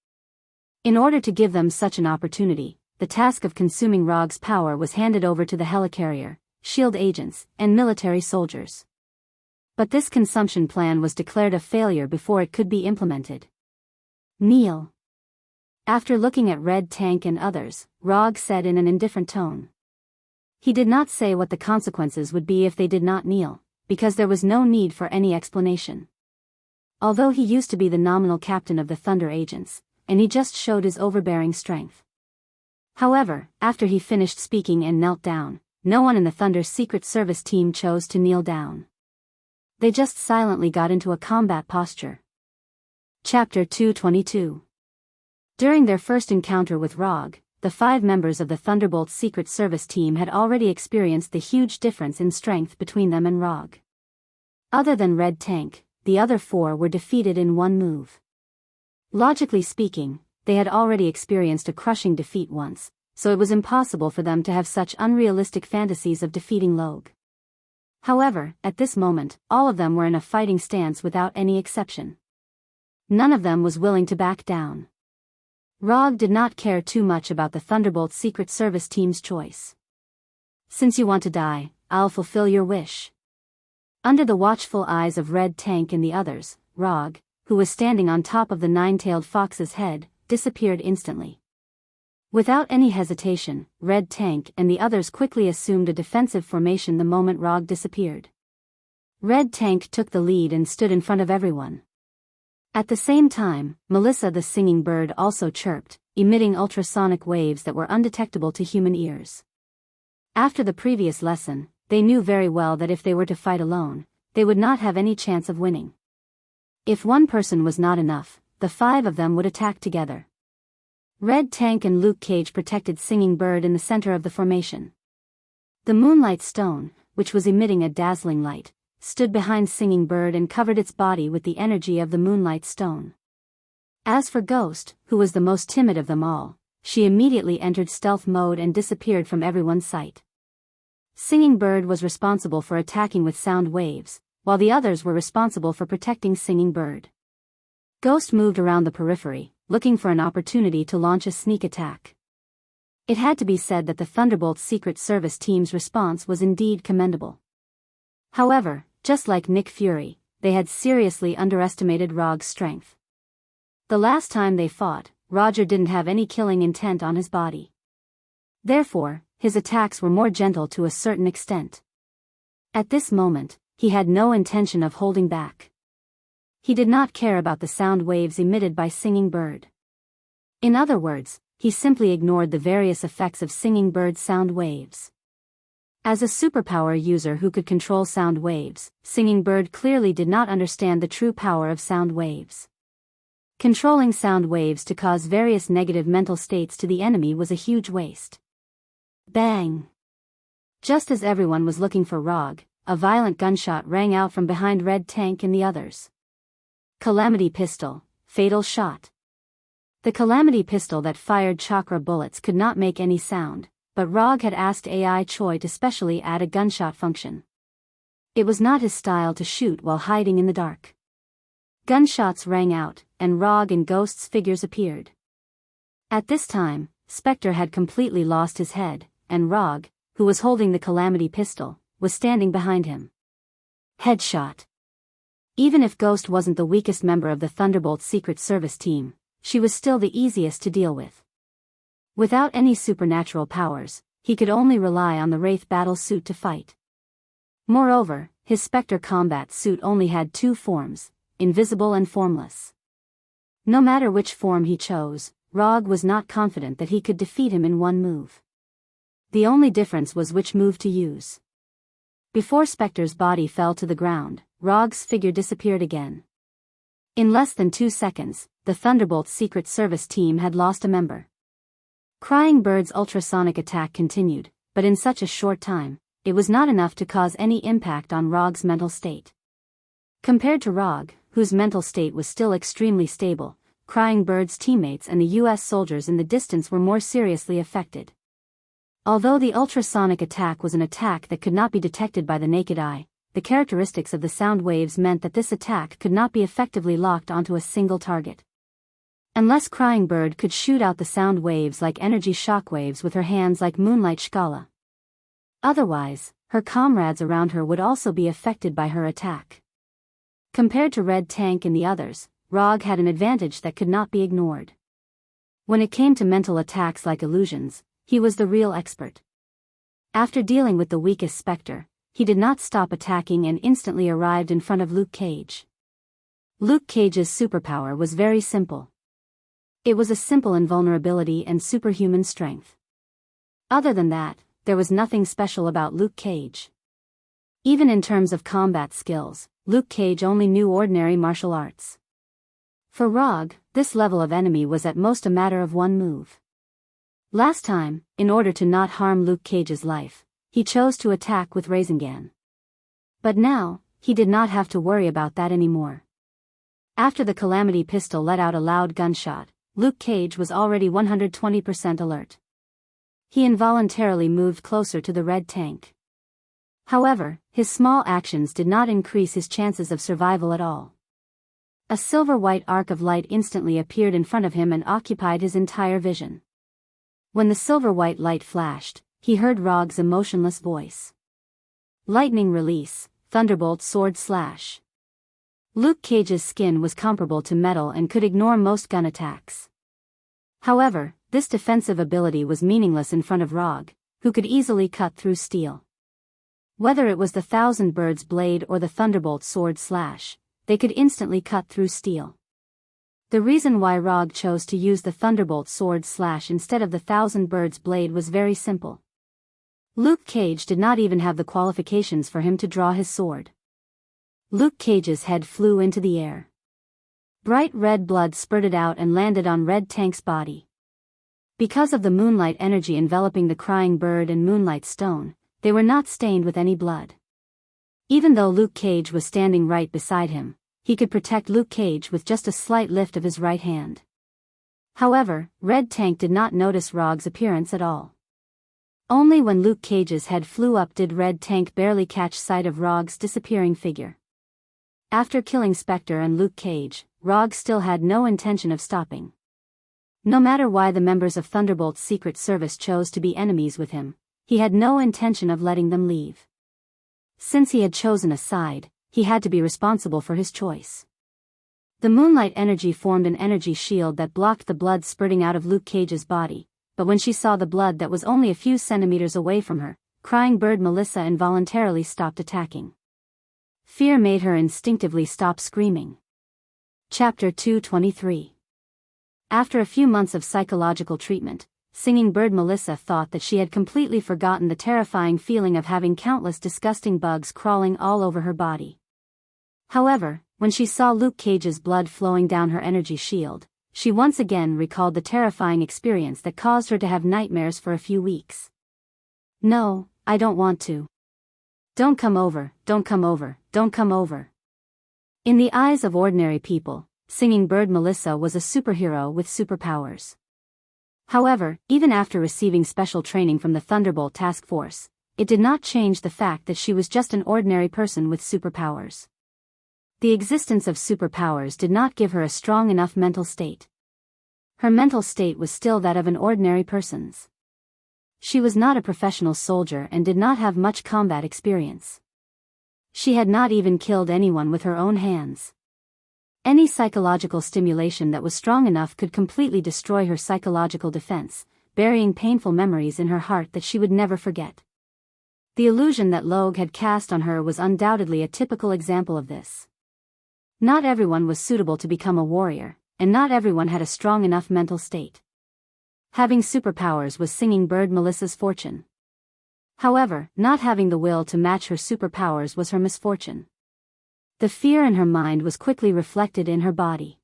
In order to give them such an opportunity, the task of consuming Rog's power was handed over to the helicarrier, S.H.I.E.L.D. agents, and military soldiers. But this consumption plan was declared a failure before it could be implemented. Kneel. After looking at Red Tank and others, Rog said in an indifferent tone. He did not say what the consequences would be if they did not kneel, because there was no need for any explanation. Although he used to be the nominal captain of the Thunder agents, and he just showed his overbearing strength. However, after he finished speaking and knelt down, no one in the Thunder's Secret Service team chose to kneel down. They just silently got into a combat posture. Chapter 222. During their first encounter with Rog, the 5 members of the Thunderbolt's Secret Service team had already experienced the huge difference in strength between them and Rog. Other than Red Tank, the other 4 were defeated in one move. Logically speaking, they had already experienced a crushing defeat once, so it was impossible for them to have such unrealistic fantasies of defeating Log. However, at this moment, all of them were in a fighting stance without any exception. None of them was willing to back down. Rog did not care too much about the Thunderbolt's Secret Service team's choice. "Since you want to die, I'll fulfill your wish." Under the watchful eyes of Red Tank and the others, Rog, who was standing on top of the 9-tailed fox's head, disappeared instantly. Without any hesitation, Red Tank and the others quickly assumed a defensive formation the moment Rog disappeared. Red Tank took the lead and stood in front of everyone. At the same time, Melissa the singing bird also chirped, emitting ultrasonic waves that were undetectable to human ears. After the previous lesson, they knew very well that if they were to fight alone, they would not have any chance of winning. If one person was not enough, the 5 of them would attack together. Red Tank and Luke Cage protected Singing Bird in the center of the formation. The Moonlight Stone, which was emitting a dazzling light, stood behind Singing Bird and covered its body with the energy of the Moonlight Stone. As for Ghost, who was the most timid of them all, she immediately entered stealth mode and disappeared from everyone's sight. Singing Bird was responsible for attacking with sound waves, while the others were responsible for protecting Singing Bird. Ghost moved around the periphery, looking for an opportunity to launch a sneak attack. It had to be said that the Thunderbolt's Secret Service team's response was indeed commendable. However, just like Nick Fury, they had seriously underestimated Rog's strength. The last time they fought, Roger didn't have any killing intent on his body. Therefore, his attacks were more gentle to a certain extent. At this moment, he had no intention of holding back. He did not care about the sound waves emitted by Singing Bird. In other words, he simply ignored the various effects of Singing Bird's sound waves. As a superpower user who could control sound waves, Singing Bird clearly did not understand the true power of sound waves. Controlling sound waves to cause various negative mental states to the enemy was a huge waste. Bang! Just as everyone was looking for Rog, a violent gunshot rang out from behind Red Tank and the others. Calamity Pistol, Fatal Shot. The Calamity Pistol that fired chakra bullets could not make any sound, but Rog had asked AI Choi to specially add a gunshot function. It was not his style to shoot while hiding in the dark. Gunshots rang out, and Rog and Ghost's figures appeared. At this time, Spectre had completely lost his head, and Rog, who was holding the Calamity Pistol, was standing behind him. Headshot. Even if Ghost wasn't the weakest member of the Thunderbolt's Secret Service team, she was still the easiest to deal with. Without any supernatural powers, he could only rely on the Wraith battle suit to fight. Moreover, his Spectre combat suit only had 2 forms, invisible and formless. No matter which form he chose, Rog was not confident that he could defeat him in one move. The only difference was which move to use. Before Spectre's body fell to the ground, Rog's figure disappeared again. In less than 2 seconds, the Thunderbolt's Secret Service team had lost a member. Crying Bird's ultrasonic attack continued, but in such a short time, it was not enough to cause any impact on Rog's mental state. Compared to Rog, whose mental state was still extremely stable, Crying Bird's teammates and the U.S. soldiers in the distance were more seriously affected. Although the ultrasonic attack was an attack that could not be detected by the naked eye, the characteristics of the sound waves meant that this attack could not be effectively locked onto a single target. Unless Crying Bird could shoot out the sound waves like energy shockwaves with her hands like Moonlight Shkala. Otherwise, her comrades around her would also be affected by her attack. Compared to Red Tank and the others, Rog had an advantage that could not be ignored. When it came to mental attacks like illusions, he was the real expert. After dealing with the weakest Spectre, he did not stop attacking and instantly arrived in front of Luke Cage. Luke Cage's superpower was very simple. It was a simple invulnerability and superhuman strength. Other than that, there was nothing special about Luke Cage. Even in terms of combat skills, Luke Cage only knew ordinary martial arts. For Rog, this level of enemy was at most a matter of one move. Last time, in order to not harm Luke Cage's life, he chose to attack with Rasengan. But now, he did not have to worry about that anymore. After the Calamity pistol let out a loud gunshot, Luke Cage was already 120% alert. He involuntarily moved closer to the red tank. However, his small actions did not increase his chances of survival at all. A silver-white arc of light instantly appeared in front of him and occupied his entire vision. When the silver-white light flashed, he heard Rog's emotionless voice. Lightning release, thunderbolt sword slash. Luke Cage's skin was comparable to metal and could ignore most gun attacks. However, this defensive ability was meaningless in front of Rog, who could easily cut through steel. Whether it was the Thousand Birds blade or the thunderbolt sword slash, they could instantly cut through steel. The reason why Rog chose to use the thunderbolt sword slash instead of the Thousand Birds blade was very simple. Luke Cage did not even have the qualifications for him to draw his sword. Luke Cage's head flew into the air. Bright red blood spurted out and landed on Red Tank's body. Because of the moonlight energy enveloping the crying bird and moonlight stone, they were not stained with any blood. Even though Luke Cage was standing right beside him, he could protect Luke Cage with just a slight lift of his right hand. However, Red Tank did not notice Rog's appearance at all. Only when Luke Cage's head flew up did Red Tank barely catch sight of Rog's disappearing figure. After killing Spectre and Luke Cage, Rog still had no intention of stopping. No matter why the members of Thunderbolt's Secret Service chose to be enemies with him, he had no intention of letting them leave. Since he had chosen a side, he had to be responsible for his choice. The moonlight energy formed an energy shield that blocked the blood spurting out of Luke Cage's body, but when she saw the blood that was only a few centimeters away from her, crying bird Melissa involuntarily stopped attacking. Fear made her instinctively stop screaming. Chapter 223. After a few months of psychological treatment, singing bird Melissa thought that she had completely forgotten the terrifying feeling of having countless disgusting bugs crawling all over her body. However, when she saw Luke Cage's blood flowing down her energy shield, she once again recalled the terrifying experience that caused her to have nightmares for a few weeks. No, I don't want to. Don't come over, don't come over, don't come over. In the eyes of ordinary people, singing bird Melissa was a superhero with superpowers. However, even after receiving special training from the Thunderbolt Task Force, it did not change the fact that she was just an ordinary person with superpowers. The existence of superpowers did not give her a strong enough mental state. Her mental state was still that of an ordinary person's. She was not a professional soldier and did not have much combat experience. She had not even killed anyone with her own hands. Any psychological stimulation that was strong enough could completely destroy her psychological defense, burying painful memories in her heart that she would never forget. The illusion that Logue had cast on her was undoubtedly a typical example of this. Not everyone was suitable to become a warrior, and not everyone had a strong enough mental state. Having superpowers was singing bird Melissa's fortune. However, not having the will to match her superpowers was her misfortune. The fear in her mind was quickly reflected in her body.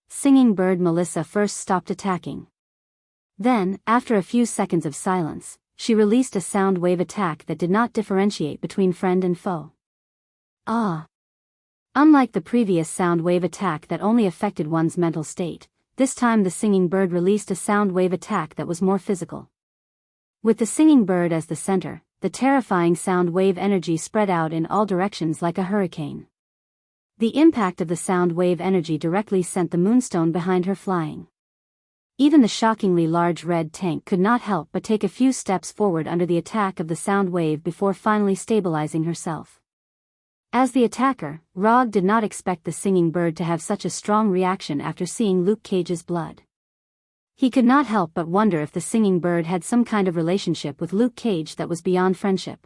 Singing bird Melissa first stopped attacking. Then, after a few seconds of silence, she released a sound wave attack that did not differentiate between friend and foe. Ah! Unlike the previous sound wave attack that only affected one's mental state, this time the singing bird released a sound wave attack that was more physical. With the singing bird as the center, the terrifying sound wave energy spread out in all directions like a hurricane. The impact of the sound wave energy directly sent the moonstone behind her flying. Even the shockingly large red tank could not help but take a few steps forward under the attack of the sound wave before finally stabilizing herself. As the attacker, Rog did not expect the singing bird to have such a strong reaction after seeing Luke Cage's blood. He could not help but wonder if the singing bird had some kind of relationship with Luke Cage that was beyond friendship.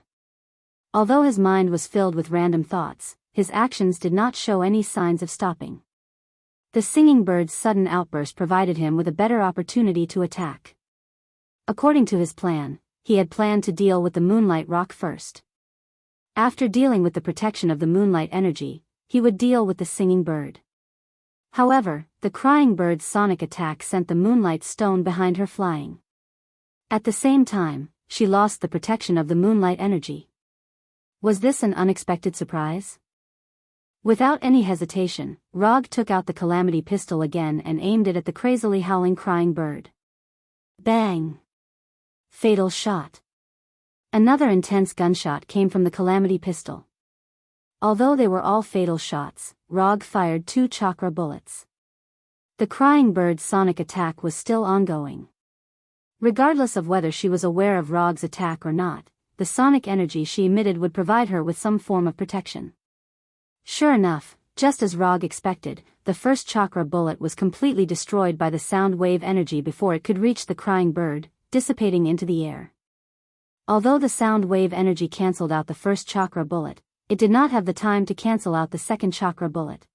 Although his mind was filled with random thoughts, his actions did not show any signs of stopping. The singing bird's sudden outburst provided him with a better opportunity to attack. According to his plan, he had planned to deal with the moonlight rock first. After dealing with the protection of the moonlight energy, he would deal with the singing bird. However, the crying bird's sonic attack sent the moonlight stone behind her flying. At the same time, she lost the protection of the moonlight energy. Was this an unexpected surprise? Without any hesitation, Rog took out the Calamity pistol again and aimed it at the crazily howling crying bird. Bang! Fatal shot. Another intense gunshot came from the Calamity pistol. Although they were all fatal shots, Rog fired 2 chakra bullets. The crying bird's sonic attack was still ongoing. Regardless of whether she was aware of Rog's attack or not, the sonic energy she emitted would provide her with some form of protection. Sure enough, just as Rog expected, the first chakra bullet was completely destroyed by the sound wave energy before it could reach the crying bird, dissipating into the air. Although the sound wave energy cancelled out the first chakra bullet, it did not have the time to cancel out the second chakra bullet.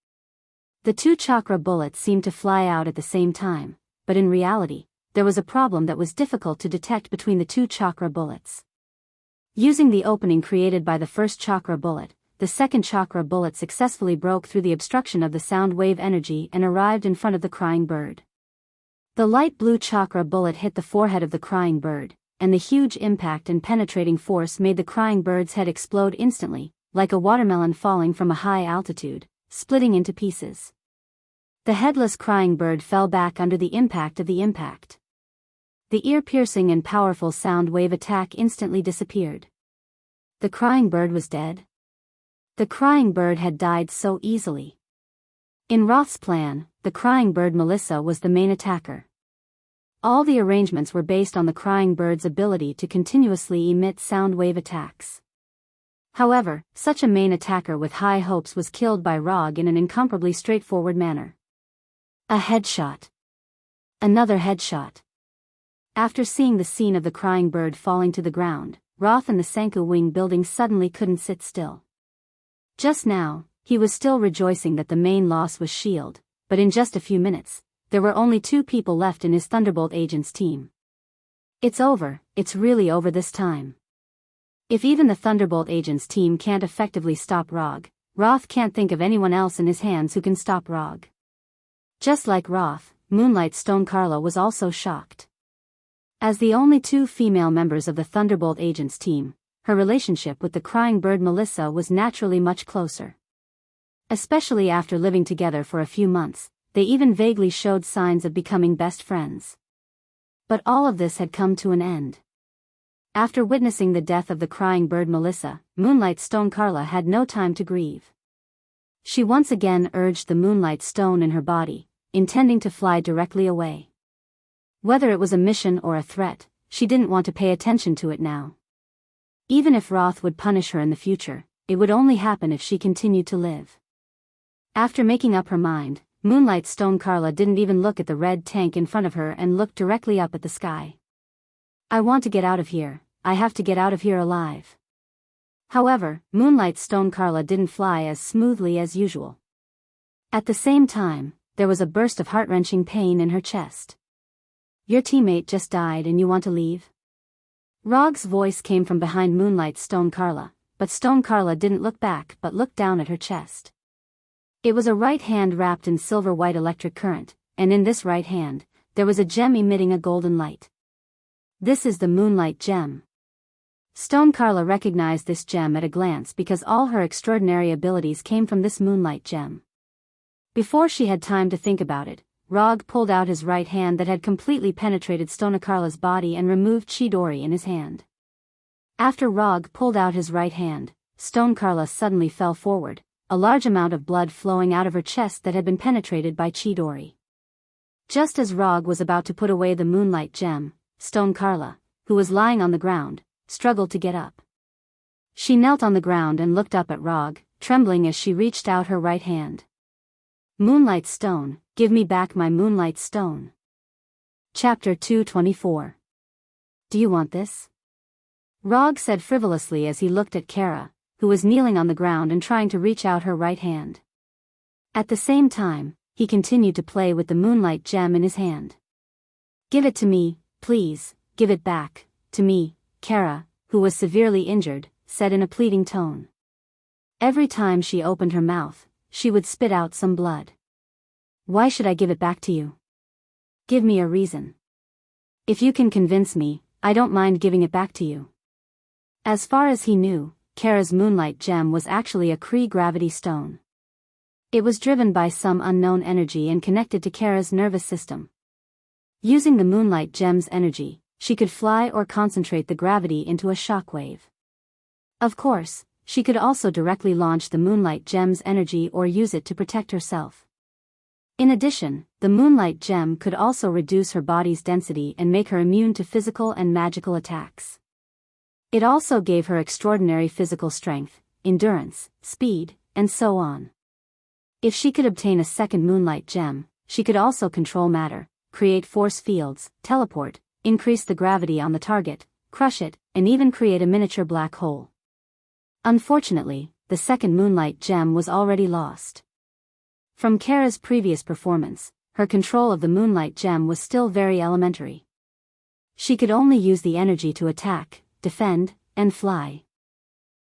The 2 chakra bullets seemed to fly out at the same time, but in reality, there was a problem that was difficult to detect between the 2 chakra bullets. Using the opening created by the first chakra bullet, the second chakra bullet successfully broke through the obstruction of the sound wave energy and arrived in front of the crying bird. The light blue chakra bullet hit the forehead of the crying bird, and the huge impact and penetrating force made the crying bird's head explode instantly, like a watermelon falling from a high altitude, splitting into pieces. The headless crying bird fell back under the impact of the impact. The ear-piercing and powerful sound wave attack instantly disappeared. The crying bird was dead. The crying bird had died so easily. In Roth's plan, the crying bird Melissa was the main attacker. All the arrangements were based on the crying bird's ability to continuously emit sound wave attacks. However, such a main attacker with high hopes was killed by Rog in an incomparably straightforward manner. A headshot. Another headshot. After seeing the scene of the crying bird falling to the ground, Roth and the Sanku Wing building suddenly couldn't sit still. Just now, he was still rejoicing that the main loss was S.H.I.E.L.D., but in just a few minutes, there were only 2 people left in his Thunderbolt agents team. It's over, it's really over this time. If even the Thunderbolt agents team can't effectively stop Rog, Roth can't think of anyone else in his hands who can stop Rog. Just like Roth, Moonlight Stone Carla was also shocked. As the only 2 female members of the Thunderbolt agents team, her relationship with the crying bird Melissa was naturally much closer. Especially after living together for a few months, they even vaguely showed signs of becoming best friends. But all of this had come to an end. After witnessing the death of the crying bird Melissa, Moonlight Stone Carla had no time to grieve. She once again urged the Moonlight Stone in her body, intending to fly directly away. Whether it was a mission or a threat, she didn't want to pay attention to it now. Even if Roth would punish her in the future, it would only happen if she continued to live. After making up her mind, Moonlight Stone Carla didn't even look at the red tank in front of her and looked directly up at the sky. I want to get out of here, I have to get out of here alive. However, Moonlight Stone Carla didn't fly as smoothly as usual. At the same time, there was a burst of heart-wrenching pain in her chest. Your teammate just died and you want to leave? Rog's voice came from behind Moonlight Stone Carla, but Stone Carla didn't look back but looked down at her chest. It was a right hand wrapped in silver-white electric current, and in this right hand, there was a gem emitting a golden light. This is the Moonlight Gem. Stone Carla recognized this gem at a glance because all her extraordinary abilities came from this Moonlight Gem. Before she had time to think about it, Rog pulled out his right hand that had completely penetrated Stone Carla's body and removed Chidori in his hand. After Rog pulled out his right hand, Stone Carla suddenly fell forward, a large amount of blood flowing out of her chest that had been penetrated by Chidori. Just as Rog was about to put away the Moonlight Gem, Stone Carla, who was lying on the ground, struggled to get up. She knelt on the ground and looked up at Rog, trembling as she reached out her right hand. Moonlight Stone, give me back my Moonlight Stone. Chapter 224. Do you want this? Rog said frivolously as he looked at Kara, who was kneeling on the ground and trying to reach out her right hand. At the same time, he continued to play with the Moonlight Gem in his hand. Give it to me, please, give it back, to me, Kara, who was severely injured, said in a pleading tone. Every time she opened her mouth, she would spit out some blood. Why should I give it back to you? Give me a reason. If you can convince me, I don't mind giving it back to you. As far as he knew, Kara's moonlight gem was actually a Kree gravity stone. It was driven by some unknown energy and connected to Kara's nervous system. Using the moonlight gem's energy, she could fly or concentrate the gravity into a shockwave. Of course, she could also directly launch the moonlight gem's energy or use it to protect herself. In addition, the moonlight gem could also reduce her body's density and make her immune to physical and magical attacks. It also gave her extraordinary physical strength, endurance, speed, and so on. If she could obtain a second moonlight gem, she could also control matter, create force fields, teleport, increase the gravity on the target, crush it, and even create a miniature black hole. Unfortunately, the second moonlight gem was already lost. From Kara's previous performance, her control of the moonlight gem was still very elementary. She could only use the energy to attack, defend, and fly.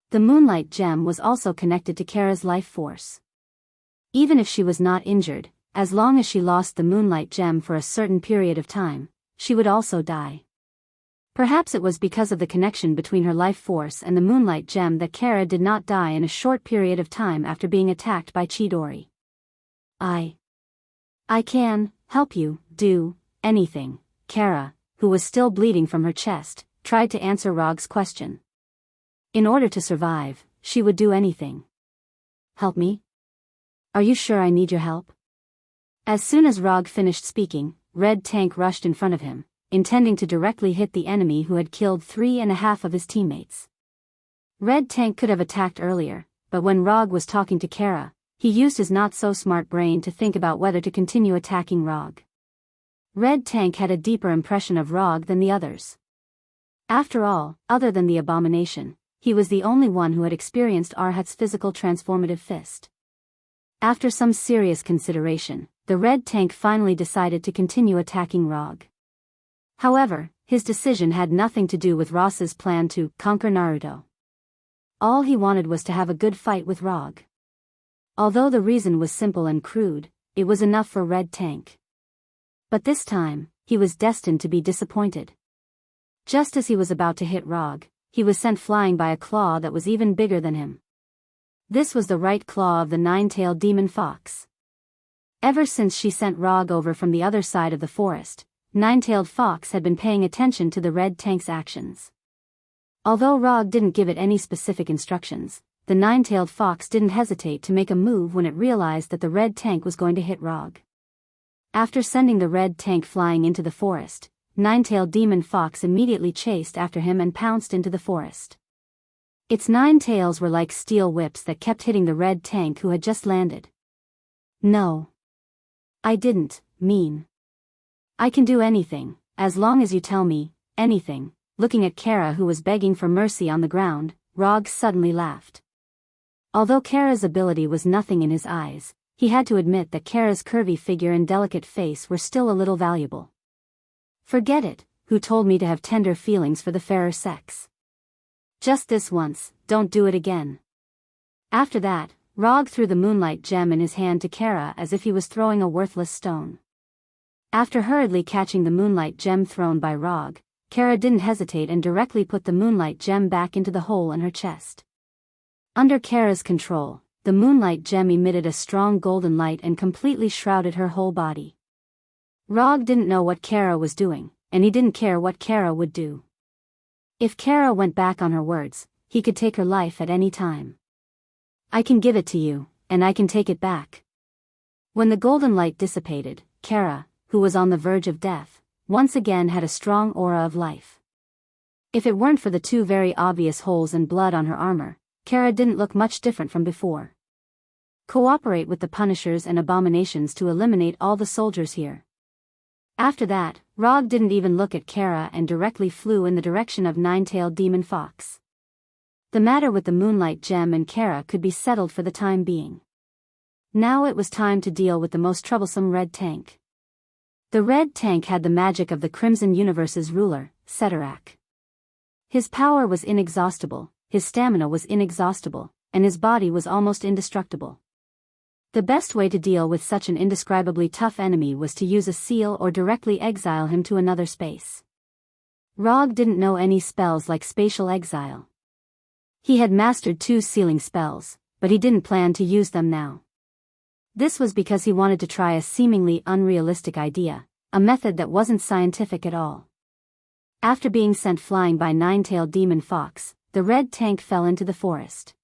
The moonlight gem was also connected to Kara's life force. Even if she was not injured, as long as she lost the moonlight gem for a certain period of time, she would also die. Perhaps it was because of the connection between her life force and the moonlight gem that Kara did not die in a short period of time after being attacked by Chidori. I can help you do anything, Kara, who was still bleeding from her chest, tried to answer Rog's question. In order to survive, she would do anything. Help me? Are you sure I need your help? As soon as Rog finished speaking, Red Tank rushed in front of him, intending to directly hit the enemy who had killed 3.5 of his teammates. Red Tank could have attacked earlier, but when Rog was talking to Kara, he used his not-so-smart brain to think about whether to continue attacking Rog. Red Tank had a deeper impression of Rog than the others. After all, other than the abomination, he was the only one who had experienced Arhat's physical transformative fist. After some serious consideration, the Red Tank finally decided to continue attacking Rog. However, his decision had nothing to do with Ross's plan to conquer Naruto. All he wanted was to have a good fight with Rog. Although the reason was simple and crude, it was enough for Red Tank. But this time, he was destined to be disappointed. Just as he was about to hit Rog, he was sent flying by a claw that was even bigger than him. This was the right claw of the nine-tailed demon fox. Ever since she sent Rog over from the other side of the forest, Nine-Tailed Fox had been paying attention to the Red Tank's actions. Although Rog didn't give it any specific instructions, the Nine-Tailed Fox didn't hesitate to make a move when it realized that the Red Tank was going to hit Rog. After sending the Red Tank flying into the forest, Nine-Tailed Demon Fox immediately chased after him and pounced into the forest. Its 9 tails were like steel whips that kept hitting the Red Tank who had just landed. No. I didn't mean. I can do anything, as long as you tell me, anything. Looking at Kara who was begging for mercy on the ground, Rog suddenly laughed. Although Kara's ability was nothing in his eyes, he had to admit that Kara's curvy figure and delicate face were still a little valuable. Forget it, who told me to have tender feelings for the fairer sex? Just this once, don't do it again. After that, Rog threw the moonlight gem in his hand to Kara as if he was throwing a worthless stone. After hurriedly catching the moonlight gem thrown by Rog, Kara didn't hesitate and directly put the moonlight gem back into the hole in her chest. Under Kara's control, the moonlight gem emitted a strong golden light and completely shrouded her whole body. Rog didn't know what Kara was doing, and he didn't care what Kara would do. If Kara went back on her words, he could take her life at any time. I can give it to you, and I can take it back. When the golden light dissipated, Kara, who was on the verge of death, once again had a strong aura of life. If it weren't for the 2 very obvious holes and blood on her armor, Kara didn't look much different from before. Cooperate with the Punishers and Abominations to eliminate all the soldiers here. After that, Rog didn't even look at Kara and directly flew in the direction of Nine-Tailed Demon Fox. The matter with the moonlight gem and Kara could be settled for the time being. Now it was time to deal with the most troublesome Red Tank. The Red Tank had the magic of the Crimson Universe's ruler, Ceterak. His power was inexhaustible, his stamina was inexhaustible, and his body was almost indestructible. The best way to deal with such an indescribably tough enemy was to use a seal or directly exile him to another space. Rog didn't know any spells like spatial exile. He had mastered 2 sealing spells, but he didn't plan to use them now. This was because he wanted to try a seemingly unrealistic idea, a method that wasn't scientific at all. After being sent flying by Nine-Tailed Demon Fox, the red tank fell into the forest.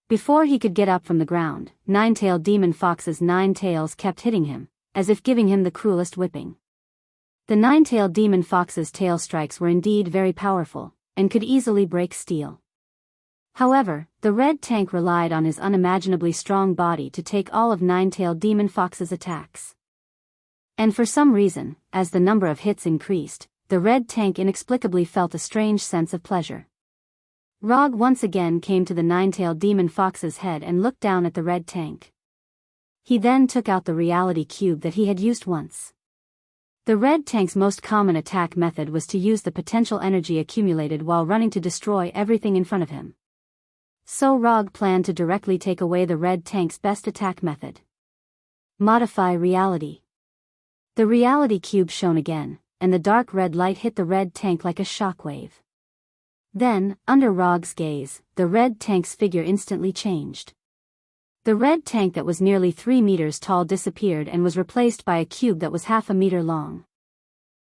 Before he could get up from the ground, Nine-Tailed Demon Fox's 9 tails kept hitting him, as if giving him the cruelest whipping. The Nine-Tailed Demon Fox's tail strikes were indeed very powerful, and could easily break steel. However, the red tank relied on his unimaginably strong body to take all of Nine-Tailed Demon Fox's attacks. And for some reason, as the number of hits increased, the red tank inexplicably felt a strange sense of pleasure. Rog once again came to the Nine-Tailed Demon Fox's head and looked down at the red tank. He then took out the reality cube that he had used once. The red tank's most common attack method was to use the potential energy accumulated while running to destroy everything in front of him. So Rog planned to directly take away the red tank's best attack method. Modify reality. The reality cube shone again, and the dark red light hit the red tank like a shockwave. Then, under Rog's gaze, the red tank's figure instantly changed. The red tank that was nearly 3 meters tall disappeared and was replaced by a cube that was half a meter long.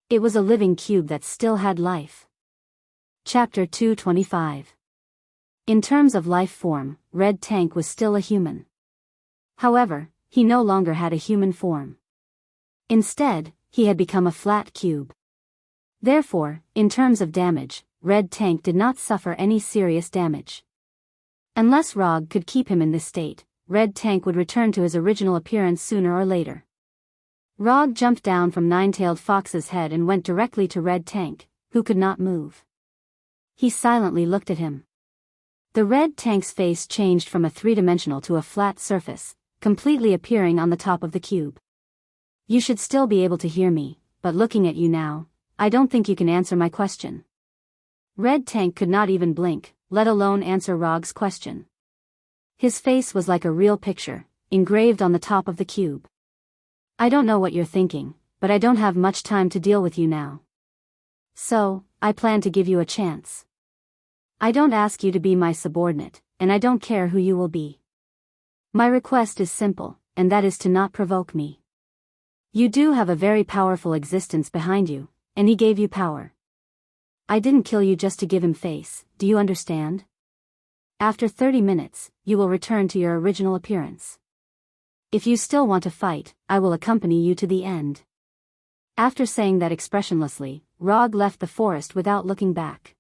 It was a living cube that still had life. Chapter 225. In terms of life form, Red Tank was still a human. However, he no longer had a human form. Instead, he had become a flat cube. Therefore, in terms of damage, Red Tank did not suffer any serious damage. Unless Rog could keep him in this state, Red Tank would return to his original appearance sooner or later. Rog jumped down from Nine-Tailed Fox's head and went directly to Red Tank, who could not move. He silently looked at him. The Red Tank's face changed from a 3-dimensional to a flat surface, completely appearing on the top of the cube. You should still be able to hear me, but looking at you now, I don't think you can answer my question. Red Tank could not even blink, let alone answer Rog's question. His face was like a real picture, engraved on the top of the cube. I don't know what you're thinking, but I don't have much time to deal with you now. So, I plan to give you a chance. I don't ask you to be my subordinate, and I don't care who you will be. My request is simple, and that is to not provoke me. You do have a very powerful existence behind you, and he gave you power. I didn't kill you just to give him face, do you understand? After 30 minutes, you will return to your original appearance. If you still want to fight, I will accompany you to the end. After saying that expressionlessly, Rog left the forest without looking back.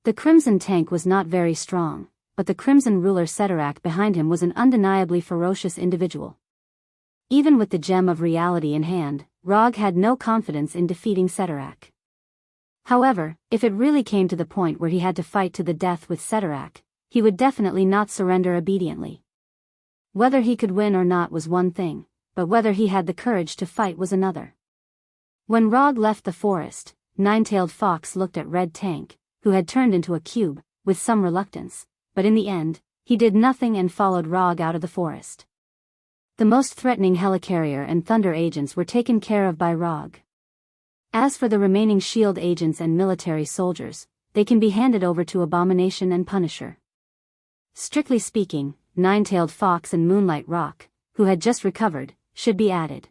The Crimson Tank was not very strong, but the Crimson Ruler Ceterac behind him was an undeniably ferocious individual. Even with the Gem of Reality in hand, Rog had no confidence in defeating Ceterac. However, if it really came to the point where he had to fight to the death with Ceterac, he would definitely not surrender obediently. Whether he could win or not was one thing, but whether he had the courage to fight was another. When Rog left the forest, Nine-Tailed Fox looked at Red Tank, who had turned into a cube, with some reluctance, but in the end, he did nothing and followed Rog out of the forest. The most threatening helicarrier and thunder agents were taken care of by Rog. As for the remaining shield agents and military soldiers, they can be handed over to Abomination and Punisher. Strictly speaking, Nine-Tailed Fox and Moonlight Rock, who had just recovered, should be added.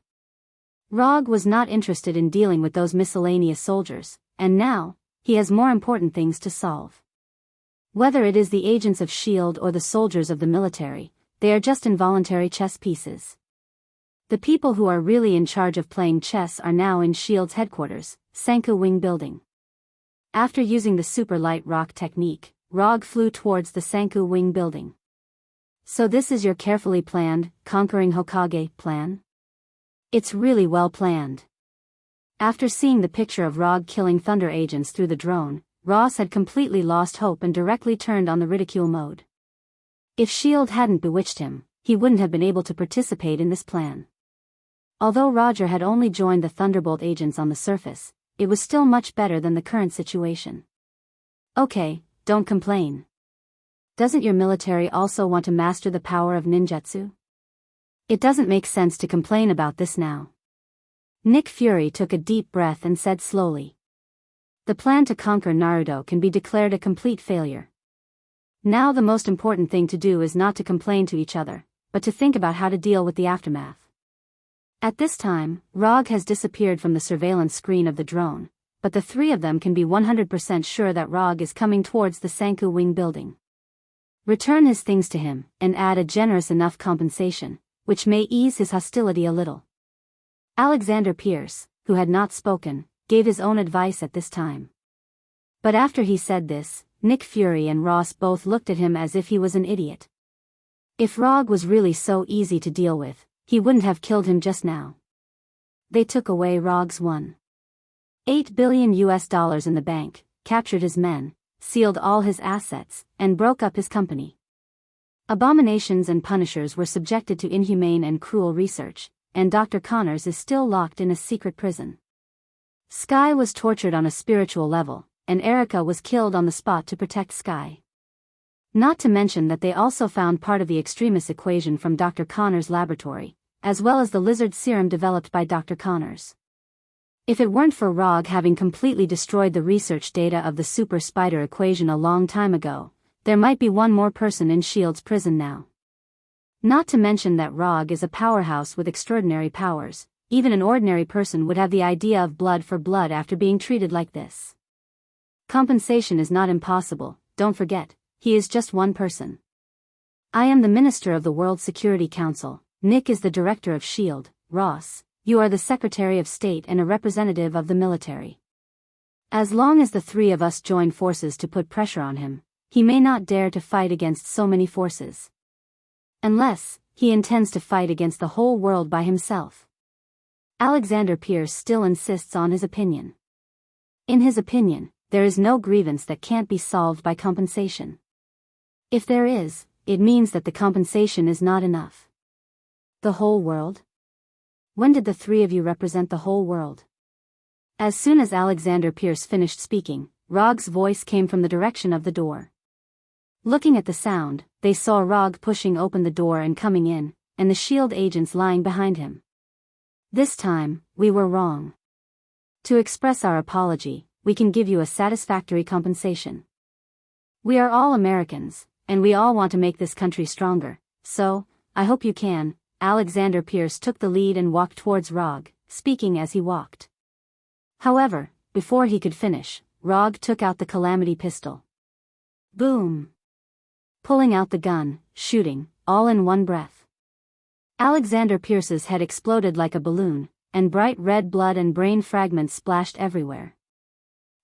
Rog was not interested in dealing with those miscellaneous soldiers, and now, he has more important things to solve. Whether it is the agents of S.H.I.E.L.D. or the soldiers of the military, they are just involuntary chess pieces. The people who are really in charge of playing chess are now in S.H.I.E.L.D.'s headquarters, Sanku Wing Building. After using the super light rock technique, Rog flew towards the Sanku Wing Building. So this is your carefully planned, conquering Hokage plan? It's really well planned. After seeing the picture of Rog killing thunder agents through the drone, Ross had completely lost hope and directly turned on the ridicule mode. If S.H.I.E.L.D. hadn't bewitched him, he wouldn't have been able to participate in this plan. Although Roger had only joined the Thunderbolt agents on the surface, it was still much better than the current situation. Okay, don't complain. Doesn't your military also want to master the power of ninjutsu? It doesn't make sense to complain about this now. Nick Fury took a deep breath and said slowly. The plan to conquer Naruto can be declared a complete failure. Now the most important thing to do is not to complain to each other, but to think about how to deal with the aftermath. At this time, Rog has disappeared from the surveillance screen of the drone, but the three of them can be 100% sure that Rog is coming towards the Sanku Wing building. Return his things to him, and add a generous enough compensation, which may ease his hostility a little. Alexander Pierce, who had not spoken, gave his own advice at this time. But after he said this, Nick Fury and Ross both looked at him as if he was an idiot. If Rog was really so easy to deal with, he wouldn't have killed him just now. They took away Rog's $1.8 billion in the bank, captured his men, sealed all his assets, and broke up his company. Abominations and Punishers were subjected to inhumane and cruel research, and Dr. Connors is still locked in a secret prison. Sky was tortured on a spiritual level, and Erica was killed on the spot to protect Sky. Not to mention that they also found part of the extremis equation from Dr. Connors' laboratory, as well as the lizard serum developed by Dr. Connors. If it weren't for Rog having completely destroyed the research data of the super spider equation a long time ago, there might be one more person in S.H.I.E.L.D.'s prison now. Not to mention that Rog is a powerhouse with extraordinary powers. Even an ordinary person would have the idea of blood for blood after being treated like this. Compensation is not impossible, don't forget, he is just one person. I am the Minister of the World Security Council, Nick is the Director of S.H.I.E.L.D., Ross, you are the Secretary of State and a representative of the military. As long as the three of us join forces to put pressure on him, he may not dare to fight against so many forces. Unless, he intends to fight against the whole world by himself. Alexander Pierce still insists on his opinion. In his opinion, there is no grievance that can't be solved by compensation. If there is, it means that the compensation is not enough. The whole world? When did the three of you represent the whole world? As soon as Alexander Pierce finished speaking, Rog's voice came from the direction of the door. Looking at the sound, they saw Rog pushing open the door and coming in, and the S.H.I.E.L.D. agents lying behind him. This time, we were wrong. To express our apology, we can give you a satisfactory compensation. We are all Americans, and we all want to make this country stronger, so, I hope you can. Alexander Pierce took the lead and walked towards Rog, speaking as he walked. However, before he could finish, Rog took out the Calamity pistol. Boom! Pulling out the gun, shooting, all in one breath. Alexander Pierce's head exploded like a balloon, and bright red blood and brain fragments splashed everywhere.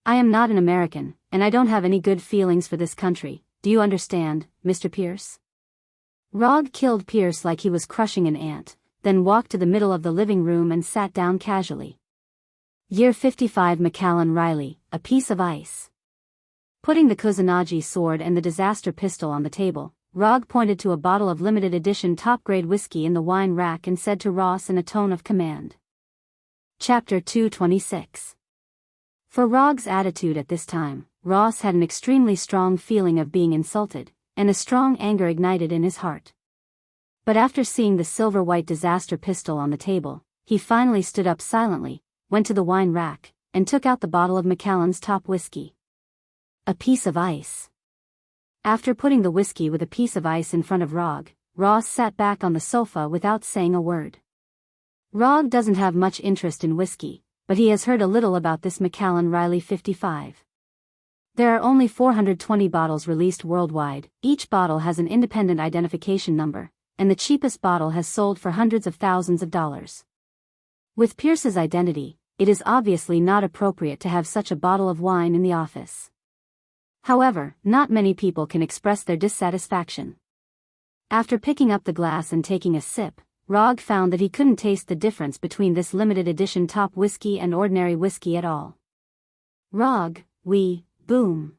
I am not an American, and I don't have any good feelings for this country, do you understand, Mr. Pierce? Rog killed Pierce like he was crushing an ant, then walked to the middle of the living room and sat down casually. Year 55 Macallan Riley, a piece of ice. Putting the Kusanagi sword and the disaster pistol on the table, Rog pointed to a bottle of limited edition top-grade whiskey in the wine rack and said to Ross in a tone of command. Chapter 226. For Rog's attitude at this time, Ross had an extremely strong feeling of being insulted, and a strong anger ignited in his heart. But after seeing the silver-white disaster pistol on the table, he finally stood up silently, went to the wine rack, and took out the bottle of Macallan's top whiskey. A piece of ice. After putting the whiskey with a piece of ice in front of Rog, Ross sat back on the sofa without saying a word. Rog doesn't have much interest in whiskey, but he has heard a little about this Macallan Riley 55. There are only 420 bottles released worldwide, each bottle has an independent identification number, and the cheapest bottle has sold for hundreds of thousands of dollars. With Pierce's identity, it is obviously not appropriate to have such a bottle of wine in the office. However, not many people can express their dissatisfaction. After picking up the glass and taking a sip, Rog found that he couldn't taste the difference between this limited edition top whiskey and ordinary whiskey at all. Rog, boom.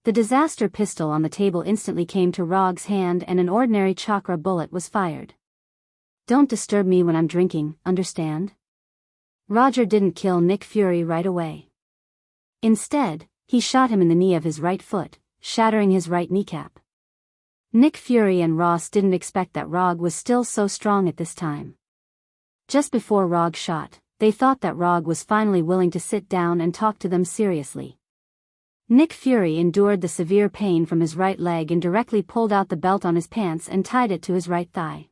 The disaster pistol on the table instantly came to Rog's hand and an ordinary chakra bullet was fired. Don't disturb me when I'm drinking, understand? Roger didn't kill Nick Fury right away. Instead, he shot him in the knee of his right foot, shattering his right kneecap. Nick Fury and Ross didn't expect that Rog was still so strong at this time. Just before Rog shot, they thought that Rogue was finally willing to sit down and talk to them seriously. Nick Fury endured the severe pain from his right leg and directly pulled out the belt on his pants and tied it to his right thigh.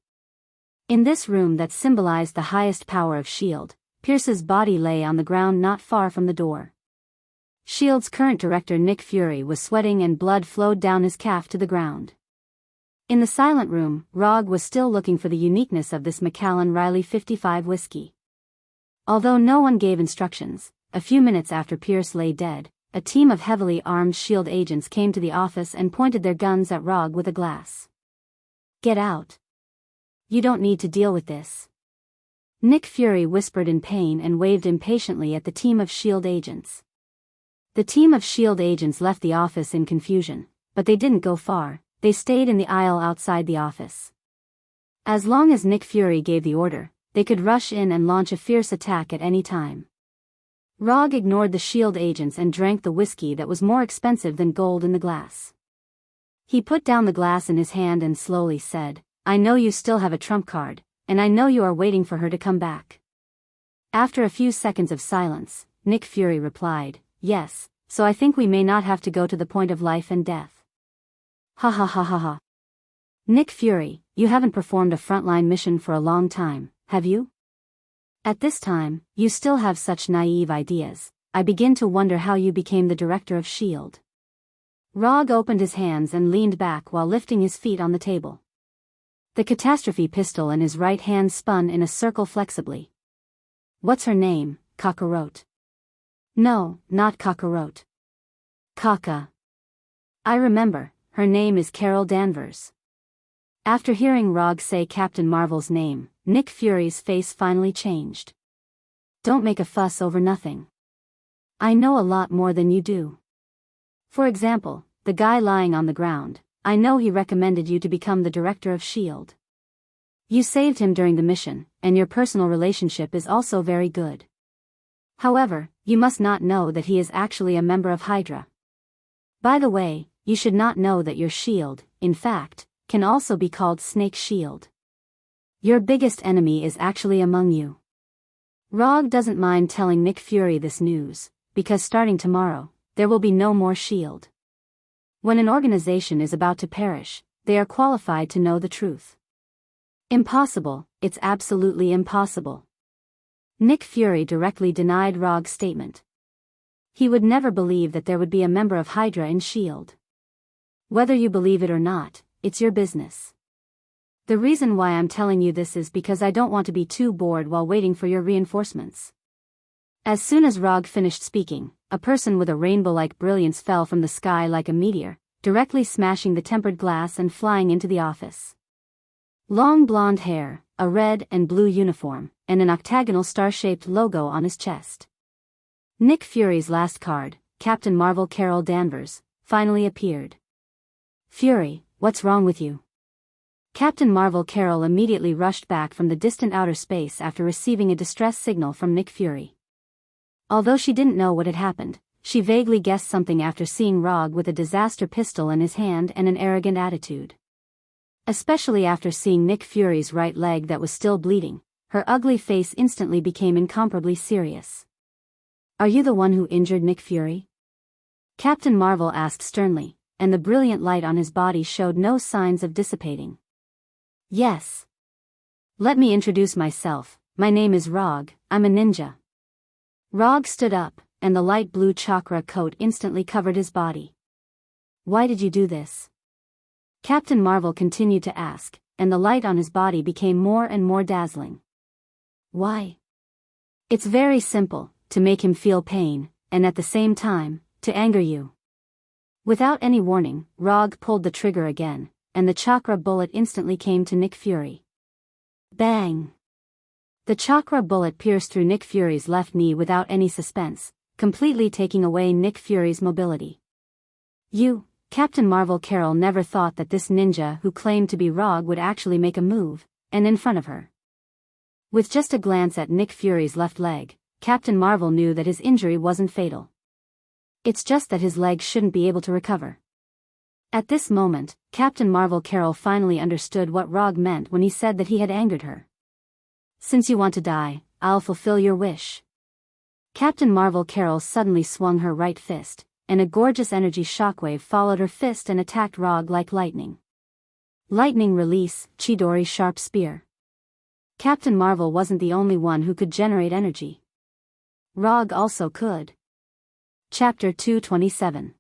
In this room that symbolized the highest power of S.H.I.E.L.D., Pierce's body lay on the ground not far from the door. S.H.I.E.L.D.'s current director Nick Fury was sweating and blood flowed down his calf to the ground. In the silent room, Rogue was still looking for the uniqueness of this Macallan Riley 55 whiskey. Although no one gave instructions, a few minutes after Pierce lay dead, a team of heavily armed S.H.I.E.L.D. agents came to the office and pointed their guns at Rogue with a glass. "Get out. You don't need to deal with this." Nick Fury whispered in pain and waved impatiently at the team of S.H.I.E.L.D. agents. The team of S.H.I.E.L.D. agents left the office in confusion, but they didn't go far, they stayed in the aisle outside the office. As long as Nick Fury gave the order, they could rush in and launch a fierce attack at any time. Rogue ignored the S.H.I.E.L.D. agents and drank the whiskey that was more expensive than gold in the glass. He put down the glass in his hand and slowly said, "I know you still have a trump card, and I know you are waiting for her to come back." After a few seconds of silence, Nick Fury replied, "Yes, so I think we may not have to go to the point of life and death." Ha ha ha ha ha. Nick Fury, you haven't performed a frontline mission for a long time, have you? At this time, you still have such naive ideas. I begin to wonder how you became the director of S.H.I.E.L.D. Rogue opened his hands and leaned back while lifting his feet on the table. The catastrophe pistol in his right hand spun in a circle flexibly. "What's her name, Cockroach?" "No, not Cockroach. Kaka. I remember, her name is Carol Danvers." After hearing Rogue say Captain Marvel's name, Nick Fury's face finally changed. "Don't make a fuss over nothing. I know a lot more than you do. For example, the guy lying on the ground, I know he recommended you to become the director of S.H.I.E.L.D. You saved him during the mission, and your personal relationship is also very good. However, you must not know that he is actually a member of Hydra. By the way, you should not know that your S.H.I.E.L.D., in fact, can also be called Snake S.H.I.E.L.D. Your biggest enemy is actually among you." Rogue doesn't mind telling Nick Fury this news, because starting tomorrow, there will be no more S.H.I.E.L.D. When an organization is about to perish, they are qualified to know the truth. Impossible, it's absolutely impossible. Nick Fury directly denied Rogue's statement. He would never believe that there would be a member of Hydra in S.H.I.E.L.D. Whether you believe it or not, it's your business. The reason why I'm telling you this is because I don't want to be too bored while waiting for your reinforcements. As soon as Rogue finished speaking, a person with a rainbow-like brilliance fell from the sky like a meteor, directly smashing the tempered glass and flying into the office. Long blonde hair, a red and blue uniform, and an octagonal star-shaped logo on his chest. Nick Fury's last card, Captain Marvel Carol Danvers, finally appeared. "Fury, what's wrong with you?" Captain Marvel Carol immediately rushed back from the distant outer space after receiving a distress signal from Nick Fury. Although she didn't know what had happened, she vaguely guessed something after seeing Rogue with a disaster pistol in his hand and an arrogant attitude. Especially after seeing Nick Fury's right leg that was still bleeding, her ugly face instantly became incomparably serious. "Are you the one who injured Nick Fury?" Captain Marvel asked sternly, and the brilliant light on his body showed no signs of dissipating. "Yes. Let me introduce myself, my name is Rogue, I'm a ninja." Rogue stood up, and the light blue chakra coat instantly covered his body. "Why did you do this?" Captain Marvel continued to ask, and the light on his body became more and more dazzling. "Why? It's very simple, to make him feel pain, and at the same time, to anger you." Without any warning, Rogue pulled the trigger again, and the chakra bullet instantly came to Nick Fury. Bang! The chakra bullet pierced through Nick Fury's left knee without any suspense, completely taking away Nick Fury's mobility. Captain Marvel Carol never thought that this ninja who claimed to be Rogue would actually make a move, and in front of her. With just a glance at Nick Fury's left leg, Captain Marvel knew that his injury wasn't fatal. It's just that his leg shouldn't be able to recover. At this moment, Captain Marvel Carol finally understood what Rogue meant when he said that he had angered her. "Since you want to die, I'll fulfill your wish. Captain Marvel Carol suddenly swung her right fist, and a gorgeous energy shockwave followed her fist and attacked Rog like lightning. Lightning release, Chidori sharp spear. Captain Marvel wasn't the only one who could generate energy. Rog also could. Chapter 227.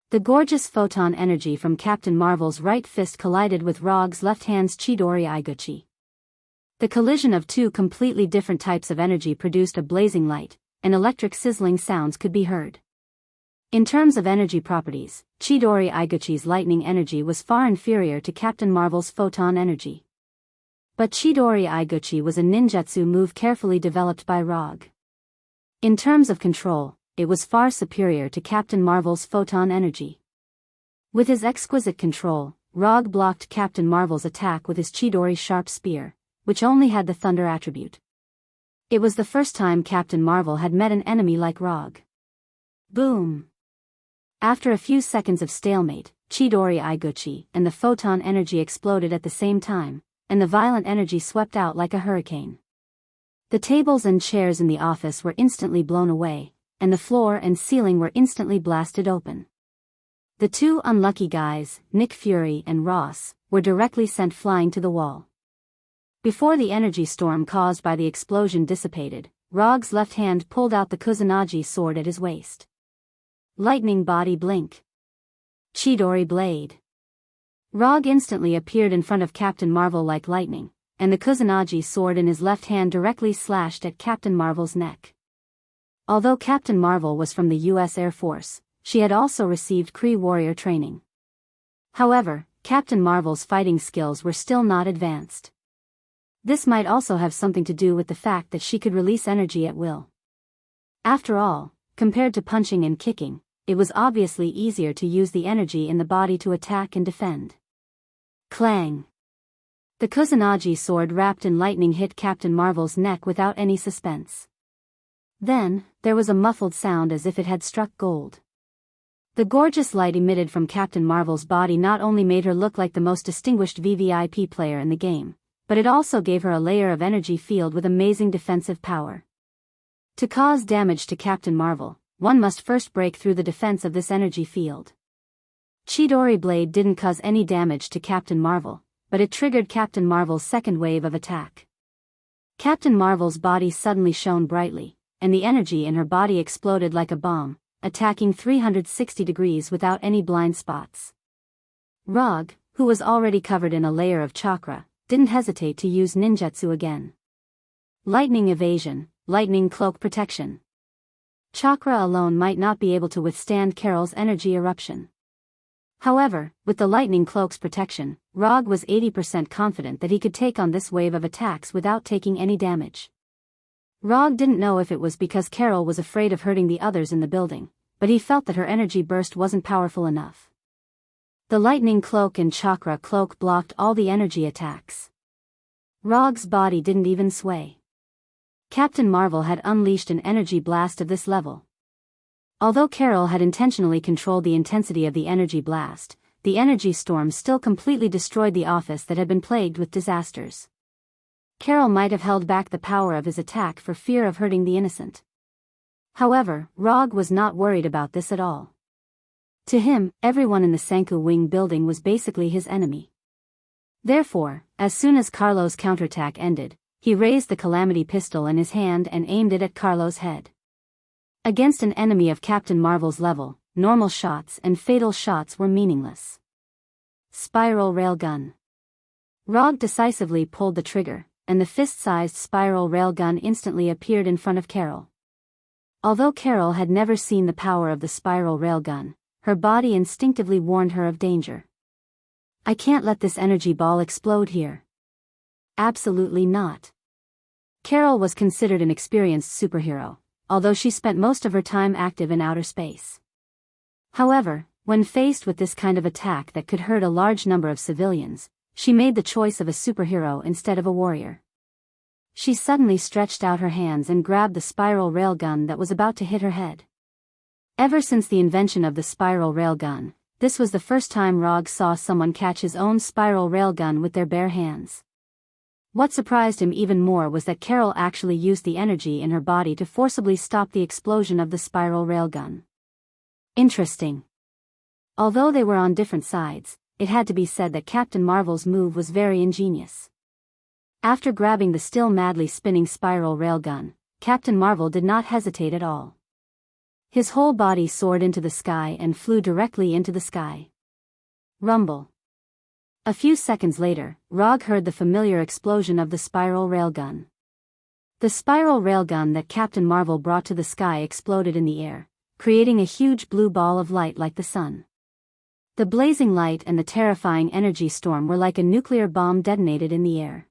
The gorgeous photon energy from Captain Marvel's right fist collided with Rog's left hand's Chidori Iguchi. The collision of two completely different types of energy produced a blazing light, and electric sizzling sounds could be heard. In terms of energy properties, Chidori Iguchi's lightning energy was far inferior to Captain Marvel's photon energy. But Chidori Iguchi was a ninjutsu move carefully developed by Rog. In terms of control, it was far superior to Captain Marvel's photon energy. With his exquisite control, Rog blocked Captain Marvel's attack with his Chidori sharp spear, which only had the thunder attribute. It was the first time Captain Marvel had met an enemy like Rog. Boom! After a few seconds of stalemate, Chidori Iguchi and the photon energy exploded at the same time, and the violent energy swept out like a hurricane. The tables and chairs in the office were instantly blown away, and the floor and ceiling were instantly blasted open. The two unlucky guys, Nick Fury and Ross, were directly sent flying to the wall. Before the energy storm caused by the explosion dissipated, Rog's left hand pulled out the Kusanagi sword at his waist. Lightning body blink. Chidori blade. Rog instantly appeared in front of Captain Marvel like lightning, and the Kusanagi sword in his left hand directly slashed at Captain Marvel's neck. Although Captain Marvel was from the U.S. Air Force, she had also received Kree warrior training. However, Captain Marvel's fighting skills were still not advanced. This might also have something to do with the fact that she could release energy at will. After all, compared to punching and kicking, it was obviously easier to use the energy in the body to attack and defend. Clang! The Kusanagi sword wrapped in lightning hit Captain Marvel's neck without any suspense. Then, there was a muffled sound as if it had struck gold. The gorgeous light emitted from Captain Marvel's body not only made her look like the most distinguished VVIP player in the game, but it also gave her a layer of energy field with amazing defensive power. To cause damage to Captain Marvel, one must first break through the defense of this energy field. Chidori blade didn't cause any damage to Captain Marvel, but it triggered Captain Marvel's second wave of attack. Captain Marvel's body suddenly shone brightly, and the energy in her body exploded like a bomb, attacking 360 degrees without any blind spots. Rog, who was already covered in a layer of chakra, didn't hesitate to use ninjutsu again. Lightning evasion, lightning cloak protection. Chakra alone might not be able to withstand Carol's energy eruption. However, with the lightning cloak's protection, Rog was 80% confident that he could take on this wave of attacks without taking any damage. Rog didn't know if it was because Carol was afraid of hurting the others in the building, but he felt that her energy burst wasn't powerful enough. The lightning cloak and chakra cloak blocked all the energy attacks. Rog's body didn't even sway. Captain Marvel had unleashed an energy blast of this level. Although Carol had intentionally controlled the intensity of the energy blast, the energy storm still completely destroyed the office that had been plagued with disasters. Carol might have held back the power of his attack for fear of hurting the innocent. However, Rog was not worried about this at all. To him, everyone in the Senku Wing building was basically his enemy. Therefore, as soon as Carlo's counterattack ended, he raised the Calamity pistol in his hand and aimed it at Carlo's head. Against an enemy of Captain Marvel's level, normal shots and fatal shots were meaningless. Spiral railgun. Rog decisively pulled the trigger, and the fist-sized spiral railgun instantly appeared in front of Carol. Although Carol had never seen the power of the spiral railgun, her body instinctively warned her of danger. I can't let this energy ball explode here. Absolutely not. Carol was considered an experienced superhero, although she spent most of her time active in outer space. However, when faced with this kind of attack that could hurt a large number of civilians, she made the choice of a superhero instead of a warrior. She suddenly stretched out her hands and grabbed the spiral railgun that was about to hit her head. Ever since the invention of the spiral railgun, this was the first time Rog saw someone catch his own spiral railgun with their bare hands. What surprised him even more was that Carol actually used the energy in her body to forcibly stop the explosion of the spiral railgun. Interesting. Although they were on different sides, it had to be said that Captain Marvel's move was very ingenious. After grabbing the still madly spinning spiral railgun, Captain Marvel did not hesitate at all. His whole body soared into the sky and flew directly into the sky. Rumble. A few seconds later, Rog heard the familiar explosion of the spiral railgun. The spiral railgun that Captain Marvel brought to the sky exploded in the air, creating a huge blue ball of light like the sun. The blazing light and the terrifying energy storm were like a nuclear bomb detonated in the air.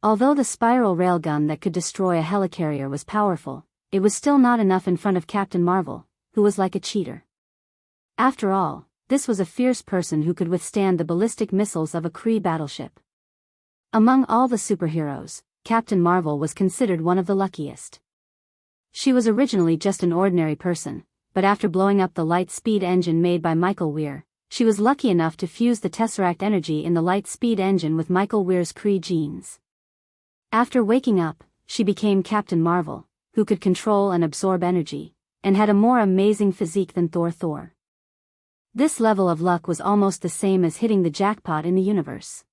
Although the spiral railgun that could destroy a helicarrier was powerful, it was still not enough in front of Captain Marvel, who was like a cheater. After all, this was a fierce person who could withstand the ballistic missiles of a Kree battleship. Among all the superheroes, Captain Marvel was considered one of the luckiest. She was originally just an ordinary person, but after blowing up the light-speed engine made by Michael Weir, she was lucky enough to fuse the Tesseract energy in the light-speed engine with Michael Weir's Kree genes. After waking up, she became Captain Marvel, who could control and absorb energy, and had a more amazing physique than Thor. This level of luck was almost the same as hitting the jackpot in the universe.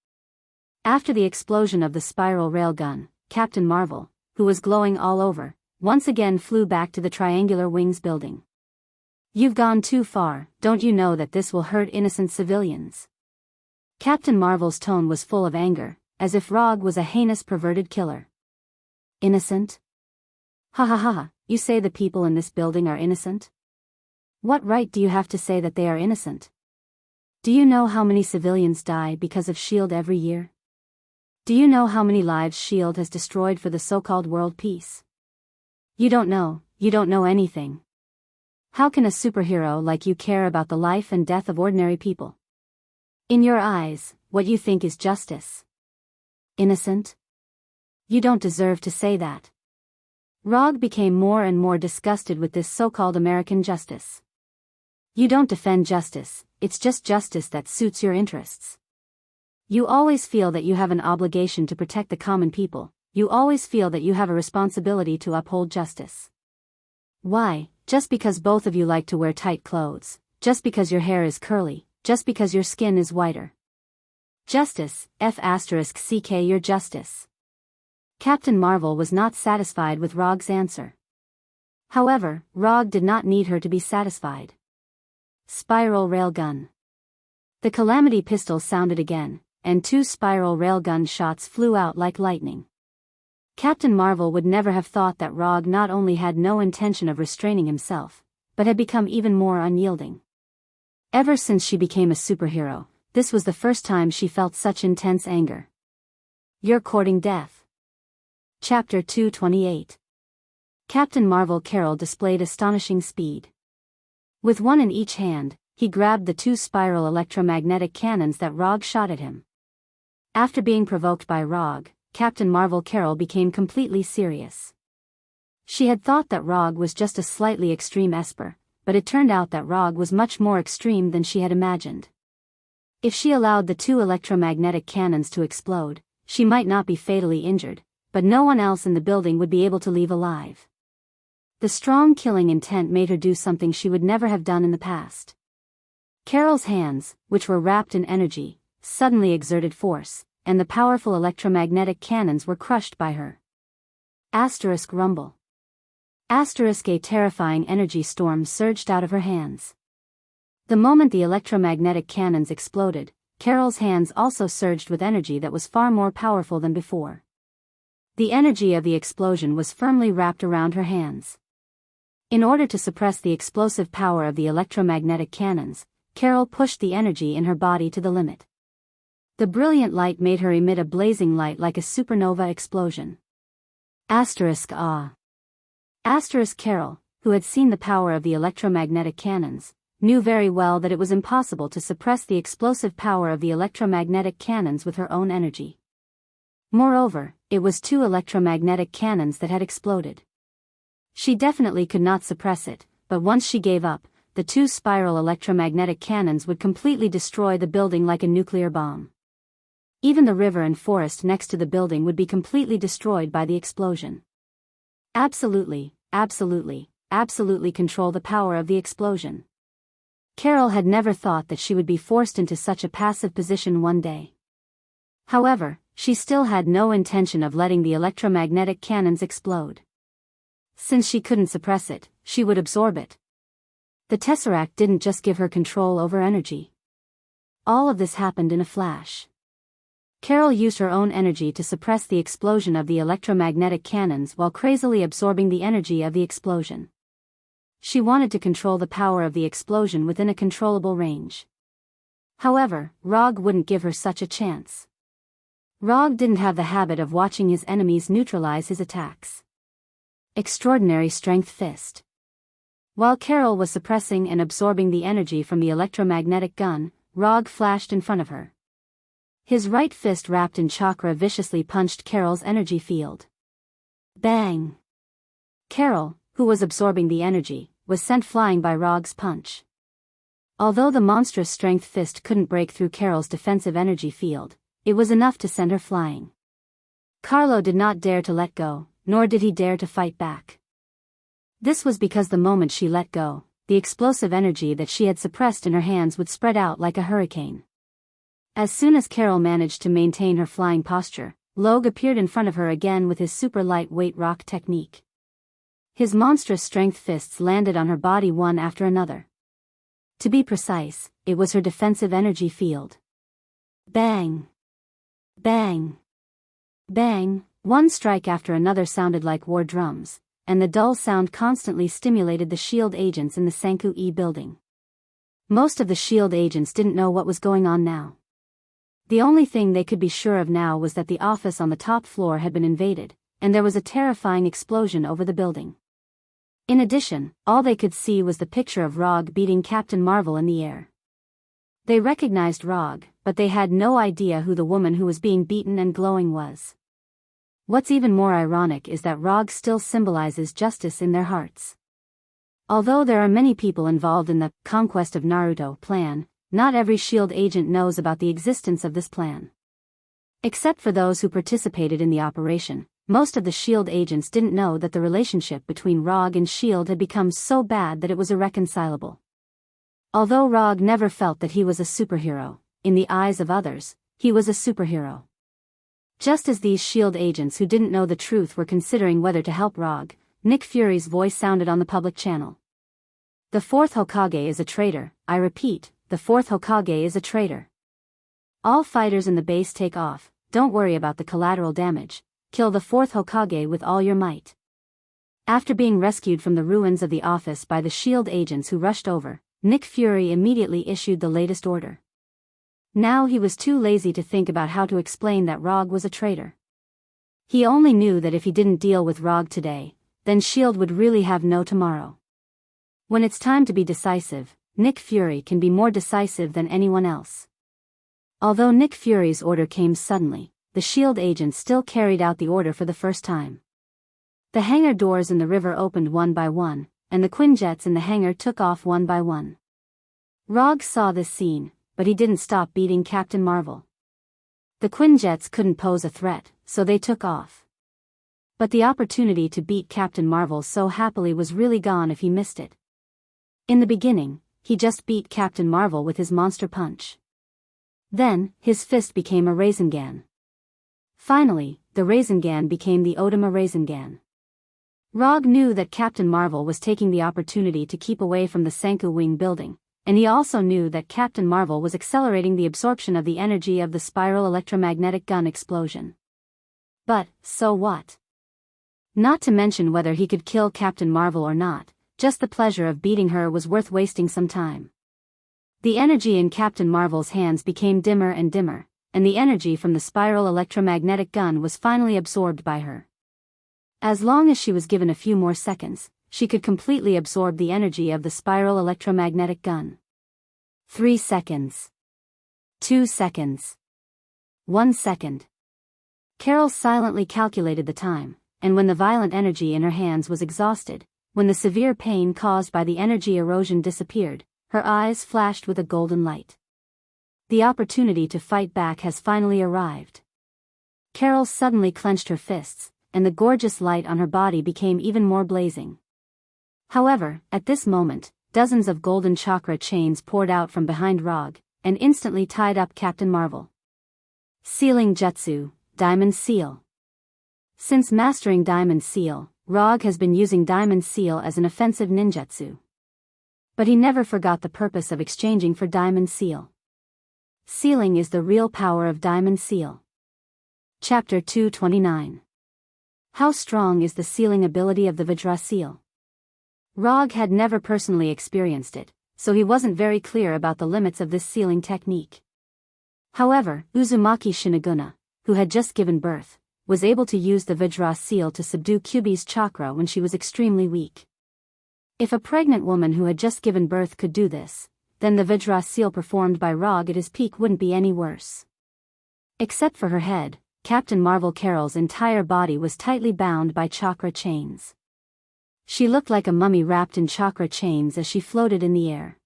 After the explosion of the spiral railgun, Captain Marvel, who was glowing all over, once again flew back to the Triangular Wings building. "You've gone too far, don't you know that this will hurt innocent civilians?" Captain Marvel's tone was full of anger, as if Rog was a heinous perverted killer. "Innocent? Ha ha ha, you say the people in this building are innocent? What right do you have to say that they are innocent? Do you know how many civilians die because of S.H.I.E.L.D. every year? Do you know how many lives S.H.I.E.L.D. has destroyed for the so-called world peace? You don't know anything. How can a superhero like you care about the life and death of ordinary people? In your eyes, what you think is justice. Innocent? You don't deserve to say that." Rog became more and more disgusted with this so-called American justice. You don't defend justice, it's just justice that suits your interests. You always feel that you have an obligation to protect the common people, you always feel that you have a responsibility to uphold justice. Why, just because both of you like to wear tight clothes, just because your hair is curly, just because your skin is whiter. Justice, F***ck your justice. Captain Marvel was not satisfied with Rog's answer. However, Rog did not need her to be satisfied. Spiral railgun. The Calamity pistol sounded again, and 2 spiral railgun shots flew out like lightning. Captain Marvel would never have thought that Rog not only had no intention of restraining himself, but had become even more unyielding. Ever since she became a superhero, this was the first time she felt such intense anger. "You're courting death." Chapter 228. Captain Marvel Carol displayed astonishing speed. With one in each hand, he grabbed the 2 spiral electromagnetic cannons that Rog shot at him. After being provoked by Rog, Captain Marvel Carol became completely serious. She had thought that Rog was just a slightly extreme Esper, but it turned out that Rog was much more extreme than she had imagined. If she allowed the 2 electromagnetic cannons to explode, she might not be fatally injured, but no one else in the building would be able to leave alive. The strong killing intent made her do something she would never have done in the past. Carol's hands, which were wrapped in energy, suddenly exerted force, and the powerful electromagnetic cannons were crushed by her. Asterisk rumble. Asterisk a terrifying energy storm surged out of her hands. The moment the electromagnetic cannons exploded, Carol's hands also surged with energy that was far more powerful than before. The energy of the explosion was firmly wrapped around her hands. In order to suppress the explosive power of the electromagnetic cannons, Carol pushed the energy in her body to the limit. The brilliant light made her emit a blazing light like a supernova explosion. Asterisk ah. Asterisk Carol, who had seen the power of the electromagnetic cannons, knew very well that it was impossible to suppress the explosive power of the electromagnetic cannons with her own energy. Moreover, it was 2 electromagnetic cannons that had exploded. She definitely could not suppress it, but once she gave up, the 2 spiral electromagnetic cannons would completely destroy the building like a nuclear bomb. Even the river and forest next to the building would be completely destroyed by the explosion. Absolutely, absolutely, absolutely control the power of the explosion. Carol had never thought that she would be forced into such a passive position one day. However, she still had no intention of letting the electromagnetic cannons explode. Since she couldn't suppress it, she would absorb it. The Tesseract didn't just give her control over energy. All of this happened in a flash. Carol used her own energy to suppress the explosion of the electromagnetic cannons while crazily absorbing the energy of the explosion. She wanted to control the power of the explosion within a controllable range. However, Rog wouldn't give her such a chance. Rog didn't have the habit of watching his enemies neutralize his attacks. Extraordinary Strength Fist. While Carol was suppressing and absorbing the energy from the electromagnetic gun, Rog flashed in front of her. His right fist wrapped in chakra viciously punched Carol's energy field. Bang! Carol, who was absorbing the energy, was sent flying by Rog's punch. Although the monstrous strength fist couldn't break through Carol's defensive energy field, it was enough to send her flying. Carlo did not dare to let go, nor did he dare to fight back. This was because the moment she let go, the explosive energy that she had suppressed in her hands would spread out like a hurricane. As soon as Carol managed to maintain her flying posture, Logue appeared in front of her again with his super lightweight rock technique. His monstrous strength fists landed on her body one after another. To be precise, it was her defensive energy field. Bang! Bang! Bang! One strike after another sounded like war drums, and the dull sound constantly stimulated the SHIELD agents in the Sanku E building. Most of the SHIELD agents didn't know what was going on now. The only thing they could be sure of now was that the office on the top floor had been invaded, and there was a terrifying explosion over the building. In addition, all they could see was the picture of Rog beating Captain Marvel in the air. They recognized Rog, but they had no idea who the woman who was being beaten and glowing was. What's even more ironic is that Rog still symbolizes justice in their hearts. Although there are many people involved in the Conquest of Naruto plan, not every SHIELD agent knows about the existence of this plan. Except for those who participated in the operation, most of the SHIELD agents didn't know that the relationship between Rog and SHIELD had become so bad that it was irreconcilable. Although Rog never felt that he was a superhero, in the eyes of others, he was a superhero. Just as these SHIELD agents who didn't know the truth were considering whether to help Rog, Nick Fury's voice sounded on the public channel. The fourth Hokage is a traitor, I repeat, the fourth Hokage is a traitor. All fighters in the base take off, don't worry about the collateral damage, kill the fourth Hokage with all your might. After being rescued from the ruins of the office by the SHIELD agents who rushed over, Nick Fury immediately issued the latest order. Now he was too lazy to think about how to explain that Rog was a traitor. He only knew that if he didn't deal with Rog today, then SHIELD would really have no tomorrow. When it's time to be decisive, Nick Fury can be more decisive than anyone else. Although Nick Fury's order came suddenly, the SHIELD agents still carried out the order for the first time. The hangar doors in the river opened one by one, and the Quinjets in the hangar took off one by one. Rog saw this scene, but he didn't stop beating Captain Marvel. The Quinjets couldn't pose a threat, so they took off. But the opportunity to beat Captain Marvel so happily was really gone if he missed it. In the beginning, he just beat Captain Marvel with his monster punch. Then, his fist became a Rasengan. Finally, the Rasengan became the Odama Rasengan. Rog knew that Captain Marvel was taking the opportunity to keep away from the Sanku Wing building, and he also knew that Captain Marvel was accelerating the absorption of the energy of the spiral electromagnetic gun explosion. But, so what? Not to mention whether he could kill Captain Marvel or not, just the pleasure of beating her was worth wasting some time. The energy in Captain Marvel's hands became dimmer and dimmer, and the energy from the spiral electromagnetic gun was finally absorbed by her. As long as she was given a few more seconds, she could completely absorb the energy of the spiral electromagnetic gun. 3 seconds. 2 seconds. 1 second. Carol silently calculated the time, and when the violent energy in her hands was exhausted, when the severe pain caused by the energy erosion disappeared, her eyes flashed with a golden light. The opportunity to fight back has finally arrived. Carol suddenly clenched her fists, and the gorgeous light on her body became even more blazing. However, at this moment, dozens of golden chakra chains poured out from behind Rog, and instantly tied up Captain Marvel. Sealing Jutsu, Diamond Seal. Since mastering Diamond Seal, Rog has been using Diamond Seal as an offensive ninjutsu. But he never forgot the purpose of exchanging for Diamond Seal. Sealing is the real power of Diamond Seal. Chapter 229. How strong is the sealing ability of the Vajra Seal? Rog had never personally experienced it, so he wasn't very clear about the limits of this sealing technique. However, Uzumaki Shiniguna, who had just given birth, was able to use the Vajra Seal to subdue Kyuubi's chakra when she was extremely weak. If a pregnant woman who had just given birth could do this, then the Vajra Seal performed by Rog at his peak wouldn't be any worse. Except for her head, Captain Marvel Carol's entire body was tightly bound by chakra chains. She looked like a mummy wrapped in chakra chains as she floated in the air.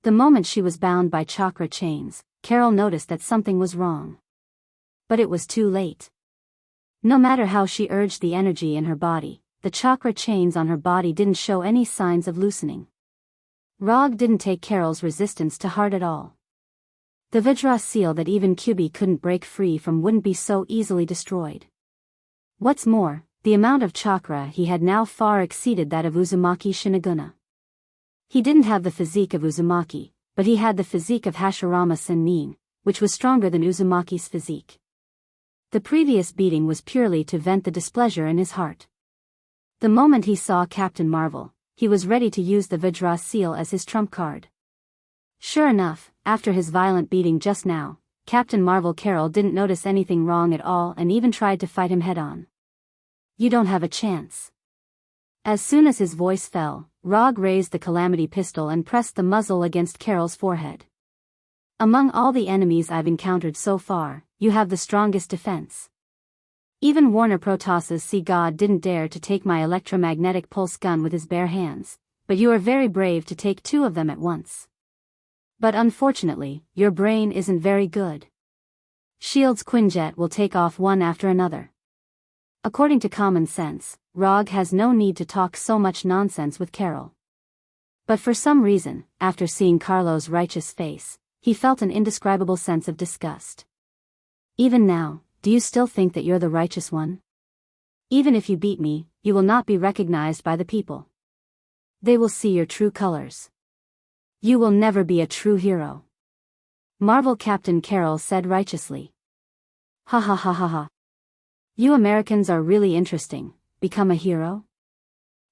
The moment she was bound by chakra chains, Carol noticed that something was wrong. But it was too late. No matter how she urged the energy in her body, the chakra chains on her body didn't show any signs of loosening. Rog didn't take Carol's resistance to heart at all. The Vajra Seal that even Kyuubi couldn't break free from wouldn't be so easily destroyed. What's more, the amount of chakra he had now far exceeded that of Uzumaki Shiniguna. He didn't have the physique of Uzumaki, but he had the physique of Hashirama Sennin, which was stronger than Uzumaki's physique. The previous beating was purely to vent the displeasure in his heart. The moment he saw Captain Marvel, he was ready to use the Vajra Seal as his trump card. Sure enough, after his violent beating just now, Captain Marvel Carol didn't notice anything wrong at all and even tried to fight him head-on. You don't have a chance. As soon as his voice fell, Rog raised the Calamity pistol and pressed the muzzle against Carol's forehead. Among all the enemies I've encountered so far, you have the strongest defense. Even Warner Protoss's Sea God didn't dare to take my electromagnetic pulse gun with his bare hands, but you are very brave to take two of them at once. But unfortunately, your brain isn't very good. Shield's Quinjet will take off one after another. According to common sense, Rog has no need to talk so much nonsense with Carol. But for some reason, after seeing Carlo's righteous face, he felt an indescribable sense of disgust. Even now, do you still think that you're the righteous one? Even if you beat me, you will not be recognized by the people. They will see your true colors. You will never be a true hero. Marvel Captain Carol said righteously. Ha ha ha ha ha. You Americans are really interesting. Become a hero?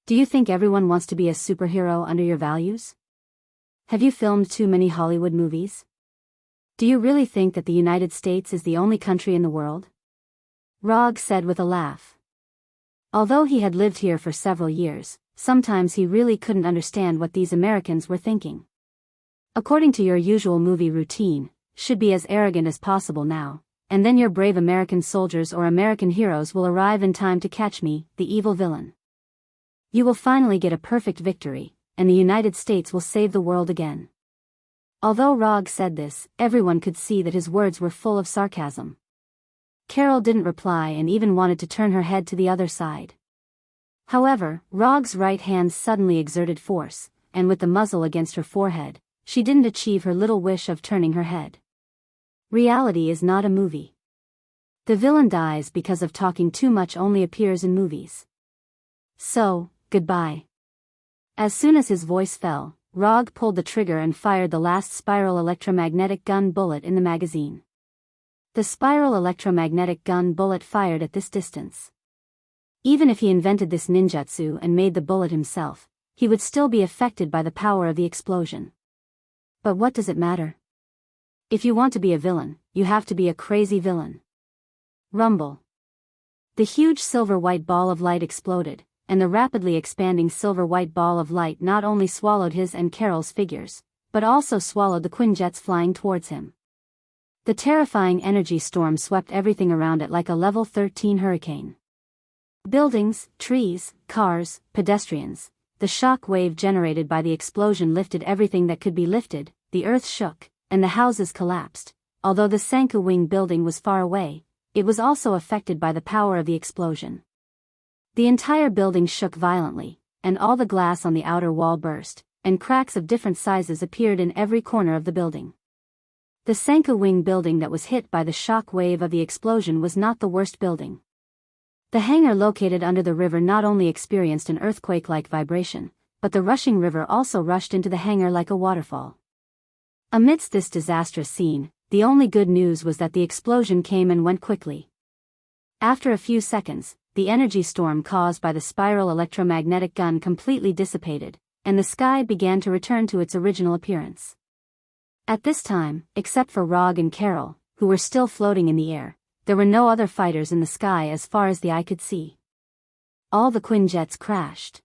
Do you think everyone wants to be a superhero under your values? Have you filmed too many Hollywood movies? Do you really think that the United States is the only country in the world? Rog said with a laugh. Although he had lived here for several years, sometimes he really couldn't understand what these Americans were thinking. According to your usual movie routine, should be as arrogant as possible now, and then your brave American soldiers or American heroes will arrive in time to catch me, the evil villain. You will finally get a perfect victory, and the United States will save the world again. Although Rog said this, everyone could see that his words were full of sarcasm. Carol didn't reply and even wanted to turn her head to the other side. However, Rog's right hand suddenly exerted force, and with the muzzle against her forehead, she didn't achieve her little wish of turning her head. Reality is not a movie. The villain dies because of talking too much only appears in movies. So, goodbye. As soon as his voice fell, Rog pulled the trigger and fired the last spiral electromagnetic gun bullet in the magazine. The spiral electromagnetic gun bullet fired at this distance. Even if he invented this ninjutsu and made the bullet himself, he would still be affected by the power of the explosion. But what does it matter? If you want to be a villain, you have to be a crazy villain. Rumble. The huge silver-white ball of light exploded, and the rapidly expanding silver-white ball of light not only swallowed his and Carol's figures, but also swallowed the Quinjets flying towards him. The terrifying energy storm swept everything around it like a level 13 hurricane. Buildings, trees, cars, pedestrians. The shock wave generated by the explosion lifted everything that could be lifted, the earth shook, and the houses collapsed. Although the Sanka Wing building was far away, it was also affected by the power of the explosion. The entire building shook violently, and all the glass on the outer wall burst, and cracks of different sizes appeared in every corner of the building. The Sanka Wing building that was hit by the shock wave of the explosion was not the worst building. The hangar located under the river not only experienced an earthquake-like vibration, but the rushing river also rushed into the hangar like a waterfall. Amidst this disastrous scene, the only good news was that the explosion came and went quickly. After a few seconds, the energy storm caused by the spiral electromagnetic gun completely dissipated, and the sky began to return to its original appearance. At this time, except for Rog and Carol, who were still floating in the air, there were no other fighters in the sky as far as the eye could see. All the Quinjets crashed.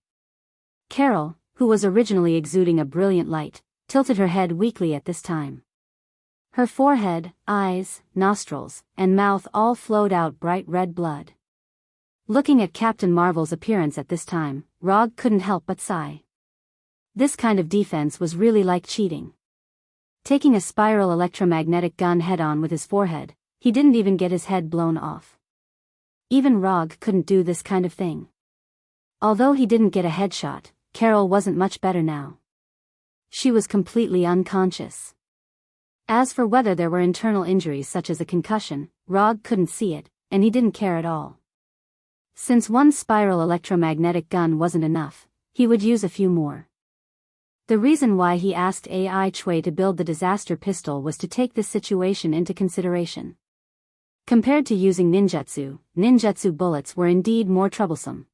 Carol, who was originally exuding a brilliant light, tilted her head weakly at this time. Her forehead, eyes, nostrils, and mouth all flowed out bright red blood. Looking at Captain Marvel's appearance at this time, Rog couldn't help but sigh. This kind of defense was really like cheating. Taking a spiral electromagnetic gun head-on with his forehead, he didn't even get his head blown off. Even Rog couldn't do this kind of thing. Although he didn't get a headshot, Carol wasn't much better now. She was completely unconscious. As for whether there were internal injuries such as a concussion, Rog couldn't see it, and he didn't care at all. Since one spiral electromagnetic gun wasn't enough, he would use a few more. The reason why he asked Ai Chui to build the disaster pistol was to take this situation into consideration. Compared to using ninjutsu bullets were indeed more troublesome.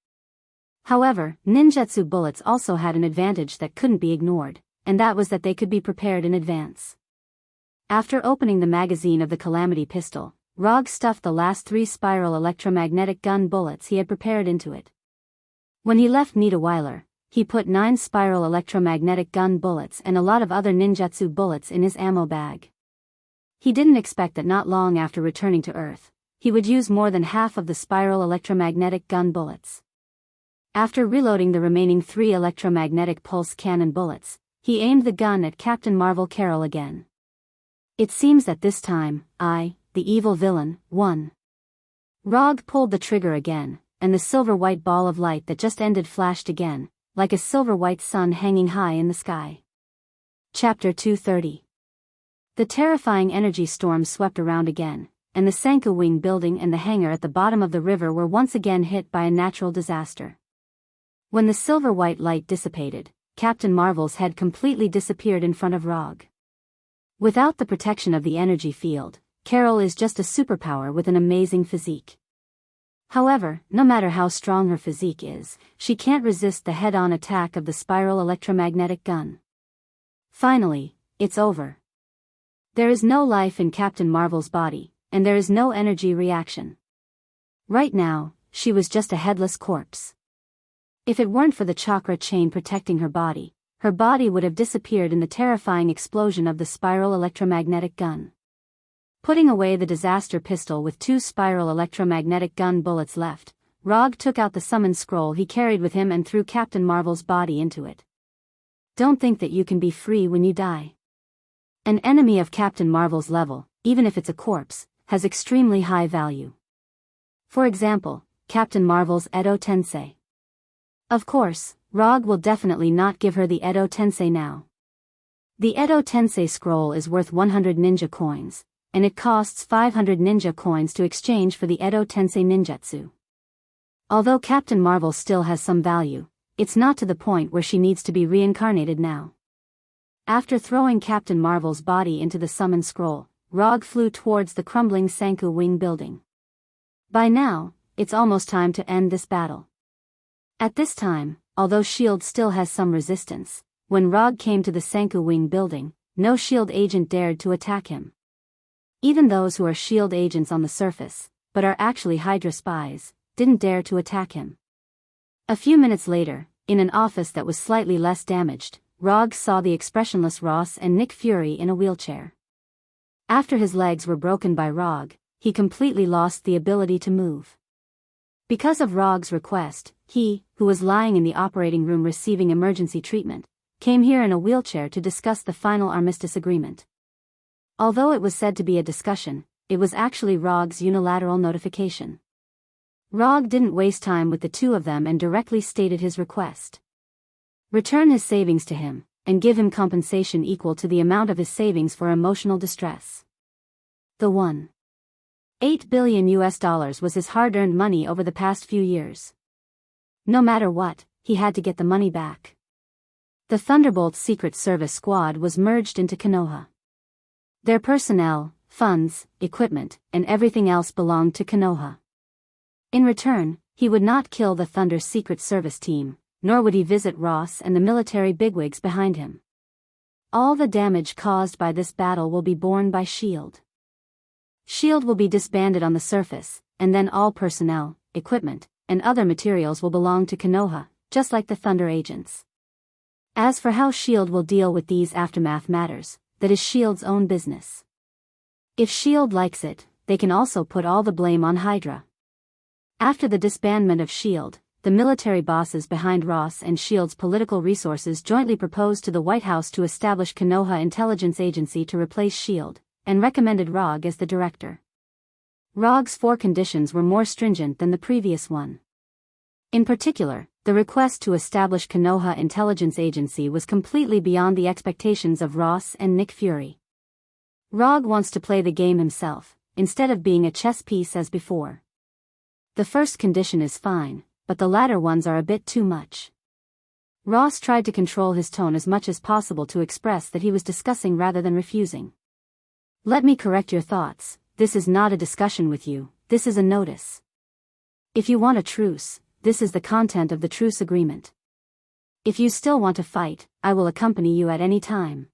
However, ninjutsu bullets also had an advantage that couldn't be ignored, and that was that they could be prepared in advance. After opening the magazine of the Calamity pistol, Rog stuffed the last 3 spiral electromagnetic gun bullets he had prepared into it. When he left Niederweiler, he put 9 spiral electromagnetic gun bullets and a lot of other ninjutsu bullets in his ammo bag. He didn't expect that not long after returning to Earth, he would use more than half of the spiral electromagnetic gun bullets. After reloading the remaining 3 electromagnetic pulse cannon bullets, he aimed the gun at Captain Marvel Carol again. It seems that this time, the evil villain, won. Rog pulled the trigger again, and the silver-white ball of light that just ended flashed again, like a silver-white sun hanging high in the sky. Chapter 230. The terrifying energy storm swept around again, and the Sanka Wing building and the hangar at the bottom of the river were once again hit by a natural disaster. When the silver-white light dissipated, Captain Marvel's head completely disappeared in front of Rog. Without the protection of the energy field, Carol is just a superpower with an amazing physique. However, no matter how strong her physique is, she can't resist the head-on attack of the spiral electromagnetic gun. Finally, it's over. There is no life in Captain Marvel's body, and there is no energy reaction. Right now, she was just a headless corpse. If it weren't for the chakra chain protecting her body would have disappeared in the terrifying explosion of the spiral electromagnetic gun. Putting away the disaster pistol with 2 spiral electromagnetic gun bullets left, Rog took out the summon scroll he carried with him and threw Captain Marvel's body into it. Don't think that you can be free when you die. An enemy of Captain Marvel's level, even if it's a corpse, has extremely high value. For example, Captain Marvel's Edo Tensei. Of course, Rog will definitely not give her the Edo Tensei now. The Edo Tensei scroll is worth 100 ninja coins, and it costs 500 ninja coins to exchange for the Edo Tensei ninjutsu. Although Captain Marvel still has some value, it's not to the point where she needs to be reincarnated now. After throwing Captain Marvel's body into the summon scroll, Rog flew towards the crumbling Sanka Wing building. By now, it's almost time to end this battle. At this time, although S.H.I.E.L.D. still has some resistance, when Rog came to the Sanka Wing building, no S.H.I.E.L.D. agent dared to attack him. Even those who are S.H.I.E.L.D. agents on the surface, but are actually Hydra spies, didn't dare to attack him. A few minutes later, in an office that was slightly less damaged, Rog saw the expressionless Ross and Nick Fury in a wheelchair. After his legs were broken by Rog, he completely lost the ability to move. Because of Rog's request, he, who was lying in the operating room receiving emergency treatment, came here in a wheelchair to discuss the final armistice agreement. Although it was said to be a discussion, it was actually Rog's unilateral notification. Rog didn't waste time with the two of them and directly stated his request. Return his savings to him, and give him compensation equal to the amount of his savings for emotional distress. The $1.8 billion was his hard-earned money over the past few years. No matter what, he had to get the money back. The Thunderbolt's Secret Service squad was merged into Konoha. Their personnel, funds, equipment, and everything else belonged to Konoha. In return, he would not kill the Thunder's Secret Service team, nor would he visit Ross and the military bigwigs behind him. All the damage caused by this battle will be borne by S.H.I.E.L.D. S.H.I.E.L.D. will be disbanded on the surface, and then all personnel, equipment, and other materials will belong to Konoha, just like the Thunder agents. As for how S.H.I.E.L.D. will deal with these aftermath matters, that is S.H.I.E.L.D.'s own business. If S.H.I.E.L.D. likes it, they can also put all the blame on Hydra. After the disbandment of S.H.I.E.L.D., the military bosses behind Ross and S.H.I.E.L.D.'s political resources jointly proposed to the White House to establish Konoha Intelligence Agency to replace S.H.I.E.L.D., and recommended Rog as the director. Rog's 4 conditions were more stringent than the previous one. In particular, the request to establish Konoha Intelligence Agency was completely beyond the expectations of Ross and Nick Fury. Rog wants to play the game himself, instead of being a chess piece as before. The first condition is fine, but the latter ones are a bit too much. Ross tried to control his tone as much as possible to express that he was discussing rather than refusing. Let me correct your thoughts, this is not a discussion with you, this is a notice. If you want a truce, this is the content of the truce agreement. If you still want to fight, I will accompany you at any time.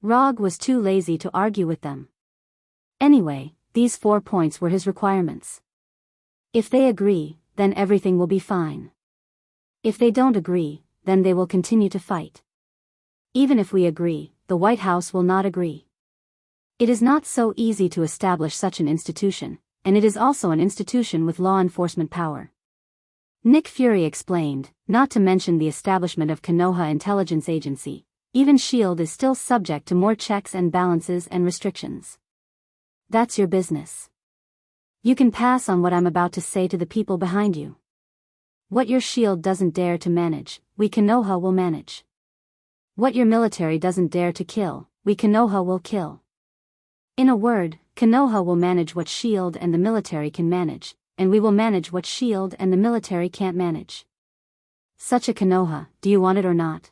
Rog was too lazy to argue with them. Anyway, these 4 points were his requirements. If they agree, then everything will be fine. If they don't agree, then they will continue to fight. Even if we agree, the White House will not agree. It is not so easy to establish such an institution, and it is also an institution with law enforcement power. Nick Fury explained, not to mention the establishment of Konoha Intelligence Agency, even S.H.I.E.L.D. is still subject to more checks and balances and restrictions. That's your business. You can pass on what I'm about to say to the people behind you. What your S.H.I.E.L.D. doesn't dare to manage, we Konoha will manage. What your military doesn't dare to kill, we Konoha will kill. In a word, Konoha will manage what S.H.I.E.L.D. and the military can manage, and we will manage what S.H.I.E.L.D. and the military can't manage. Such a Konoha, do you want it or not?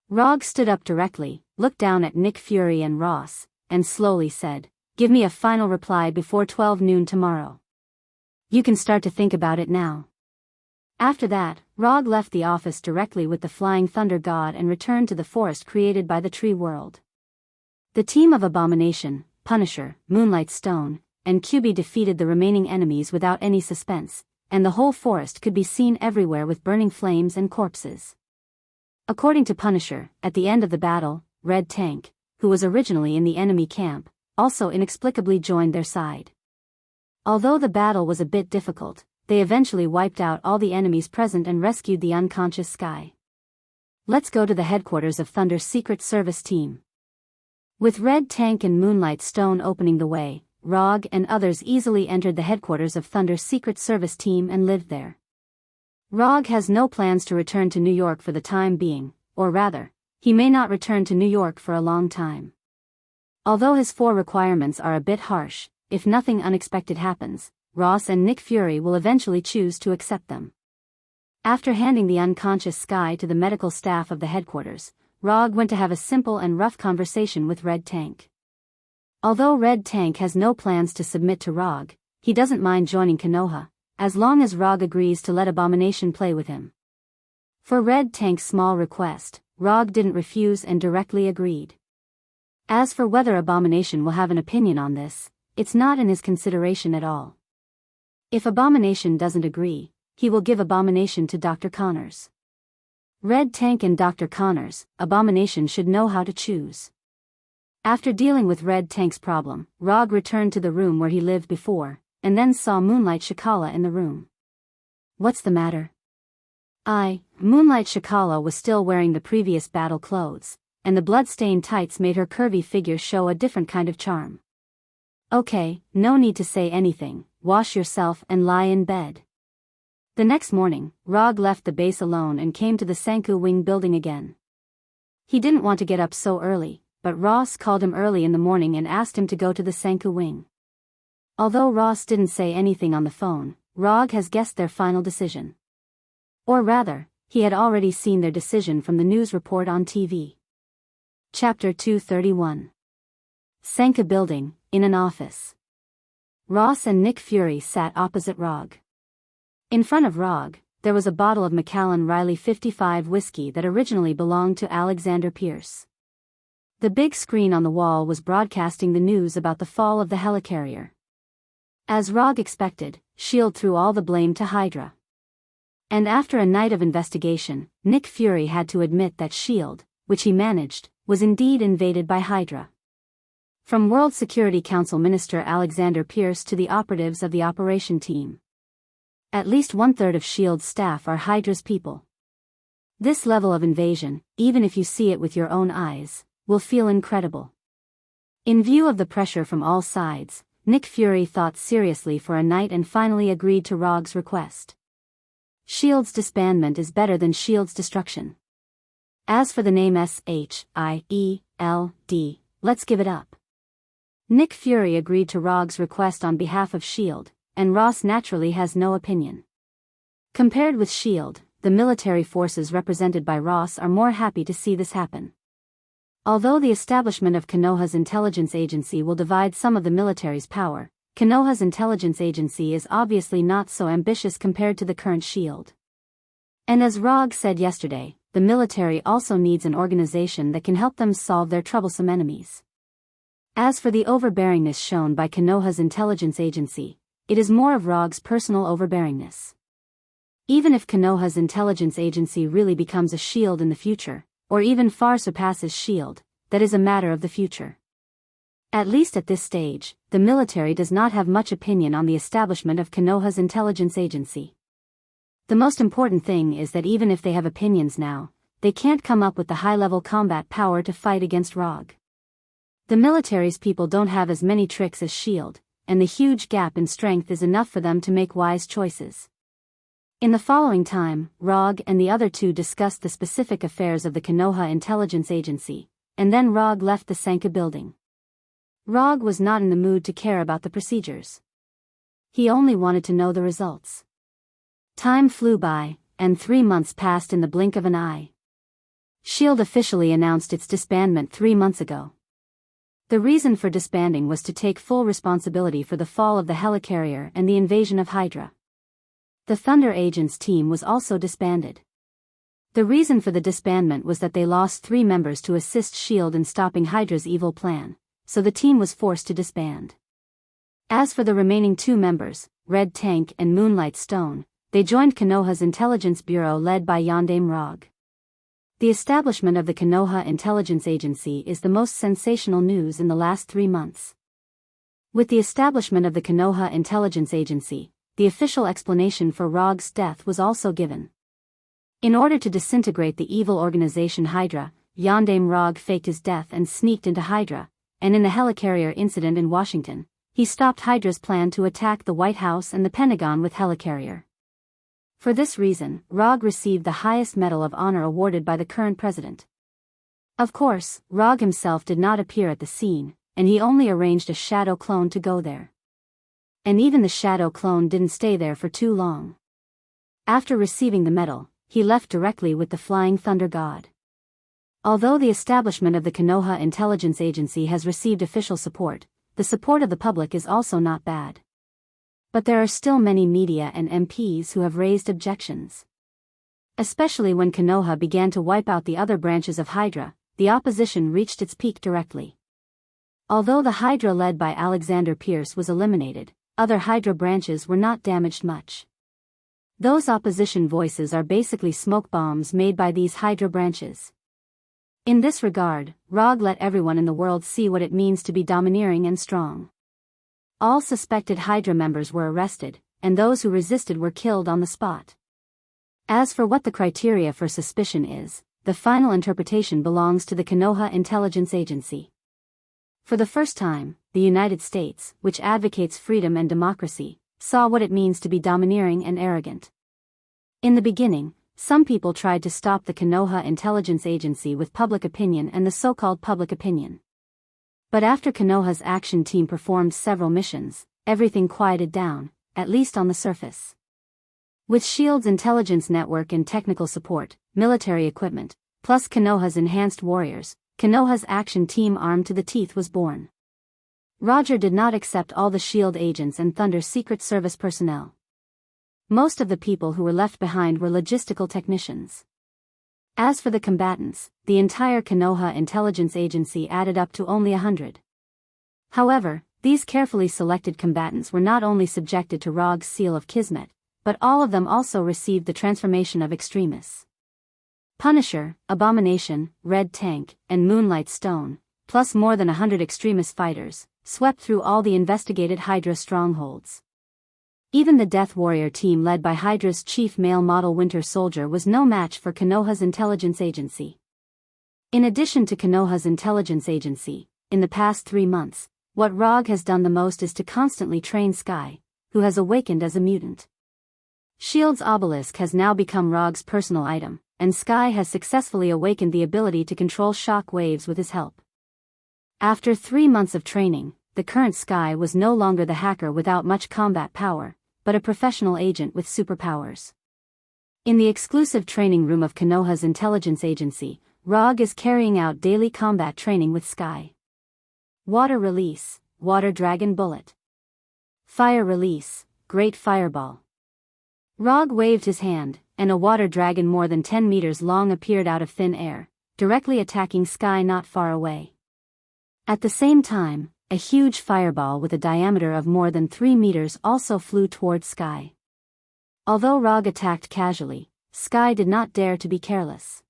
Rog stood up directly, looked down at Nick Fury and Ross, and slowly said, "Give me a final reply before 12 noon tomorrow. You can start to think about it now." After that, Rog left the office directly with the Flying Thunder God and returned to the forest created by the Tree World. The team of Abomination, Punisher, Moonlight Stone, and QB defeated the remaining enemies without any suspense, and the whole forest could be seen everywhere with burning flames and corpses. According to Punisher, at the end of the battle, Red Tank, who was originally in the enemy camp, also inexplicably joined their side. Although the battle was a bit difficult, they eventually wiped out all the enemies present and rescued the unconscious Sky. Let's go to the headquarters of Thunder's Secret Service team. With Red Tank and Moonlight Stone opening the way, Rog and others easily entered the headquarters of Thunder's Secret Service team and lived there. Rog has no plans to return to New York for the time being, or rather, he may not return to New York for a long time. Although his 4 requirements are a bit harsh, if nothing unexpected happens, Ross and Nick Fury will eventually choose to accept them. After handing the unconscious Sky to the medical staff of the headquarters, Rog went to have a simple and rough conversation with Red Tank. Although Red Tank has no plans to submit to Rog, he doesn't mind joining Konoha, as long as Rog agrees to let Abomination play with him. For Red Tank's small request, Rog didn't refuse and directly agreed. As for whether Abomination will have an opinion on this, it's not in his consideration at all. If Abomination doesn't agree, he will give Abomination to Dr. Connors. Red Tank and Dr. Connors, Abomination should know how to choose. After dealing with Red Tank's problem, Rog returned to the room where he lived before, and then saw Moonlight Shakala in the room. "What's the matter?" Moonlight Shakala was still wearing the previous battle clothes, and the blood-stained tights made her curvy figure show a different kind of charm. Okay, no need to say anything, wash yourself and lie in bed. The next morning, Rog left the base alone and came to the Sanku Wing building again. He didn't want to get up so early, but Ross called him early in the morning and asked him to go to the Sanku Wing. Although Ross didn't say anything on the phone, Rog has guessed their final decision. Or rather, he had already seen their decision from the news report on TV. Chapter 231. Sanka Building, in an office. Ross and Nick Fury sat opposite Rog. In front of Rog, there was a bottle of Macallan Riley 55 whiskey that originally belonged to Alexander Pierce. The big screen on the wall was broadcasting the news about the fall of the helicarrier. As Rog expected, S.H.I.E.L.D. threw all the blame to Hydra. And after a night of investigation, Nick Fury had to admit that S.H.I.E.L.D., which he managed, was indeed invaded by Hydra. From World Security Council Minister Alexander Pierce to the operatives of the operation team. At least 1/3 of S.H.I.E.L.D.'s staff are Hydra's people. This level of invasion, even if you see it with your own eyes, will feel incredible. In view of the pressure from all sides, Nick Fury thought seriously for a night and finally agreed to Rog's request. S.H.I.E.L.D's disbandment is better than S.H.I.E.L.D's destruction. As for the name S.H.I.E.L.D., let's give it up. Nick Fury agreed to Rog's request on behalf of S.H.I.E.L.D., and Ross naturally has no opinion. Compared with S.H.I.E.L.D., the military forces represented by Ross are more happy to see this happen. Although the establishment of Konoha's intelligence agency will divide some of the military's power, Konoha's intelligence agency is obviously not so ambitious compared to the current S.H.I.E.L.D. And as Rog said yesterday, the military also needs an organization that can help them solve their troublesome enemies. As for the overbearingness shown by Konoha's intelligence agency, it is more of Rog's personal overbearingness. Even if Konoha's intelligence agency really becomes a S.H.I.E.L.D. in the future, or even far surpasses S.H.I.E.L.D., that is a matter of the future. At least at this stage, the military does not have much opinion on the establishment of Konoha's intelligence agency. The most important thing is that even if they have opinions now, they can't come up with the high-level combat power to fight against Rog. The military's people don't have as many tricks as S.H.I.E.L.D., and the huge gap in strength is enough for them to make wise choices. In the following time, Rog and the other two discussed the specific affairs of the Konoha Intelligence Agency, and then Rog left the Sanka building. Rog was not in the mood to care about the procedures. He only wanted to know the results. Time flew by, and 3 months passed in the blink of an eye. S.H.I.E.L.D. officially announced its disbandment 3 months ago. The reason for disbanding was to take full responsibility for the fall of the helicarrier and the invasion of Hydra. The Thunder Agents team was also disbanded. The reason for the disbandment was that they lost 3 members to assist S.H.I.E.L.D. in stopping Hydra's evil plan, so the team was forced to disband. As for the remaining 2 members, Red Tank and Moonlight Stone, they joined Konoha's intelligence bureau led by Yondaime Rog. The establishment of the Konoha Intelligence Agency is the most sensational news in the last 3 months. With the establishment of the Konoha Intelligence Agency, the official explanation for Rog's death was also given. In order to disintegrate the evil organization Hydra, Yondaime Rog faked his death and sneaked into Hydra, and in the helicarrier incident in Washington, he stopped Hydra's plan to attack the White House and the Pentagon with helicarrier. For this reason, Rog received the highest medal of honor awarded by the current president. Of course, Rog himself did not appear at the scene, and he only arranged a shadow clone to go there. And even the shadow clone didn't stay there for too long. After receiving the medal, he left directly with the Flying Thunder God. Although the establishment of the Konoha Intelligence Agency has received official support, the support of the public is also not bad. But there are still many media and MPs who have raised objections. Especially when Konoha began to wipe out the other branches of Hydra, the opposition reached its peak directly. Although the Hydra led by Alexander Pierce was eliminated, other Hydra branches were not damaged much. Those opposition voices are basically smoke bombs made by these Hydra branches. In this regard, Rog let everyone in the world see what it means to be domineering and strong. All suspected Hydra members were arrested, and those who resisted were killed on the spot. As for what the criteria for suspicion is, the final interpretation belongs to the Konoha Intelligence Agency. For the first time, the United States, which advocates freedom and democracy, saw what it means to be domineering and arrogant. In the beginning, some people tried to stop the Konoha Intelligence Agency with public opinion and the so-called public opinion. But after Konoha's action team performed several missions, everything quieted down, at least on the surface. With S.H.I.E.L.D.'s intelligence network and technical support, military equipment, plus Konoha's enhanced warriors, Konoha's action team armed to the teeth was born. Roger did not accept all the S.H.I.E.L.D. agents and Thunder's Secret Service personnel. Most of the people who were left behind were logistical technicians. As for the combatants, the entire Konoha Intelligence Agency added up to only 100. However, these carefully selected combatants were not only subjected to Rog's seal of Kismet, but all of them also received the transformation of extremists. Punisher, Abomination, Red Tank, and Moonlight Stone, plus more than 100 extremist fighters, swept through all the investigated Hydra strongholds. Even the Death Warrior team led by Hydra's chief male model Winter Soldier was no match for Konoha's intelligence agency. In addition to Konoha's intelligence agency, in the past 3 months, what Rog has done the most is to constantly train Sky, who has awakened as a mutant. S.H.I.E.L.D.'s obelisk has now become Rog's personal item, and Sky has successfully awakened the ability to control shock waves with his help. After 3 months of training, the current Sky was no longer the hacker without much combat power, but a professional agent with superpowers. In the exclusive training room of Konoha's intelligence agency, Rog is carrying out daily combat training with Sky. Water release, Water Dragon Bullet. Fire release, Great Fireball. Rog waved his hand, and a water dragon more than 10 meters long appeared out of thin air, directly attacking Sky not far away. At the same time, a huge fireball with a diameter of more than 3 meters also flew towards Sky. Although Rog attacked casually, Sky did not dare to be careless.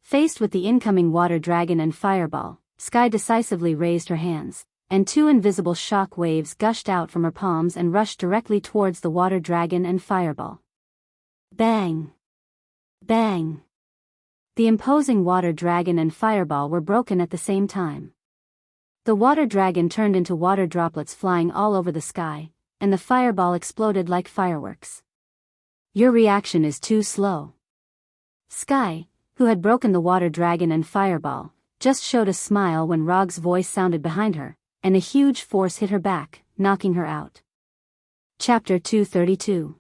Faced with the incoming water dragon and fireball, Sky decisively raised her hands, and 2 invisible shock waves gushed out from her palms and rushed directly towards the water dragon and fireball. Bang! Bang! The imposing water dragon and fireball were broken at the same time. The water dragon turned into water droplets flying all over the sky, and the fireball exploded like fireworks. Your reaction is too slow. Sky, who had broken the water dragon and fireball, just showed a smile when Rog's voice sounded behind her, and a huge force hit her back, knocking her out. Chapter 232.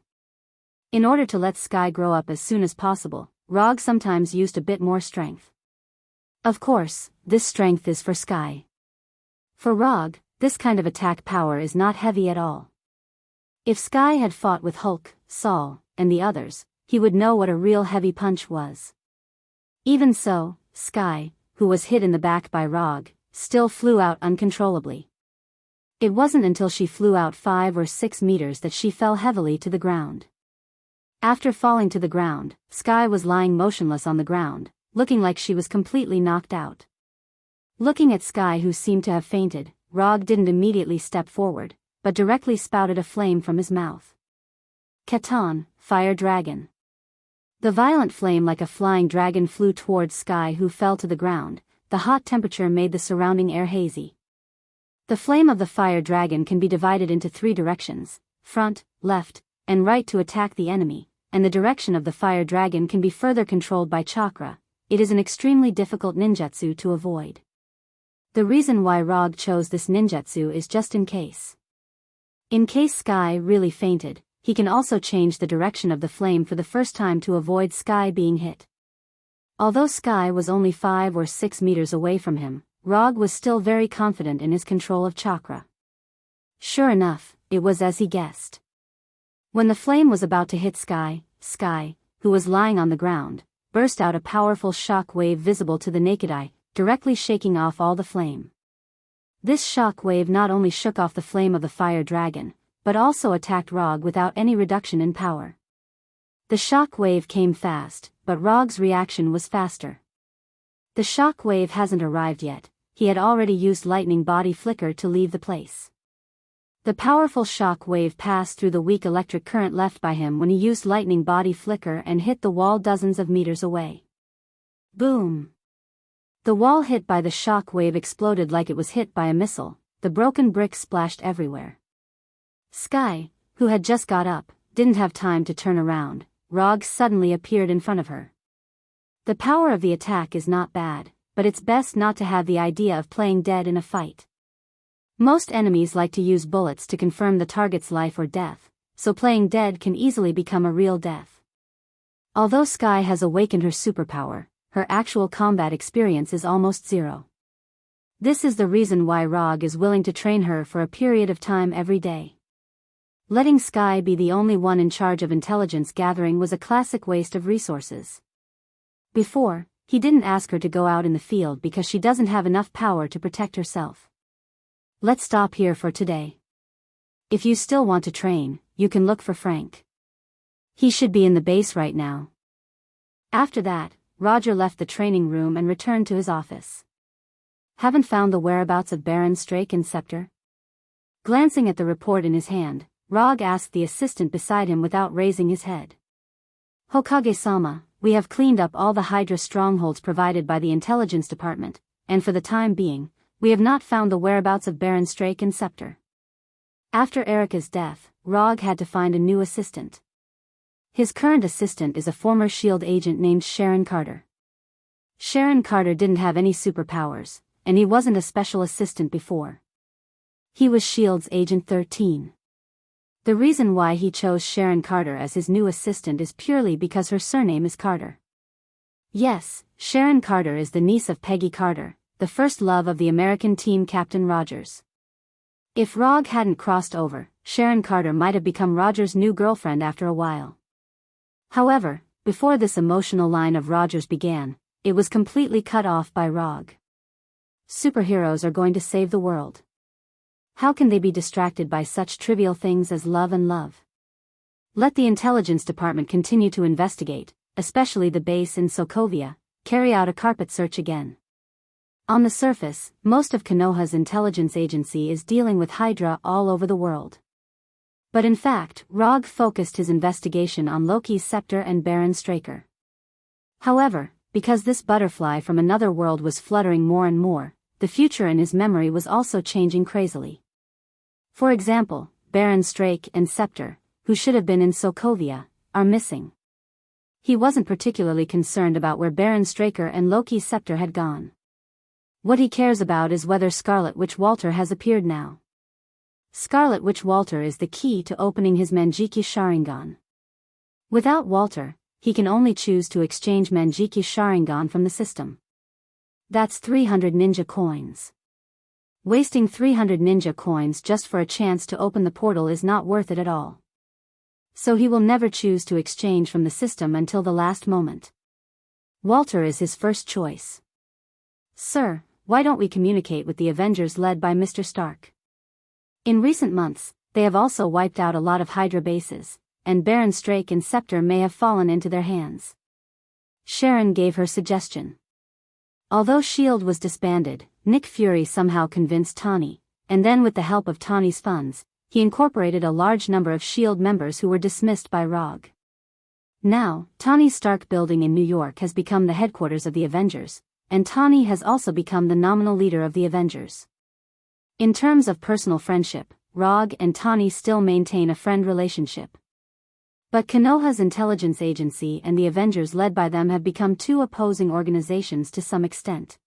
In order to let Sky grow up as soon as possible, Rog sometimes used a bit more strength. Of course, this strength is for Sky. For Rog, this kind of attack power is not heavy at all. If Sky had fought with Hulk, Saul, and the others, he would know what a real heavy punch was. Even so, Sky, who was hit in the back by Rog, still flew out uncontrollably. It wasn't until she flew out 5 or 6 meters that she fell heavily to the ground. After falling to the ground, Sky was lying motionless on the ground, looking like she was completely knocked out. Looking at Sky, who seemed to have fainted, Rog didn't immediately step forward, but directly spouted a flame from his mouth. Katon, Fire Dragon. The violent flame like a flying dragon flew towards Sky, who fell to the ground. The hot temperature made the surrounding air hazy. The flame of the fire dragon can be divided into 3 directions, front, left, and right to attack the enemy, and the direction of the fire dragon can be further controlled by chakra. It is an extremely difficult ninjutsu to avoid. The reason why Rog chose this ninjutsu is just in case. In case Sky really fainted, he can also change the direction of the flame for the first time to avoid Sky being hit. Although Sky was only 5 or 6 meters away from him, Rog was still very confident in his control of chakra. Sure enough, it was as he guessed. When the flame was about to hit Sky, Sky, who was lying on the ground, burst out a powerful shock wave visible to the naked eye, directly shaking off all the flame. This shock wave not only shook off the flame of the fire dragon, but also attacked Rog without any reduction in power. The shock wave came fast, but Rog's reaction was faster. The shock wave hasn't arrived yet, he had already used lightning body flicker to leave the place. The powerful shock wave passed through the weak electric current left by him when he used lightning body flicker and hit the wall dozens of meters away. Boom! The wall hit by the shock wave exploded like it was hit by a missile. The broken bricks splashed everywhere. Sky, who had just got up, didn't have time to turn around. Rog suddenly appeared in front of her. The power of the attack is not bad, but it's best not to have the idea of playing dead in a fight. Most enemies like to use bullets to confirm the target's life or death, so playing dead can easily become a real death. Although Sky has awakened her superpower, her actual combat experience is almost zero. This is the reason why Rog is willing to train her for a period of time every day. Letting Sky be the only one in charge of intelligence gathering was a classic waste of resources. Before, he didn't ask her to go out in the field because she doesn't have enough power to protect herself. Let's stop here for today. If you still want to train, you can look for Frank. He should be in the base right now. After that, Roger left the training room and returned to his office. Haven't found the whereabouts of Baron Strake and Scepter? Glancing at the report in his hand, Rog asked the assistant beside him without raising his head. Hokage-sama, we have cleaned up all the Hydra strongholds provided by the Intelligence Department, and for the time being, we have not found the whereabouts of Baron Strake and Scepter. After Erika's death, Rog had to find a new assistant. His current assistant is a former S.H.I.E.L.D. agent named Sharon Carter. Sharon Carter didn't have any superpowers, and he wasn't a special assistant before. He was S.H.I.E.L.D.'s Agent 13. The reason why he chose Sharon Carter as his new assistant is purely because her surname is Carter. Yes, Sharon Carter is the niece of Peggy Carter, the first love of the American team captain Rogers. If Rog hadn't crossed over, Sharon Carter might have become Rogers' new girlfriend after a while. However, before this emotional line of Rogers began, it was completely cut off by Rog. Superheroes are going to save the world. How can they be distracted by such trivial things as love and love? Let the Intelligence Department continue to investigate, especially the base in Sokovia, carry out a carpet search again. On the surface, most of Konoha's intelligence agency is dealing with Hydra all over the world. But in fact, Rog focused his investigation on Loki's scepter and Baron Straker. However, because this butterfly from another world was fluttering more and more, the future in his memory was also changing crazily. For example, Baron Strake and Scepter, who should have been in Sokovia, are missing. He wasn't particularly concerned about where Baron Straker and Loki's scepter had gone. What he cares about is whether Scarlet Witch Walter has appeared now. Scarlet Witch Walter is the key to opening his Manjiki Sharingan. Without Walter, he can only choose to exchange Manjiki Sharingan from the system. That's 300 ninja coins. Wasting 300 ninja coins just for a chance to open the portal is not worth it at all. So he will never choose to exchange from the system until the last moment. Walter is his first choice. Sir, why don't we communicate with the Avengers led by Mr. Stark? In recent months, they have also wiped out a lot of Hydra bases, and Baron Strake and Scepter may have fallen into their hands. Sharon gave her suggestion. Although S.H.I.E.L.D. was disbanded, Nick Fury somehow convinced Tawny, and then with the help of Tawny's funds, he incorporated a large number of S.H.I.E.L.D. members who were dismissed by Rog. Now, Tawny's Stark building in New York has become the headquarters of the Avengers, and Tawny has also become the nominal leader of the Avengers. In terms of personal friendship, Rog and Tawny still maintain a friend relationship. But Konoha's intelligence agency and the Avengers led by them have become two opposing organizations to some extent.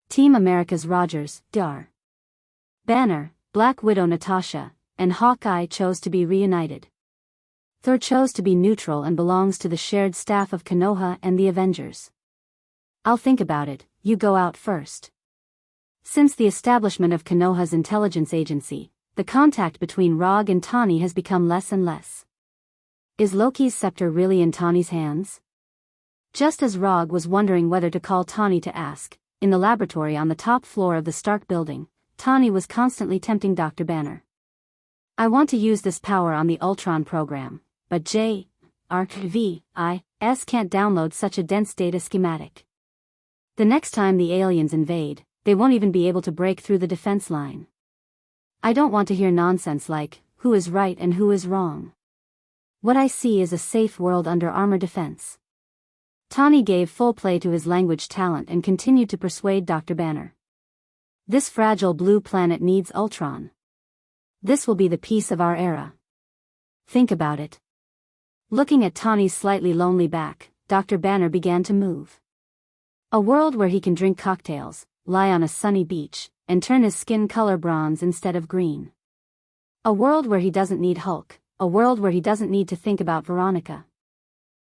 Team America's Rogers, Dr. Banner, Black Widow Natasha, and Hawkeye chose to be reunited. Thor chose to be neutral and belongs to the shared staff of Konoha and the Avengers. I'll think about it, you go out first. Since the establishment of Konoha's intelligence agency, the contact between Rog and Tawny has become less and less. Is Loki's scepter really in Tawny's hands? Just as Rog was wondering whether to call Tawny to ask, in the laboratory on the top floor of the Stark building, Tawny was constantly tempting Dr. Banner. I want to use this power on the Ultron program, but JRVIS can't download such a dense data schematic. The next time the aliens invade, they won't even be able to break through the defense line. I don't want to hear nonsense like, who is right and who is wrong. What I see is a safe world under armor defense. Tawny gave full play to his language talent and continued to persuade Dr. Banner. This fragile blue planet needs Ultron. This will be the peace of our era. Think about it. Looking at Tawny's slightly lonely back, Dr. Banner began to move. A world where he can drink cocktails, lie on a sunny beach, and turn his skin color bronze instead of green. A world where he doesn't need Hulk, a world where he doesn't need to think about Veronica.